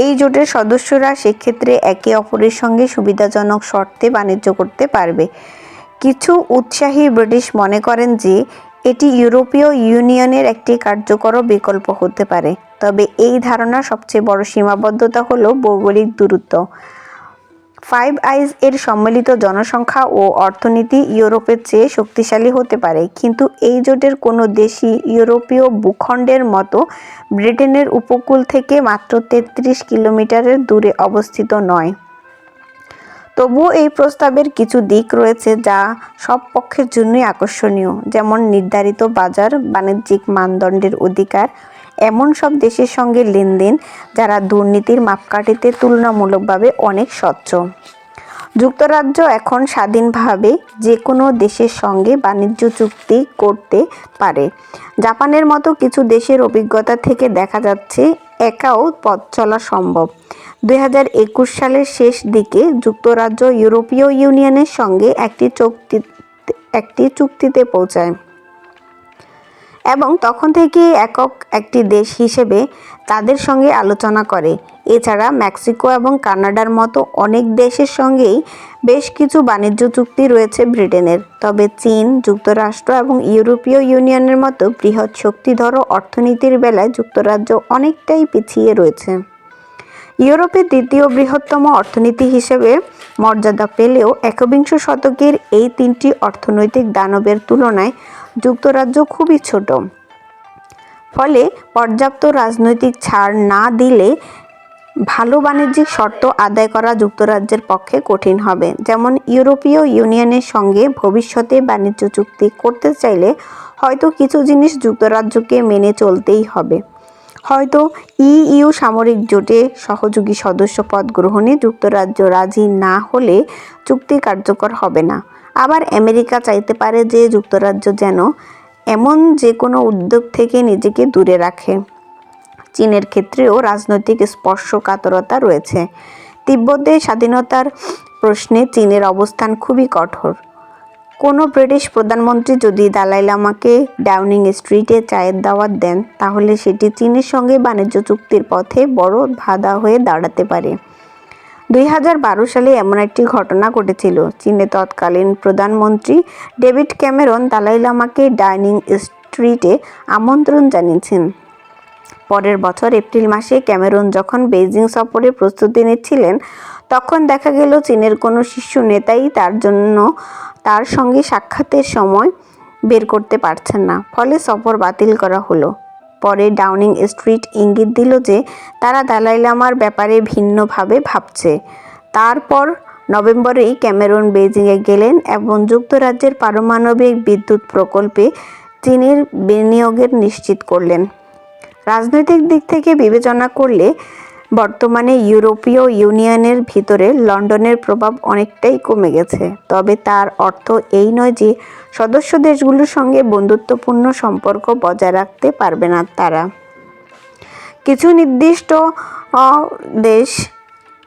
এই জোটের সদস্যরা সেক্ষেত্রে একে অপরের সঙ্গে সুবিধাজনক শর্তে বাণিজ্য করতে পারবে। কিছু উৎসাহী ব্রিটিশ মনে করেন যে এটি ইউরোপীয় ইউনিয়নের একটি কার্যকর বিকল্প হতে পারে। তবে এই ধারণার সবচেয়ে বড় সীমাবদ্ধতা হলো ভৌগোলিক দূরত্ব। ফাইভ আইজ এর সম্মিলিত জনসংখ্যা ও অর্থনীতি ইউরোপের চেয়ে শক্তিশালী হতে পারে, কিন্তু এই জোটের কোনো দেশই ইউরোপীয় ভূখণ্ডের মতো ব্রিটেনের উপকূল থেকে মাত্র 33 কিলোমিটারের দূরে অবস্থিত নয়। তবুও এই প্রস্তাবের কিছু দিক রয়েছে যা সব পক্ষের জন্যই আকর্ষণীয়, যেমন নির্ধারিত বাজার, বাণিজ্যিক মানদণ্ডের অধিকার, এমন সব দেশের সঙ্গে লেনদেন যারা দুর্নীতির মাপকাঠিতে তুলনামূলকভাবে অনেক স্বচ্ছ। যুক্তরাজ্য এখন স্বাধীনভাবে যে কোনো দেশের সঙ্গে বাণিজ্য চুক্তি করতে পারে। জাপানের মতো কিছু দেশের অভিজ্ঞতা থেকে দেখা যাচ্ছে একাও পথ চলা সম্ভব। 2021 সালের শেষ দিকে যুক্তরাজ্য ইউরোপীয় ইউনিয়নের সঙ্গে একটি চুক্তিতে পৌঁছায় এবং তখন থেকে একক একটি দেশ হিসেবে তাদের সঙ্গে আলোচনা করে। এছাড়া মেক্সিকো এবং কানাডার মতো অনেক দেশের সঙ্গেই বেশ কিছু বাণিজ্য চুক্তি রয়েছে ব্রিটেনের। তবে চীন, যুক্তরাষ্ট্র এবং ইউরোপীয় ইউনিয়নের মতো বৃহৎ শক্তিধর অর্থনীতির বেলায় যুক্তরাজ্য অনেকটাই পিছিয়ে রয়েছে। ইউরোপের দ্বিতীয় বৃহত্তম অর্থনীতি হিসেবে মর্যাদা পেলেও একবিংশ শতকের এই 3টি অর্থনৈতিক দানবের তুলনায় যুক্তরাজ্য খুবই ছোট। ফলে পর্যাপ্ত রাজনৈতিক ছাড় না দিলে ভালো বাণিজ্যিক শর্ত আদায় করা যুক্তরাজ্যের পক্ষে কঠিন হবে। যেমন ইউরোপীয় ইউনিয়নের সঙ্গে ভবিষ্যতে বাণিজ্য চুক্তি করতে চাইলে হয়তো কিছু জিনিস যুক্তরাজ্যকে মেনে চলতেই হবে। হয়তো ইইউ সামরিক জোটে সহযোগী সদস্য পদ গ্রহণে যুক্তরাজ্য রাজি না হলে চুক্তি কার্যকর হবে না। আবার আমেরিকা চাইতে পারে যে যুক্তরাজ্য যেন এমন যে কোনো উদ্যোগ থেকে নিজেকে দূরে রাখে। চীনের ক্ষেত্রেও রাজনৈতিক স্পর্শকাতরতা রয়েছে। তিব্বতের স্বাধীনতার প্রশ্নে চীনের অবস্থান খুবই কঠোর। কোনো ব্রিটিশ প্রধানমন্ত্রী যদি দালাই লামাকে ডাউনিং স্ট্রিটে চায়ের দাওয়াত দেন, তাহলে সেটি চীনের সঙ্গে বাণিজ্য চুক্তির পথে বড় বাধা হয়ে দাঁড়াতে পারে। 2012 সালে এমন একটি ঘটনা ঘটেছিল। চীনের তৎকালীন প্রধানমন্ত্রী ডেভিড ক্যামেরন দালাই লামাকে ডাইনিং স্ট্রিটে আমন্ত্রণ জানিয়েছেন। পরের বছর এপ্রিল মাসে ক্যামেরন যখন বেইজিং সফরে প্রস্তুতি নিচ্ছিলেন, তখন দেখা গেল চীনের কোনো শীর্ষ নেতাই তার সঙ্গে সাক্ষাতের সময় বের করতে পারছেন না। ফলে সফর বাতিল করা হলো। পরে ডাউনিং স্ট্রিট ইঙ্গিত দিল যে তারা দালাই লামার ব্যাপারে ভিন্নভাবে ভাবছে। তারপর নভেম্বরেই ক্যামেরন বেইজিংয়ে গেলেন এবং যুক্তরাজ্যের পারমাণবিক বিদ্যুৎ প্রকল্পে চীনের বিনিয়োগের নিশ্চিত করলেন। রাজনৈতিক দিক থেকে বিবেচনা করলে বর্তমানে ইউরোপীয় ইউনিয়নের ভিতরে লন্ডনের প্রভাব অনেকটাই কমে গেছে। তবে তার অর্থ এই নয় যে সদস্য দেশগুলোর সঙ্গে বন্ধুত্বপূর্ণ সম্পর্ক বজায় রাখতে পারবে না তারা। কিছু নির্দিষ্ট দেশ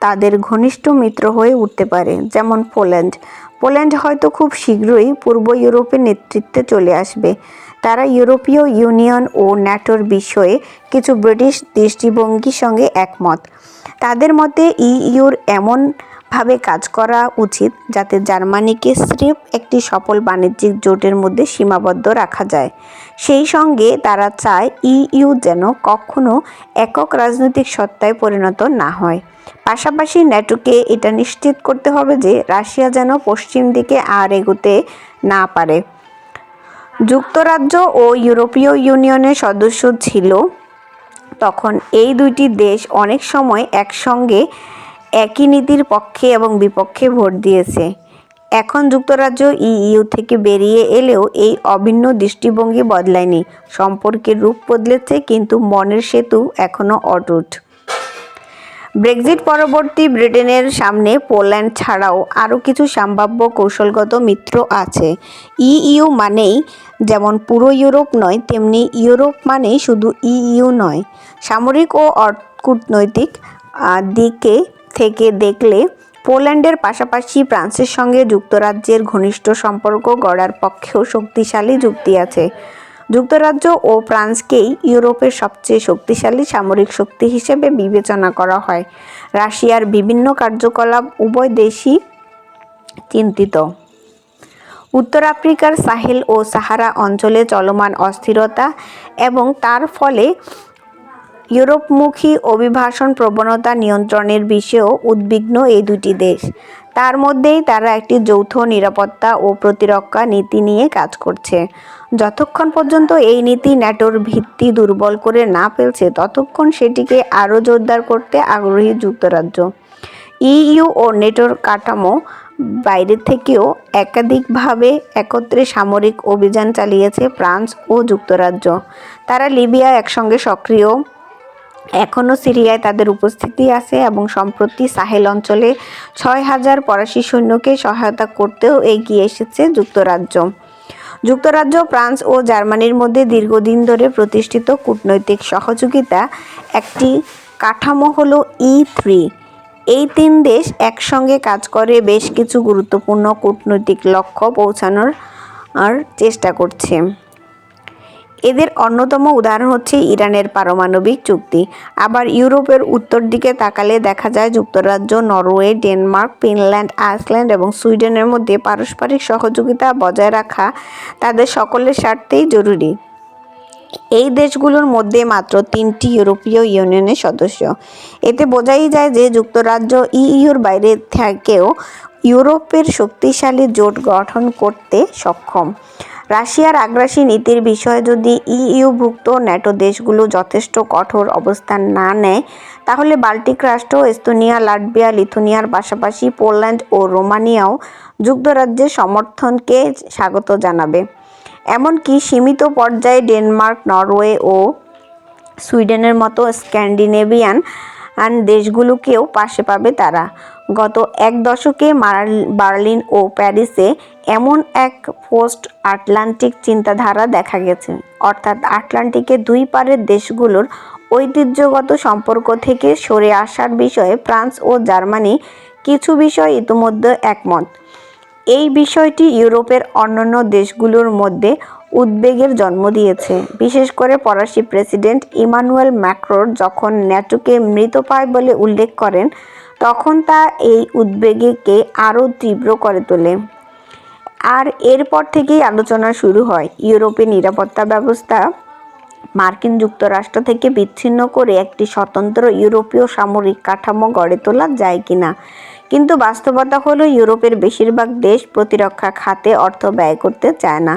তাদের ঘনিষ্ঠ মিত্র হয়ে উঠতে পারে, যেমন পোল্যান্ড। পোল্যান্ড হয়তো খুব শীঘ্রই পূর্ব ইউরোপের নেতৃত্বে চলে আসবে। তারা ইউরোপীয় ইউনিয়ন ও ন্যাটোর বিষয়ে কিছু ব্রিটিশ দৃষ্টিভঙ্গির সঙ্গে একমত। তাদের মতে ইইউর এমনভাবে কাজ করা উচিত যাতে জার্মানিকে স্রেফ একটি সফল বাণিজ্যিক জোটের মধ্যে সীমাবদ্ধ রাখা যায়। সেই সঙ্গে তারা চায় ইইউ যেন কখনো একক রাজনৈতিক সত্তায় পরিণত না হয়। পাশাপাশি ন্যাটোকে এটা নিশ্চিত করতে হবে যে রাশিয়া যেন পশ্চিম দিকে আর এগোতে না পারে। যুক্তরাজ্য ও ইউরোপীয় ইউনিয়নের সদস্য ছিল তখন এই দুইটি দেশ অনেক সময় একসঙ্গে একই নীতির পক্ষে এবং বিপক্ষে ভোট দিয়েছে। এখন যুক্তরাজ্য ইইউ থেকে বেরিয়ে এলেও এই অভিন্ন দৃষ্টিভঙ্গি বদলায়নি। সম্পর্কের রূপ বদলেছে, কিন্তু মনের সেতু এখনও অটুট। ব্রেক্সিট পরবর্তী ব্রিটেনের সামনে পোল্যান্ড ছাড়াও আরও কিছু সম্ভাব্য কৌশলগত মিত্র আছে। ইইউ মানেই যেমন পুরো ইউরোপ নয়, তেমনি ইউরোপ মানেই শুধু ইইউ নয়। সামরিক ও কূটনৈতিক দিকে থেকে দেখলে পোল্যান্ডের পাশাপাশি ফ্রান্সের সঙ্গে যুক্তরাজ্যের ঘনিষ্ঠ সম্পর্ক গড়ার পক্ষেও শক্তিশালী যুক্তি আছে। যুক্তরাজ্য ও ফ্রান্সকেই ইউরোপের সবচেয়ে শক্তিশালী সামরিক শক্তি হিসেবে বিবেচনা করা হয়। রাশিয়ার বিভিন্ন কার্যকলাপ উভয় দেশই চিন্তিত। উত্তর আফ্রিকার সাহেল ও সাহারা অঞ্চলে চলমান অস্থিরতা এবং তার ফলে ইউরোপমুখী অভিবাসন প্রবণতা নিয়ন্ত্রণের বিষয়েও উদ্বিগ্ন এই দুটি দেশ। তার মধ্যেই তারা একটি যৌথ নিরাপত্তা ও প্রতিরক্ষা নীতি নিয়ে কাজ করছে। যতক্ষণ পর্যন্ত এই নীতি ন্যাটোর ভিত্তি দুর্বল করে না ফেলছে, ততক্ষণ সেটিকে আরও জোরদার করতে আগ্রহী যুক্তরাজ্য। ইইউ ও ন্যাটোর কাঠামো বাইরে থেকেও একাধিকভাবে একত্রে সামরিক অভিযান চালিয়েছে ফ্রান্স ও যুক্তরাজ্য। তারা লিবিয়ায় একসঙ্গে সক্রিয়। এখনও সিরিয়ায় তাদের উপস্থিতি আছে এবং সম্প্রতি সাহেল অঞ্চলে 6,000 ফরাসি সৈন্যকে সহায়তা করতেও এগিয়ে এসেছে যুক্তরাজ্য। যুক্তরাজ্য, ফ্রান্স ও জার্মানির মধ্যে দীর্ঘদিন ধরে প্রতিষ্ঠিত কূটনৈতিক সহযোগিতা একটি কাঠামো হলো E3। এই তিন দেশ একসঙ্গে কাজ করে বেশ কিছু গুরুত্বপূর্ণ কূটনৈতিক লক্ষ্য পৌঁছানোর চেষ্টা করছে। এদের অন্যতম উদাহরণ হচ্ছে ইরানের পারমাণবিক চুক্তি। আবার ইউরোপের উত্তর দিকে তাকালে দেখা যায় যুক্তরাজ্য, নরওয়ে, ডেনমার্ক, ফিনল্যান্ড, আইসল্যান্ড এবং সুইডেনের মধ্যে পারস্পরিক সহযোগিতা বজায় রাখা তাদের সকলের স্বার্থেই জরুরি। এই দেশগুলোর মধ্যে মাত্র 3টি ইউরোপীয় ইউনিয়নের সদস্য। এতে বোঝাই যায় যে যুক্তরাজ্য ইইউর বাইরে থেকেও ইউরোপের শক্তিশালী জোট গঠন করতে সক্ষম। রাশিয়ার আগ্রাসী নীতির বিষয়ে যদি ইইউভুক্ত ন্যাটো দেশগুলো যথেষ্ট কঠোর অবস্থান না নেয়, তাহলে বাল্টিক রাষ্ট্র, এস্তোনিয়া, লাটভিয়া, লিথুয়ানিয়ার পাশাপাশি পোল্যান্ড ও রোমানিয়াও যুক্তরাজ্যের সমর্থনকে স্বাগত জানাবে। এমনকি সীমিত পর্যায়ে ডেনমার্ক, নরওয়ে ও সুইডেনের মতো স্ক্যান্ডিনেভিয়ান দেশগুলোকেও পাশে পাবে তারা। গত এক দশকে বার্লিন ও প্যারিসে এমন এক পোস্ট আটলান্টিক চিন্তাধারা দেখা গেছে, অর্থাৎ আটলান্টিকের দুই পারের দেশগুলোর ঐতিহ্যগত সম্পর্ক থেকে সরে আসার বিষয়ে ফ্রান্স ও জার্মানি কিছু বিষয় ইতিমধ্যে একমত। এই বিষয়টি ইউরোপের অন্যান্য দেশগুলোর মধ্যে উদ্বেগের জন্ম দিয়েছে। বিশেষ করে ফরাসি প্রেসিডেন্ট ইমানুয়েল ম্যাক্রোন যখন ন্যাটোকে মৃতপ্রায় বলে উল্লেখ করেন, তখন তা এই উদ্বেগকে আরও তীব্র করে তোলে। আর এরপর থেকেই আলোচনা শুরু হয় ইউরোপের নিরাপত্তা ব্যবস্থা মার্কিন যুক্তরাষ্ট্র থেকে বিচ্ছিন্ন করে একটি স্বতন্ত্র ইউরোপীয় সামরিক কাঠামো গড়ে তোলা যায় কিনা। কিন্তু বাস্তবতা হলো ইউরোপের বেশিরভাগ দেশ প্রতিরক্ষা খাতে অর্থ ব্যয় করতে চায় না।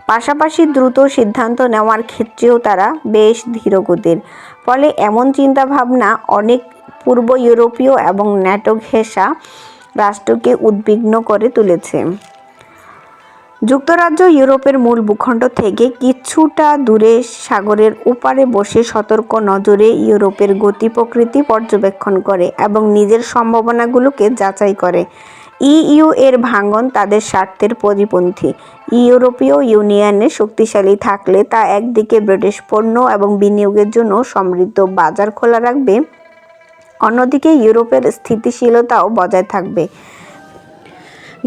পাশাপাশি দ্রুত সিদ্ধান্ত নেওয়ার ক্ষেত্রেও তারা বেশ ধীরগতির। ফলে এমন চিন্তাভাবনা অনেক পূর্ব ইউরোপীয় এবং ন্যাটো ঘেঁষা রাষ্ট্রকে উদ্বিগ্ন করে তুলেছে। যুক্তরাজ্য ইউরোপের মূল ভূখণ্ড থেকে কিছুটা দূরে সাগরের ওপারে বসে সতর্ক নজরে ইউরোপের গতি প্রকৃতি পর্যবেক্ষণ করে এবং নিজের সম্ভাবনাগুলোকে যাচাই করে। ইইউ এর ভাঙন তাদের স্বার্থের পরিপন্থী। ইউরোপীয় ইউনিয়নে শক্তিশালী থাকলে তা একদিকে ব্রিটিশ পণ্য এবং বিনিয়োগের জন্য সমৃদ্ধ বাজার খোলা রাখবে, অন্যদিকে ইউরোপের স্থিতিশীলতাও বজায় থাকবে।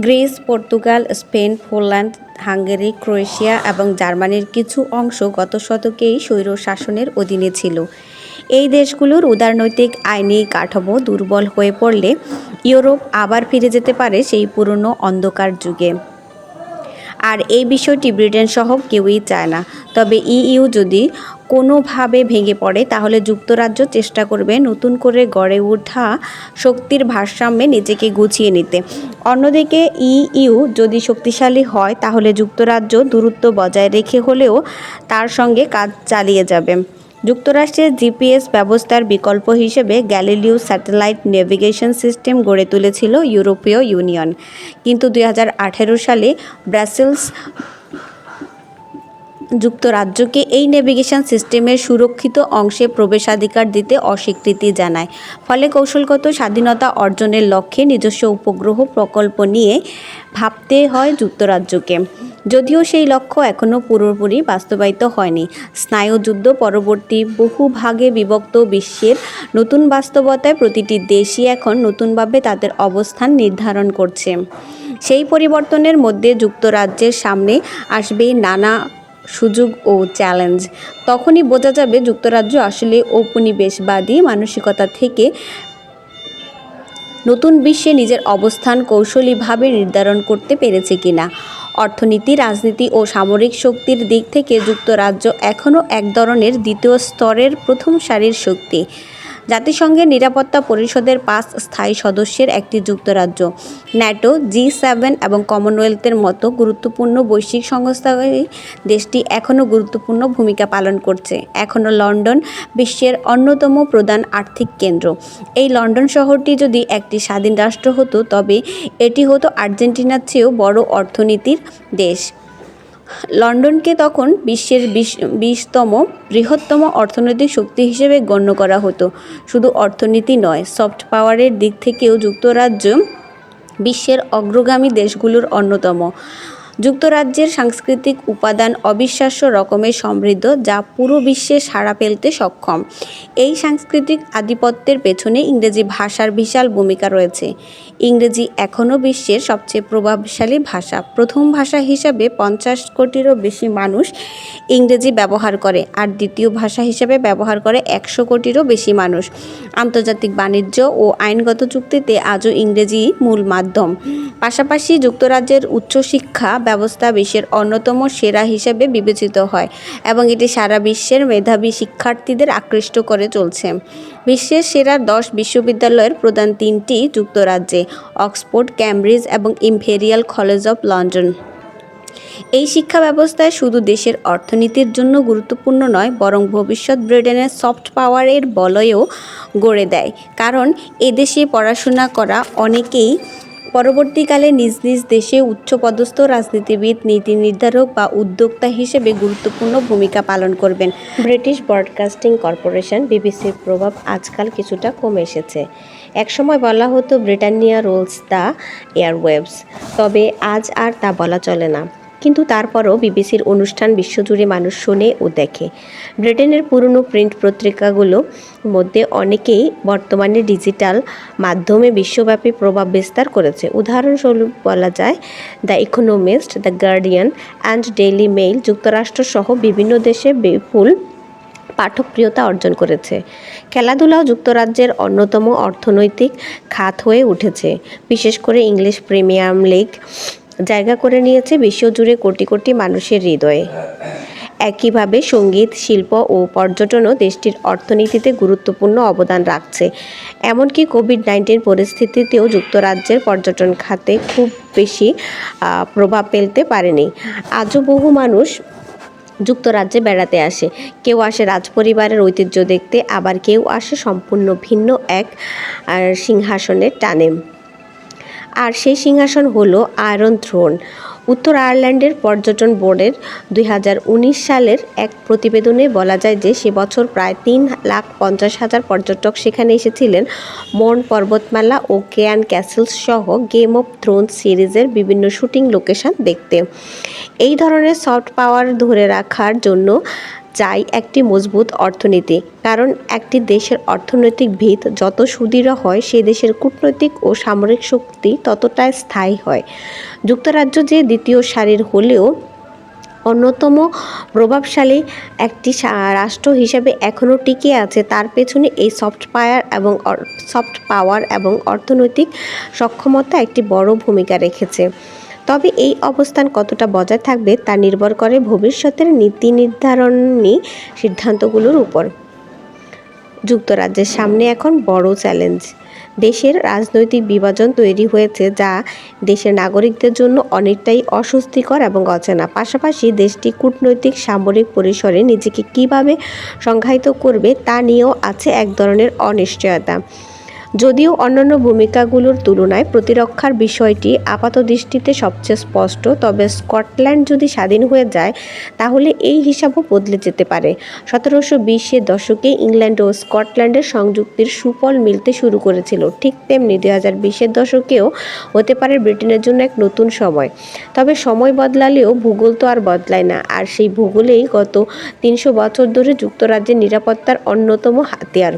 Greece, Portugal, Spain, Poland, Hungary, Croatia এবং জার্মানির কিছু অংশ গত শতকেই স্বৈরশাসনের অধীনে ছিল। এই দেশগুলোর উদারনৈতিক আইনি কাঠামো দুর্বল হয়ে পড়লে ইউরোপ আবার ফিরে যেতে পারে সেই পুরনো অন্ধকার যুগে। আর এই বিষয়টি ব্রিটেন সহ কেউই চায় না। তবে ইইউ যদি কোনোভাবে ভেঙে পড়ে, তাহলে যুক্তরাজ্য চেষ্টা করবে নতুন করে গড়ে ওঠা শক্তির ভারসাম্যে নিজেকে গুছিয়ে নিতে। অন্যদিকে ইইউ যদি শক্তিশালী হয়, তাহলে যুক্তরাজ্য দূরত্ব বজায় রেখে হলেও তার সঙ্গে কাজ চালিয়ে যাবে। যুক্তরাষ্ট্রের জিপিএস ব্যবস্থার বিকল্প হিসেবে গ্যালিলিও স্যাটেলাইট নেভিগেশন সিস্টেম গড়ে তুলেছিল ইউরোপীয় ইউনিয়ন। কিন্তু 2018 সালে ব্রাসেলস যুক্তরাজ্যকে এই নেভিগেশন সিস্টেমের সুরক্ষিত অংশে প্রবেশাধিকার দিতে অস্বীকৃতি জানায়। ফলে কৌশলগত স্বাধীনতা অর্জনের লক্ষ্যে নিজস্ব উপগ্রহ প্রকল্প নিয়ে ভাবতে হয় যুক্তরাজ্যকে। যদিও সেই লক্ষ্য এখনও পুরোপুরি বাস্তবায়িত হয়নি। স্নায়ুযুদ্ধ পরবর্তী বহু ভাগে বিভক্ত বিশ্বের নতুন বাস্তবতায় প্রতিটি দেশই এখন নতুনভাবে তাদের অবস্থান নির্ধারণ করছে। সেই পরিবর্তনের মধ্যে যুক্তরাজ্যের সামনে আসবে নানা সুযোগ ও চ্যালেঞ্জ। তখনই বোঝা যাবে যুক্তরাজ্য আসলে ঔপনিবেশবাদী মানসিকতা থেকে নতুন বিশ্বে নিজের অবস্থান কৌশলীভাবে নির্ধারণ করতে পেরেছে কিনা। অর্থনীতি, রাজনীতি ও সামরিক শক্তির দিক থেকে যুক্তরাজ্য এখনও এক ধরনের দ্বিতীয় স্তরের প্রথম সারির শক্তি। জাতিসংঘের নিরাপত্তা পরিষদের 5 স্থায়ী সদস্যের একটি যুক্তরাজ্য। ন্যাটো, G7 এবং কমনওয়েলথের মতো গুরুত্বপূর্ণ বৈশ্বিক সংস্থায় দেশটি এখনও গুরুত্বপূর্ণ ভূমিকা পালন করছে। এখনও লন্ডন বিশ্বের অন্যতম প্রধান আর্থিক কেন্দ্র। এই লন্ডন শহরটি যদি একটি স্বাধীন রাষ্ট্র হতো, তবে এটি হতো আর্জেন্টিনার চেয়েও বড় অর্থনীতির দেশ। লন্ডনকে তখন বিশ্বের 20তম বৃহত্তম অর্থনৈতিক শক্তি হিসেবে গণ্য করা হতো। শুধু অর্থনীতি নয়, সফট পাওয়ারের দিক থেকেও যুক্তরাজ্য বিশ্বের অগ্রগামী দেশগুলোর অন্যতম। যুক্তরাজ্যের সাংস্কৃতিক উপাদান অবিশ্বাস্য রকমের সমৃদ্ধ, যা পুরো বিশ্বে সাড়া ফেলতে সক্ষম। এই সাংস্কৃতিক আধিপত্যের পেছনে ইংরেজি ভাষার বিশাল ভূমিকা রয়েছে। ইংরেজি এখনও বিশ্বের সবচেয়ে প্রভাবশালী ভাষা। প্রথম ভাষা হিসাবে 50 কোটিরও বেশি মানুষ ইংরেজি ব্যবহার করে, আর দ্বিতীয় ভাষা হিসেবে ব্যবহার করে 100 কোটিরও বেশি মানুষ। আন্তর্জাতিক বাণিজ্য ও আইনগত চুক্তিতে আজও ইংরেজি মূল মাধ্যম। পাশাপাশি যুক্তরাজ্যের উচ্চশিক্ষা ব্যবস্থা বিশ্বের অন্যতম সেরা হিসেবে বিবেচিত হয় এবং এটি সারা বিশ্বের মেধাবী শিক্ষার্থীদের আকৃষ্ট করে চলছে। বিশ্বের সেরা 10 বিশ্ববিদ্যালয়ের প্রধান 3টি যুক্তরাজ্যে: অক্সফোর্ড, ক্যামব্রিজ এবং ইম্পেরিয়াল কলেজ অফ লন্ডন। এই শিক্ষা ব্যবস্থায় শুধু দেশের অর্থনীতির জন্য গুরুত্বপূর্ণ নয়, বরং ভবিষ্যৎ ব্রিটেনের সফট পাওয়ারের বলয়ও গড়ে দেয়। কারণ এদেশে পড়াশোনা করা অনেকেই পরবর্তীকালে নিজ নিজ দেশে উচ্চপদস্থ রাজনীতিবিদ, নীতি নির্ধারক বা উদ্যোক্তা হিসেবে গুরুত্বপূর্ণ ভূমিকা পালন করবেন। ব্রিটিশ ব্রডকাস্টিং কর্পোরেশন বিবিসির প্রভাব আজকাল কিছুটা কমে এসেছে। একসময় বলা হতো ব্রিটানিয়া রুলস দ্য এয়ারওয়েভস, তবে আজ আর তা বলা চলে না। কিন্তু তারপরও বিবিসির অনুষ্ঠান বিশ্বজুড়ে মানুষ শোনে ও দেখে। ব্রিটেনের পুরনো প্রিন্ট পত্রিকাগুলোর মধ্যে অনেকেই বর্তমানে ডিজিটাল মাধ্যমে বিশ্বব্যাপী প্রভাব বিস্তার করেছে। উদাহরণস্বরূপ বলা যায় the Economist, the Guardian and Daily Mail যুক্তরাষ্ট্রসহ বিভিন্ন দেশে বিপুল পাঠকপ্রিয়তা অর্জন করেছে। খেলাধুলাও যুক্তরাজ্যের অন্যতম অর্থনৈতিক খাত হয়ে উঠেছে। বিশেষ করে ইংলিশ প্রিমিয়ার লিগ জায়গা করে নিয়েছে বিশ্বজুড়ে কোটি কোটি মানুষের হৃদয়ে। একইভাবে সঙ্গীত, শিল্প ও পর্যটনও দেশটির অর্থনীতিতে গুরুত্বপূর্ণ অবদান রাখছে। এমনকি কোভিড-19 পরিস্থিতিতেও যুক্তরাজ্যের পর্যটন খাতে খুব বেশি প্রভাব ফেলতে পারেনি। আজও বহু মানুষ যুক্তরাজ্যে বেড়াতে আসে। কেউ আসে রাজপরিবারের ঐতিহ্য দেখতে, আবার কেউ আসে সম্পূর্ণ ভিন্ন এক সিংহাসনের টানে। আর সেই সিংহাসন হলো আয়রন থ্রোন। উত্তর আয়ারল্যান্ডের পর্যটন বোর্ডের 2019 সালের এক প্রতিবেদনে বলা যায় যে সে বছর প্রায় 3,50,000 পর্যটক সেখানে এসেছিলেন মর্ন পর্বতমালা ও কেয়ান ক্যাসেলস সহ গেম অফ থ্রোনস সিরিজের বিভিন্ন শুটিং লোকেশন দেখতে। এই ধরনের সফট পাওয়ার ধরে রাখার জন্য চাই একটি মজবুত অর্থনীতি, কারণ একটি দেশের অর্থনৈতিক ভিত যত সুদৃঢ় হয় সে দেশের কূটনৈতিক ও সামরিক শক্তি ততটাই স্থায়ী হয়। যুক্তরাজ্য যে দ্বিতীয় সারির হলেও অন্যতম প্রভাবশালী একটি রাষ্ট্র হিসেবে এখনও টিকে আছে, তার পেছনে এই সফট পাওয়ার এবং অর্থনৈতিক সক্ষমতা একটি বড় ভূমিকা রেখেছে। তবে এই অবস্থান কতটা বজায় থাকবে তা নির্ভর করে ভবিষ্যতের নীতি নির্ধারণী সিদ্ধান্তগুলোর উপর। যুক্তরাজ্যের সামনে এখন বড় চ্যালেঞ্জ। দেশের রাজনৈতিক বিভাজন তৈরি হয়েছে, যা দেশের নাগরিকদের জন্য অনেকটাই অস্বস্তিকর এবং অচেনা। পাশাপাশি দেশটি কূটনৈতিক সামরিক পরিসরে নিজেকে কীভাবে সংজ্ঞায়িত করবে তা নিয়েও আছে এক ধরনের অনিশ্চয়তা। যদিও অন্যান্য ভূমিকাগুলোর তুলনায় প্রতিরক্ষার বিষয়টি আপাতদৃষ্টিতে সবচেয়ে স্পষ্ট, তবে স্কটল্যান্ড যদি স্বাধীন হয়ে যায় তাহলে এই হিসাবও বদলে যেতে পারে। 1720-এর দশকে ইংল্যান্ড ও স্কটল্যান্ডের সংযুক্তির সুফল মিলতে শুরু করেছিল, ঠিক তেমনি 2020-এর দশকেও হতে পারে ব্রিটেনের জন্য এক নতুন সময়। তবে সময় বদলালেও ভূগোল তো আর বদলায় না, আর সেই ভূগোলেই গত 300 বছর ধরে যুক্তরাজ্যের নিরাপত্তার অন্যতম হাতিয়ার।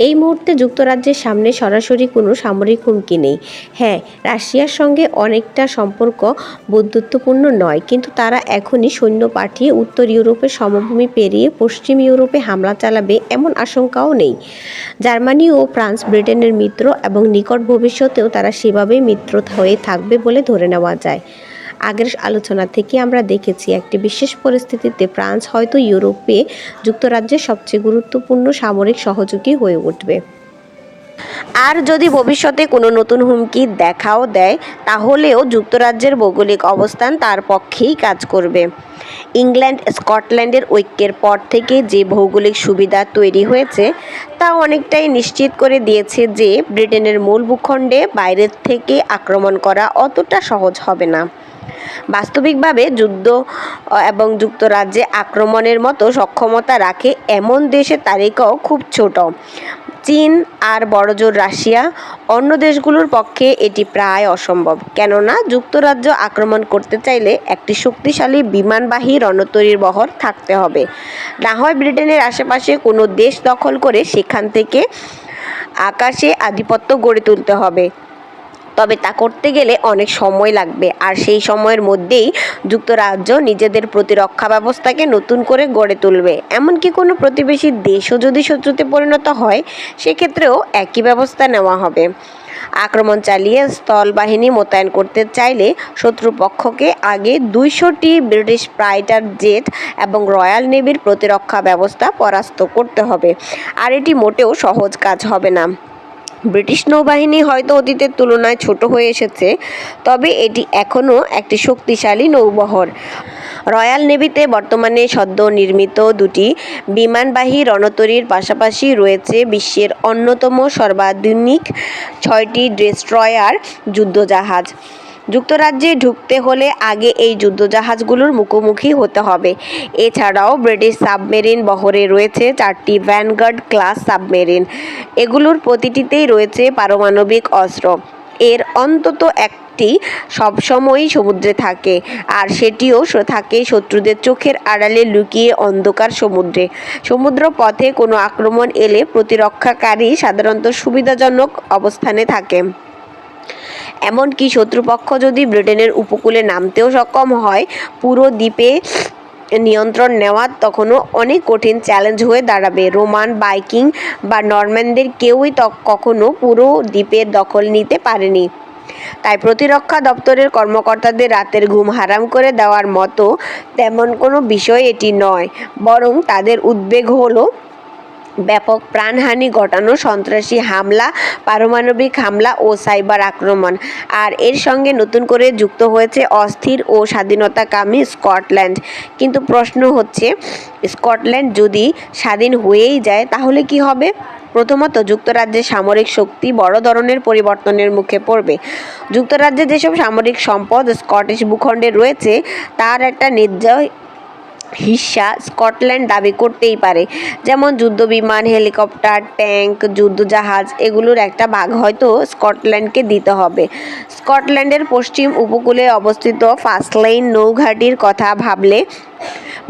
এই মুহূর্তে যুক্তরাজ্যের সামনে সরাসরি কোনো সামরিক হুমকি নেই। হ্যাঁ, রাশিয়ার সঙ্গে অনেকটা সম্পর্ক বন্ধুত্বপূর্ণ নয়, কিন্তু তারা এখনই সৈন্য পাঠিয়ে উত্তর ইউরোপের সমভূমি পেরিয়ে পশ্চিম ইউরোপে হামলা চালাবে এমন আশঙ্কাও নেই। জার্মানি ও ফ্রান্স ব্রিটেনের মিত্র এবং নিকট ভবিষ্যতেও তারা সেভাবেই মিত্র হয়ে থাকবে বলে ধরে নেওয়া যায়। আগের আলোচনা থেকে আমরা দেখেছি একটি বিশেষ পরিস্থিতিতে ফ্রান্স হয়তো ইউরোপে যুক্তরাজ্যের সবচেয়ে গুরুত্বপূর্ণ সামরিক সহযোগী হয়ে উঠবে। আর যদি ভবিষ্যতে কোনো নতুন হুমকি দেখাও দেয় তাহলেও যুক্তরাজ্যের ভৌগোলিক অবস্থান তার পক্ষেই কাজ করবে। ইংল্যান্ড স্কটল্যান্ডের ঐক্যের পর থেকে যে ভৌগোলিক সুবিধা তৈরি হয়েছে তা অনেকটাই নিশ্চিত করে দিয়েছে যে ব্রিটেনের মূল ভূখণ্ডে বাইরের থেকে আক্রমণ করা অতটা সহজ হবে না। বাস্তবিকভাবে যুদ্ধ এবং যুক্তরাজ্যে আক্রমণের মতো সক্ষমতা রাখে এমন দেশের তালিকাও খুব ছোট। চীন আর বড়জোর রাশিয়া। অন্য দেশগুলোর পক্ষে এটি প্রায় অসম্ভব, কেননা যুক্তরাজ্য আক্রমণ করতে চাইলে একটি শক্তিশালী বিমানবাহী রণতরীর বহর থাকতে হবে, না হয় ব্রিটেনের আশেপাশে কোনো দেশ দখল করে সেখান থেকে আকাশে আধিপত্য গড়ে তুলতে হবে। তবে তা করতে গেলে অনেক সময় লাগবে, আর সেই সময়ের মধ্যেই যুক্তরাজ্য নিজেদের প্রতিরক্ষা ব্যবস্থাকে নতুন করে গড়ে তুলবে। এমনকি কোনো প্রতিবেশী দেশও যদি শত্রুতে পরিণত হয় সেক্ষেত্রেও একই ব্যবস্থা নেওয়া হবে। আক্রমণ চালিয়ে স্থলবাহিনী মোতায়েন করতে চাইলে শত্রুপক্ষকে আগে 200টি ব্রিটিশ ফাইটার জেট এবং রয়্যাল নেভির প্রতিরক্ষা ব্যবস্থা পরাস্ত করতে হবে, আর এটি মোটেও সহজ কাজ হবে না। ব্রিটিশ নৌবাহিনী হয়তো অতীতের তুলনায় ছোট হয়ে এসেছে, তবে এটি এখনও একটি শক্তিশালী নৌবহর। রয়্যাল নেভিতে বর্তমানে সদ্য নির্মিত দুটি বিমানবাহী রণতরীর পাশাপাশি রয়েছে বিশ্বের অন্যতম সর্বাধুনিক 6টি ডেস্ট্রয়ার যুদ্ধজাহাজ। যুক্তরাজ্যে ঢুকতে হলে আগে এই যুদ্ধজাহাজগুলোর মুখোমুখি হতে হবে। এছাড়াও ব্রিটিশ সাবমেরিন বহরে রয়েছে 4টি ভ্যানগার্ড ক্লাস সাবমেরিন। এগুলোর প্রতিটিতেই রয়েছে পারমাণবিক অস্ত্র। এর অন্তত একটি সবসময়ই সমুদ্রে থাকে, আর সেটিও থাকে শত্রুদের চোখের আড়ালে লুকিয়ে অন্ধকার সমুদ্রে। সমুদ্র পথে কোনো আক্রমণ এলে প্রতিরক্ষাকারী সাধারণত সুবিধাজনক অবস্থানে থাকে। এমনকি শত্রুপক্ষ যদি ব্রিটেনের উপকূলে নামতেও সক্ষম হয়, পুরো দ্বীপে নিয়ন্ত্রণ নেওয়া তখনও অনেক কঠিন চ্যালেঞ্জ হয়ে দাঁড়াবে। রোমান, ভাইকিং বা নরম্যানদের কেউই কখনো পুরো দ্বীপের দখল নিতে পারেনি। তাই প্রতিরক্ষা দপ্তরের কর্মকর্তাদের রাতের ঘুম হারাম করে দেওয়ার মতো তেমন কোনো বিষয় এটি নয়, বরং তাদের উদ্বেগ হলো ব্যাপক প্রাণহানি ঘটানো সন্ত্রাসী হামলা, পারমাণবিক হামলা ও সাইবার আক্রমণ। আর এর সঙ্গে নতুন করে যুক্ত হয়েছে অস্থির ও স্বাধীনতাকামী স্কটল্যান্ড। কিন্তু প্রশ্ন হচ্ছে, স্কটল্যান্ড যদি স্বাধীন হয়েই যায় তাহলে কি হবে? প্রথমত, যুক্তরাজ্যের সামরিক শক্তি বড় ধরনের পরিবর্তনের মুখে পড়বে। যুক্তরাজ্যে যেসব সামরিক সম্পদ স্কটিশ ভূখণ্ডে রয়েছে তার একটা ন্যায্য হিস্সা স্কটল্যান্ড দাবি করতেই পারে। যেমন যুদ্ধবিমান, হেলিকপ্টার, ট্যাঙ্ক, যুদ্ধজাহাজ, এগুলোর একটা ভাগ হয়তো স্কটল্যান্ডকে দিতে হবে। স্কটল্যান্ডের পশ্চিম উপকূলে অবস্থিত ফাস্টলাইন নৌঘাঁটির কথা ভাবলে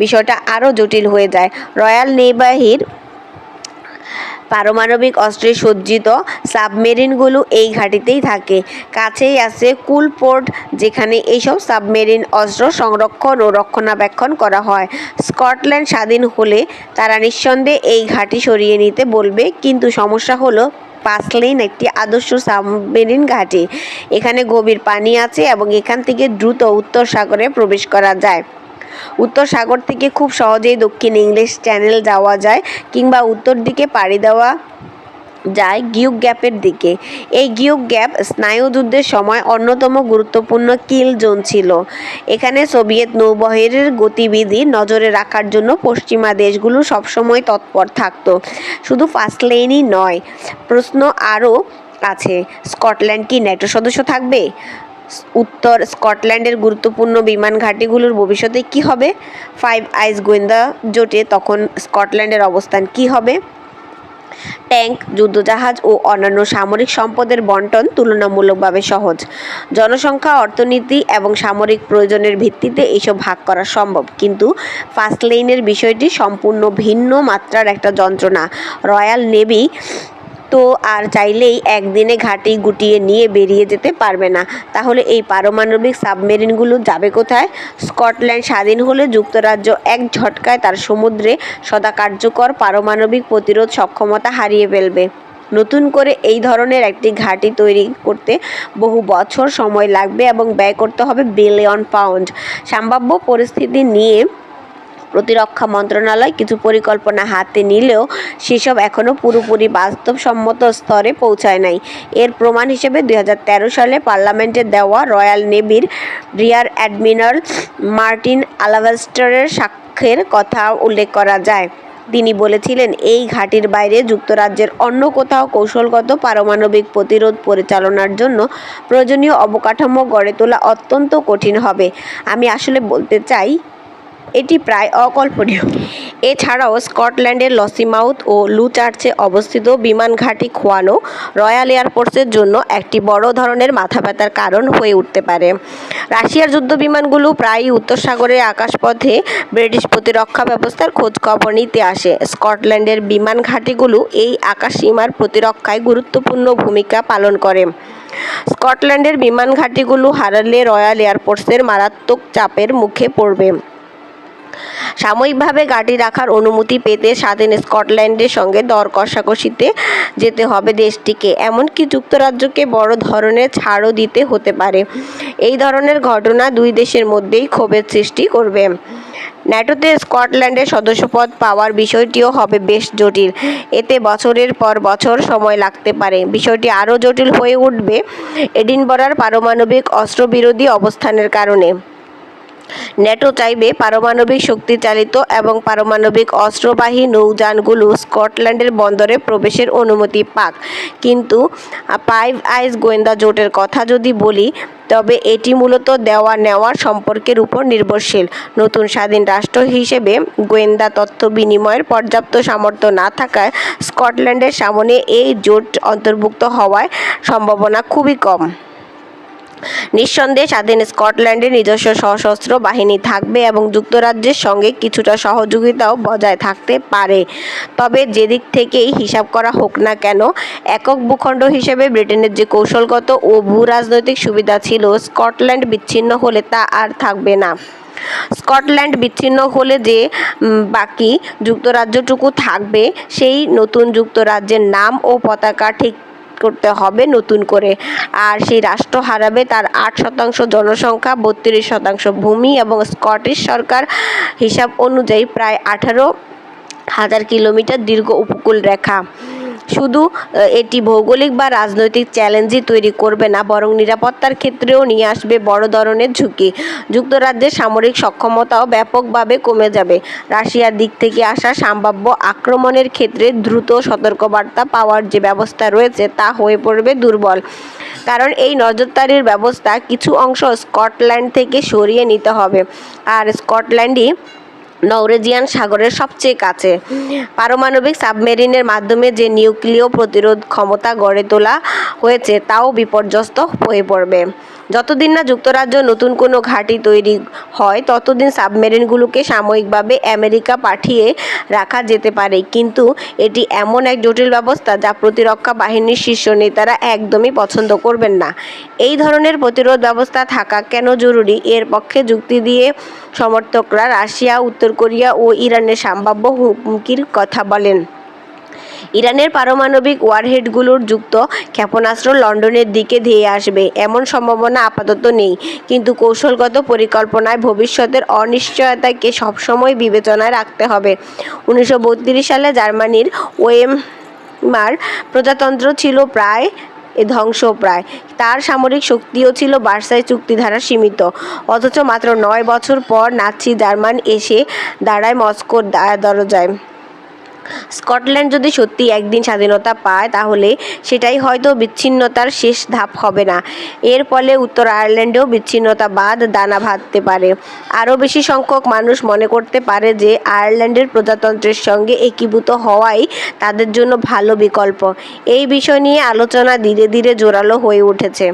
বিষয়টা আরও জটিল হয়ে যায়। রয়্যাল নেভির পারমাণবিক অস্ত্রে সজ্জিত সাবমেরিনগুলো এই ঘাঁটিতেই থাকে। কাছেই আছে কুল পোর্ট, যেখানে এইসব সাবমেরিন অস্ত্র সংরক্ষণ ও রক্ষণাবেক্ষণ করা হয়। স্কটল্যান্ড স্বাধীন হলে তারা নিঃসন্দেহে এই ঘাঁটি সরিয়ে নিতে বলবে, কিন্তু সমস্যা হলো ফাস্টলাইন একটি আদর্শ সাবমেরিন ঘাঁটি। এখানে গভীর পানি আছে এবং এখান থেকে দ্রুত উত্তর সাগরে প্রবেশ করা যায়। উত্তর সাগর থেকে খুব সহজেই দক্ষিণ ইংলিশ চ্যানেল যাওয়া যায়, কিংবা উত্তর দিকে পাড়ি দেওয়া যায় গিউক গ্যাপের দিকে। এই গিউক গ্যাপ স্নায়ুযুদ্ধের সময় অন্যতম গুরুত্বপূর্ণ কিল জোন ছিল। এখানে সোভিয়েত নৌবহরের গতিবিধি নজরে রাখার জন্য পশ্চিমা দেশগুলো সবসময় তৎপর থাকত। শুধু ফাস্টলেনই নয়, প্রশ্ন আরও আছে, স্কটল্যান্ড কি ন্যাটো সদস্য থাকবে? উত্তর স্কটল্যান্ডের গুরুত্বপূর্ণ বিমান ঘাঁটিগুলোর ভবিষ্যতে কী হবে? ফাইভ আইস গোয়েন্দা জোটে তখন স্কটল্যান্ডের অবস্থান কী হবে? ট্যাঙ্ক, যুদ্ধজাহাজ ও অন্যান্য সামরিক সম্পদের বণ্টন তুলনামূলকভাবে সহজ। জনসংখ্যা, অর্থনীতি এবং সামরিক প্রয়োজনের ভিত্তিতে এসব ভাগ করা সম্ভব। কিন্তু ফাস্টলেনের বিষয়টি সম্পূর্ণ ভিন্ন মাত্রার একটা যন্ত্রণা। রয়্যাল নেভি তো আর চাইলেই একদিনে ঘাঁটি গুটিয়ে নিয়ে বেরিয়ে যেতে পারবে না। তাহলে এই পারমাণবিক সাবমেরিনগুলো যাবে কোথায়? স্কটল্যান্ড স্বাধীন হলে যুক্তরাজ্য এক ঝটকায় তার সমুদ্রে সদা কার্যকর পারমাণবিক প্রতিরোধ সক্ষমতা হারিয়ে ফেলবে। নতুন করে এই ধরনের একটি ঘাঁটি তৈরি করতে বহু বছর সময় লাগবে এবং ব্যয় করতে হবে বিলিয়ন পাউন্ড। সম্ভাব্য পরিস্থিতি নিয়ে প্রতিরক্ষা মন্ত্রণালয় কিছু পরিকল্পনা হাতে নিলেও সেসব এখনও পুরোপুরি বাস্তবসম্মত স্তরে পৌঁছায় নাই। এর প্রমাণ হিসেবে 2013 সালে পার্লামেন্টে দেওয়া রয়্যাল নেভির রিয়ার অ্যাডমিরাল মার্টিন আলাভাস্টারের সাক্ষ্যের কথা উল্লেখ করা যায়। তিনি বলেছিলেন, এই ঘাঁটির বাইরে যুক্তরাজ্যের অন্য কোথাও কৌশলগত পারমাণবিক প্রতিরোধ পরিচালনার জন্য প্রয়োজনীয় অবকাঠামো গড়ে তোলা অত্যন্ত কঠিন হবে। আমি আসলে বলতে চাই, এটি প্রায় অকল্পনীয়। এছাড়াও স্কটল্যান্ডের লসিমাউথ ও লুচার্চে অবস্থিত বিমান ঘাঁটি খোয়ানো রয়্যাল এয়ারফোর্সের জন্য একটি বড় ধরনের মাথাব্যথার কারণ হয়ে উঠতে পারে। রাশিয়ার যুদ্ধবিমানগুলো প্রায়ই উত্তর সাগরের আকাশপথে ব্রিটিশ প্রতিরক্ষা ব্যবস্থার খোঁজখবর নিতে আসে। স্কটল্যান্ডের বিমান ঘাঁটিগুলো এই আকাশসীমার প্রতিরক্ষায় গুরুত্বপূর্ণ ভূমিকা পালন করে। স্কটল্যান্ডের বিমান ঘাঁটিগুলো হারালে রয়্যাল এয়ারফোর্সের মারাত্মক চাপের মুখে পড়বে। সাময়িকভাবে ঘাঁটি রাখার অনুমতি পেতে স্বাধীন স্কটল্যান্ডের সঙ্গে দর কষাকষিতে যেতে হবে দেশটিকে। এমনকি যুক্তরাজ্যকে বড় ধরনের ছাড়ও দিতে হতে পারে। এই ধরনের ঘটনা দুই দেশের মধ্যেই ক্ষোভের সৃষ্টি করবে। ন্যাটোতে স্কটল্যান্ডের সদস্যপদ পাওয়ার বিষয়টিও হবে বেশ জটিল। এতে বছরের পর বছর সময় লাগতে পারে। বিষয়টি আরও জটিল হয়ে উঠবে এডিনবরার পারমাণবিক অস্ত্রবিরোধী অবস্থানের কারণে। ন্যাটো চাইবে পারমাণবিক শক্তি চালিত এবং পারমাণবিক অস্ত্রবাহী নৌযানগুলো স্কটল্যান্ডের বন্দরে প্রবেশের অনুমতি পাক। কিন্তু ফাইভ আইস গোয়েন্দা জোটের কথা যদি বলি, তবে এটি মূলত দেওয়া নেওয়ার সম্পর্কের উপর নির্ভরশীল। নতুন স্বাধীন রাষ্ট্র হিসেবে গোয়েন্দা তথ্য বিনিময়ের পর্যাপ্ত সামর্থ্য না থাকায় স্কটল্যান্ডের সামনে এই জোট অন্তর্ভুক্ত হওয়ার সম্ভাবনা খুবই কম। নিঃসন্দেহে স্বাধীন স্কটল্যান্ডের নিজস্ব সশস্ত্র বাহিনী থাকবে এবং যুক্তরাজ্যের সঙ্গে কিছুটা সহযোগিতাও বজায় থাকতে পারে। তবে যেদিক থেকেই হিসাব করা হোক না কেন, একক ভূখণ্ড হিসেবে ব্রিটেনের যে কৌশলগত ও ভূ-রাজনৈতিক সুবিধা ছিল, স্কটল্যান্ড বিচ্ছিন্ন হলে তা আর থাকবে না। স্কটল্যান্ড বিচ্ছিন্ন হলে যে বাকি যুক্তরাজ্যটুকু থাকবে, সেই নতুন যুক্তরাজ্যের নাম ও পতাকা ঠিক করতে হবে নতুন করে। আর সেই রাষ্ট্র হারাবে তার 8% জনসংখ্যা, 32% ভূমি এবং স্কটিশ সরকার হিসাব অনুযায়ী প্রায় 18,000 কিলোমিটার দীর্ঘ উপকূল রেখা। শুধু এটি ভৌগোলিক বা রাজনৈতিক চ্যালেঞ্জই তৈরি করবে না, বরং নিরাপত্তার ক্ষেত্রেও নিয়ে আসবে বড় ধরনের ঝুঁকি। যুক্তরাজ্যের সামরিক সক্ষমতাও ব্যাপকভাবে কমে যাবে। রাশিয়ার দিক থেকে আসা সম্ভাব্য আক্রমণের ক্ষেত্রে দ্রুত সতর্কবার্তা পাওয়ার যে ব্যবস্থা রয়েছে তা হয়ে পড়বে দুর্বল। কারণ এই নজরদারির ব্যবস্থা কিছু অংশ স্কটল্যান্ড থেকে সরিয়ে নিতে হবে, আর স্কটল্যান্ডই নরওয়েজিয়ান সাগরের সবচেয়ে কাছে। পারমাণবিক সাবমেরিনের মাধ্যমে যে নিউক্লিয় প্রতিরোধ ক্ষমতা গড়ে তোলা হয়েছে তাও বিপর্যস্ত হয়ে পড়বে। যতদিন না যুক্তরাজ্য নতুন কোনো ঘাঁটি তৈরি হয়, ততদিন সাবমেরিনগুলোকে সাময়িকভাবে আমেরিকা পাঠিয়ে রাখা যেতে পারে, কিন্তু এটি এমন এক জটিল ব্যবস্থা যা প্রতিরক্ষা বাহিনীর শীর্ষ নেতারা একদমই পছন্দ করবেন না। এই ধরনের প্রতিরোধ ব্যবস্থা থাকা কেন জরুরি, এর পক্ষে যুক্তি দিয়ে সমর্থকরা রাশিয়া, উত্তর কোরিয়া ও ইরানের সম্ভাব্য হুমকির কথা বলেন। ইরানের পারমাণবিক ওয়ারহেডগুলোর যুক্ত ক্ষেপণাস্ত্র লন্ডনের দিকে ধেয়ে আসবে এমন সম্ভাবনা আপাতত নেই, কিন্তু কৌশলগত পরিকল্পনায় ভবিষ্যতের অনিশ্চয়তাকে সবসময় বিবেচনায় রাখতে হবে। 1932 সালে জার্মানির ওয়েমার প্রজাতন্ত্র ছিল প্রায় ধ্বংসপ্রায়। তার সামরিক শক্তিও ছিল ভার্সাই চুক্তি দ্বারা সীমিত। অথচ মাত্র 9 বছর পর নাৎসি জার্মান এসে দাঁড়ায় মস্কোর দরজায়। স্কটল্যান্ড যদি সত্যি একদিন স্বাধীনতা পায়, তাহলে সেটাই হয়তো বিচ্ছিন্নতার শেষ ধাপ হবে না। এর ফলে উত্তর আয়ারল্যান্ডেও বিচ্ছিন্নতাবাদ দানা বাঁধতে পারে। আরও বেশি সংখ্যক মানুষ মনে করতে পারে যে আয়ারল্যান্ডের প্রজাতন্ত্রের সঙ্গে একীভূত হওয়াই তাদের জন্য ভালো বিকল্প। এই বিষয় নিয়ে আলোচনা ধীরে ধীরে জোরালো হয়ে উঠেছে।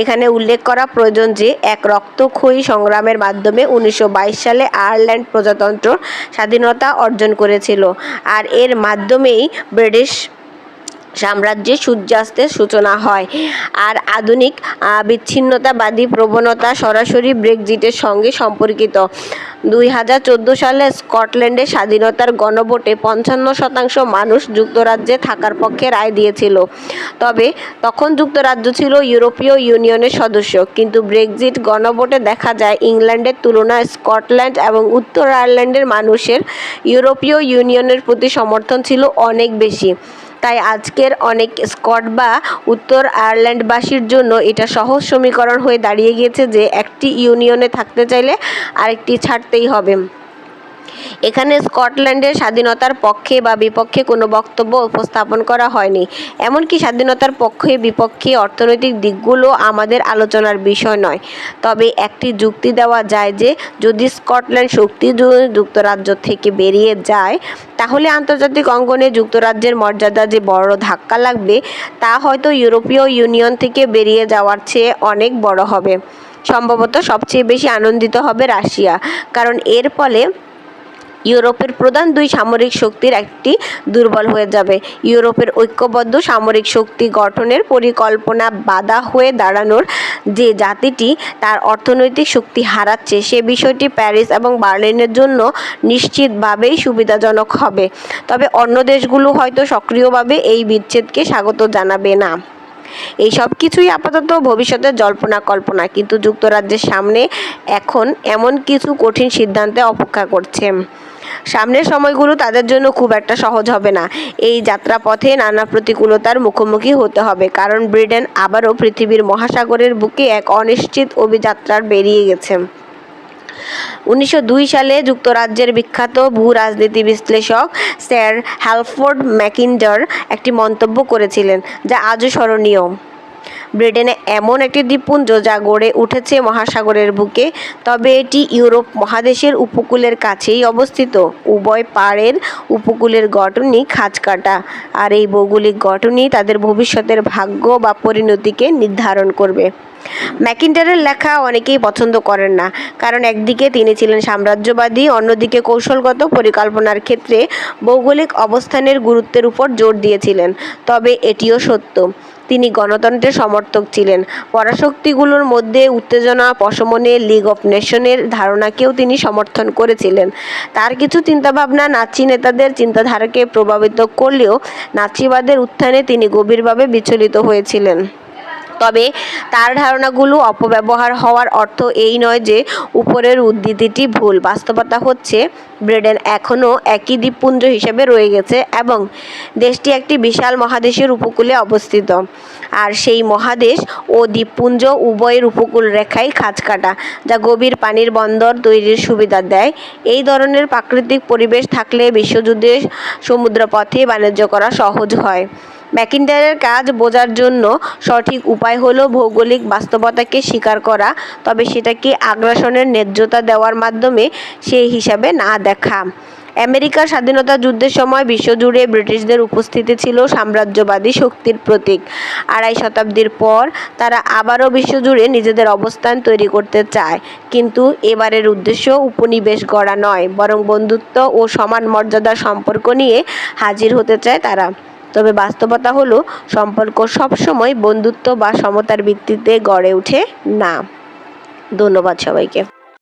এখানে উল্লেখ করা প্রয়োজন যে এক রক্তক্ষয়ী সংগ্রামের মাধ্যমে 1922 সালে আয়ারল্যান্ড প্রজাতন্ত্র স্বাধীনতা অর্জন করেছিল, আর এর মাধ্যমেই ব্রিটিশ সাম্রাজ্যের সূর্যাস্তের সূচনা হয়। আর আধুনিক বিচ্ছিন্নতাবাদী প্রবণতা সরাসরি ব্রেক্সিটের সঙ্গে সম্পর্কিত। 2014 সালে স্কটল্যান্ডের স্বাধীনতার গণভোটে 55% মানুষ যুক্তরাজ্যে থাকার পক্ষে রায় দিয়েছিল। তবে তখন যুক্তরাজ্য ছিল ইউরোপীয় ইউনিয়নের সদস্য, কিন্তু ব্রেক্সিট গণভোটে দেখা যায় ইংল্যান্ডের তুলনায় স্কটল্যান্ড এবং উত্তর আয়ারল্যান্ডের মানুষের ইউরোপীয় ইউনিয়নের প্রতি সমর্থন ছিল অনেক বেশি। তাই আজকের অনেক স্কট বা উত্তর আয়ারল্যান্ডবাসীর জন্য এটা সহজ সমীকরণ হয়ে দাঁড়িয়ে গিয়েছে যে একটি ইউনিয়নে থাকতে চাইলে আরেকটি ছাড়তেই হবে। এখানে স্কটল্যান্ডের স্বাধীনতার পক্ষে বা বিপক্ষে কোনো বক্তব্য উপস্থাপন করা হয়নি। এমনকি স্বাধীনতার পক্ষে বিপক্ষে অর্থনৈতিক দিকগুলো আমাদের আলোচনার বিষয় নয়। তবে একটি যুক্তি দেওয়া যায় যে যদি স্কটল্যান্ড শক্তি যুক্তরাজ্য থেকে বেরিয়ে যায়, তাহলে আন্তর্জাতিক অঙ্গনে যুক্তরাজ্যের মর্যাদা যে বড় ধাক্কা লাগবে, তা হয়তো ইউরোপীয় ইউনিয়ন থেকে বেরিয়ে যাওয়ার চেয়ে অনেক বড় হবে। সম্ভবত সবচেয়ে বেশি আনন্দিত হবে রাশিয়া, কারণ এর ফলে ইউরোপের প্রধান দুই সামরিক শক্তির একটি দুর্বল হয়ে যাবে। ইউরোপের ঐক্যবদ্ধ সামরিক শক্তি গঠনের পরিকল্পনা বাধা হয়ে দাঁড়ানোর যে জাতিটি তার অর্থনৈতিক শক্তি হারাচ্ছে, সে বিষয়টি প্যারিস এবং বার্লিনের জন্য নিশ্চিতভাবেই সুবিধাজনক হবে। তবে অন্য দেশগুলো হয়তো সক্রিয়ভাবে এই বিচ্ছেদকে স্বাগত জানাবে না। এই সব কিছুই আপাতত ভবিষ্যতের জল্পনা কল্পনা, কিন্তু যুক্তরাজ্যের সামনে এখন এমন কিছু কঠিন সিদ্ধান্তে অপেক্ষা করছে। সামনের সময়গুলো তাদের জন্য খুব একটা সহজ হবে না। এই যাত্রাপথে নানা প্রতিকূলতার মুখোমুখি হতে হবে, কারণ ব্রিটেন আবারও পৃথিবীর মহাসাগরের বুকে এক অনিশ্চিত অভিযাত্রার বেরিয়ে গেছে। 1902 সালে যুক্তরাজ্যের বিখ্যাত ভূ-রাজনীতি বিশ্লেষক স্যার হ্যালফোর্ড ম্যাকিন্ডার একটি মন্তব্য করেছিলেন যা আজও স্মরণীয়। ব্রিটেনে এমন একটি দ্বীপপুঞ্জ যা গড়ে উঠেছে মহাসাগরের বুকে, তবে এটি ইউরোপ মহাদেশের উপকূলের কাছেই অবস্থিত। উভয় পাড়ের উপকূলের গঠনই খাঁজকাটা, আর এই ভৌগোলিক গঠনই তাদের ভবিষ্যতের ভাগ্য বা পরিণতিকে নির্ধারণ করবে। ম্যাকিন্টারের লেখা অনেকেই পছন্দ করেন না, কারণ একদিকে তিনি ছিলেন সাম্রাজ্যবাদী, অন্যদিকে কৌশলগত পরিকল্পনার ক্ষেত্রে ভৌগোলিক অবস্থানের গুরুত্বের উপর জোর দিয়েছিলেন। তবে এটিও সত্য, তিনি গণতন্ত্রের সমর্থক ছিলেন। পরাশক্তিগুলোর মধ্যে উত্তেজনা প্রশমনে লিগ অফ নেশনের ধারণাকেও তিনি সমর্থন করেছিলেন। তার কিছু চিন্তাভাবনা নাৎসি নেতাদের চিন্তাধারাকে প্রভাবিত করলেও নাৎসিবাদের উত্থানে তিনি গভীরভাবে বিচলিত হয়েছিলেন। তবে তার ধারণাগুলো অপব্যবহার হওয়ার অর্থ এই নয় যে উপরের উদ্ধৃতিটি ভুল। বাস্তবতা হচ্ছে, ব্রিটেন এখনও একই দ্বীপপুঞ্জ হিসেবে রয়ে গেছে এবং দেশটি একটি বিশাল মহাদেশের উপকূলে অবস্থিত। আর সেই মহাদেশ ও দ্বীপপুঞ্জ উভয়ের উপকূল রেখাই খাঁজকাটা, যা গভীর পানির বন্দর তৈরির সুবিধা দেয়। এই ধরনের প্রাকৃতিক পরিবেশ থাকলে বিশ্বযুদ্ধে সমুদ্রপথে বাণিজ্য করা সহজ হয়। ম্যাকিন্টারের কাজ বোঝার জন্য সঠিক উপায় হলো ভৌগোলিক বাস্তবতাকে স্বীকার করা, তবে সেটাকে আগ্রাসনের ন্যায্যতা দেওয়ার মাধ্যমে সেই হিসাবে না দেখা। আমেরিকার স্বাধীনতা যুদ্ধের সময় বিশ্বজুড়ে ব্রিটিশদের উপস্থিতি ছিল সাম্রাজ্যবাদী শক্তির প্রতীক। 2.5 শতাব্দীর পর তারা আবারও বিশ্বজুড়ে নিজেদের অবস্থান তৈরি করতে চায়, কিন্তু এবারের উদ্দেশ্য উপনিবেশ গড়া নয়, বরং বন্ধুত্ব ও সমান মর্যাদার সম্পর্ক নিয়ে হাজির হতে চায় তারা। তবে বাস্তবতা হলো, সম্পর্ক সবসময় বন্ধুত্ব বা সমতার ভিত্তিতে গড়ে ওঠে না। ধন্যবাদ সবাইকে।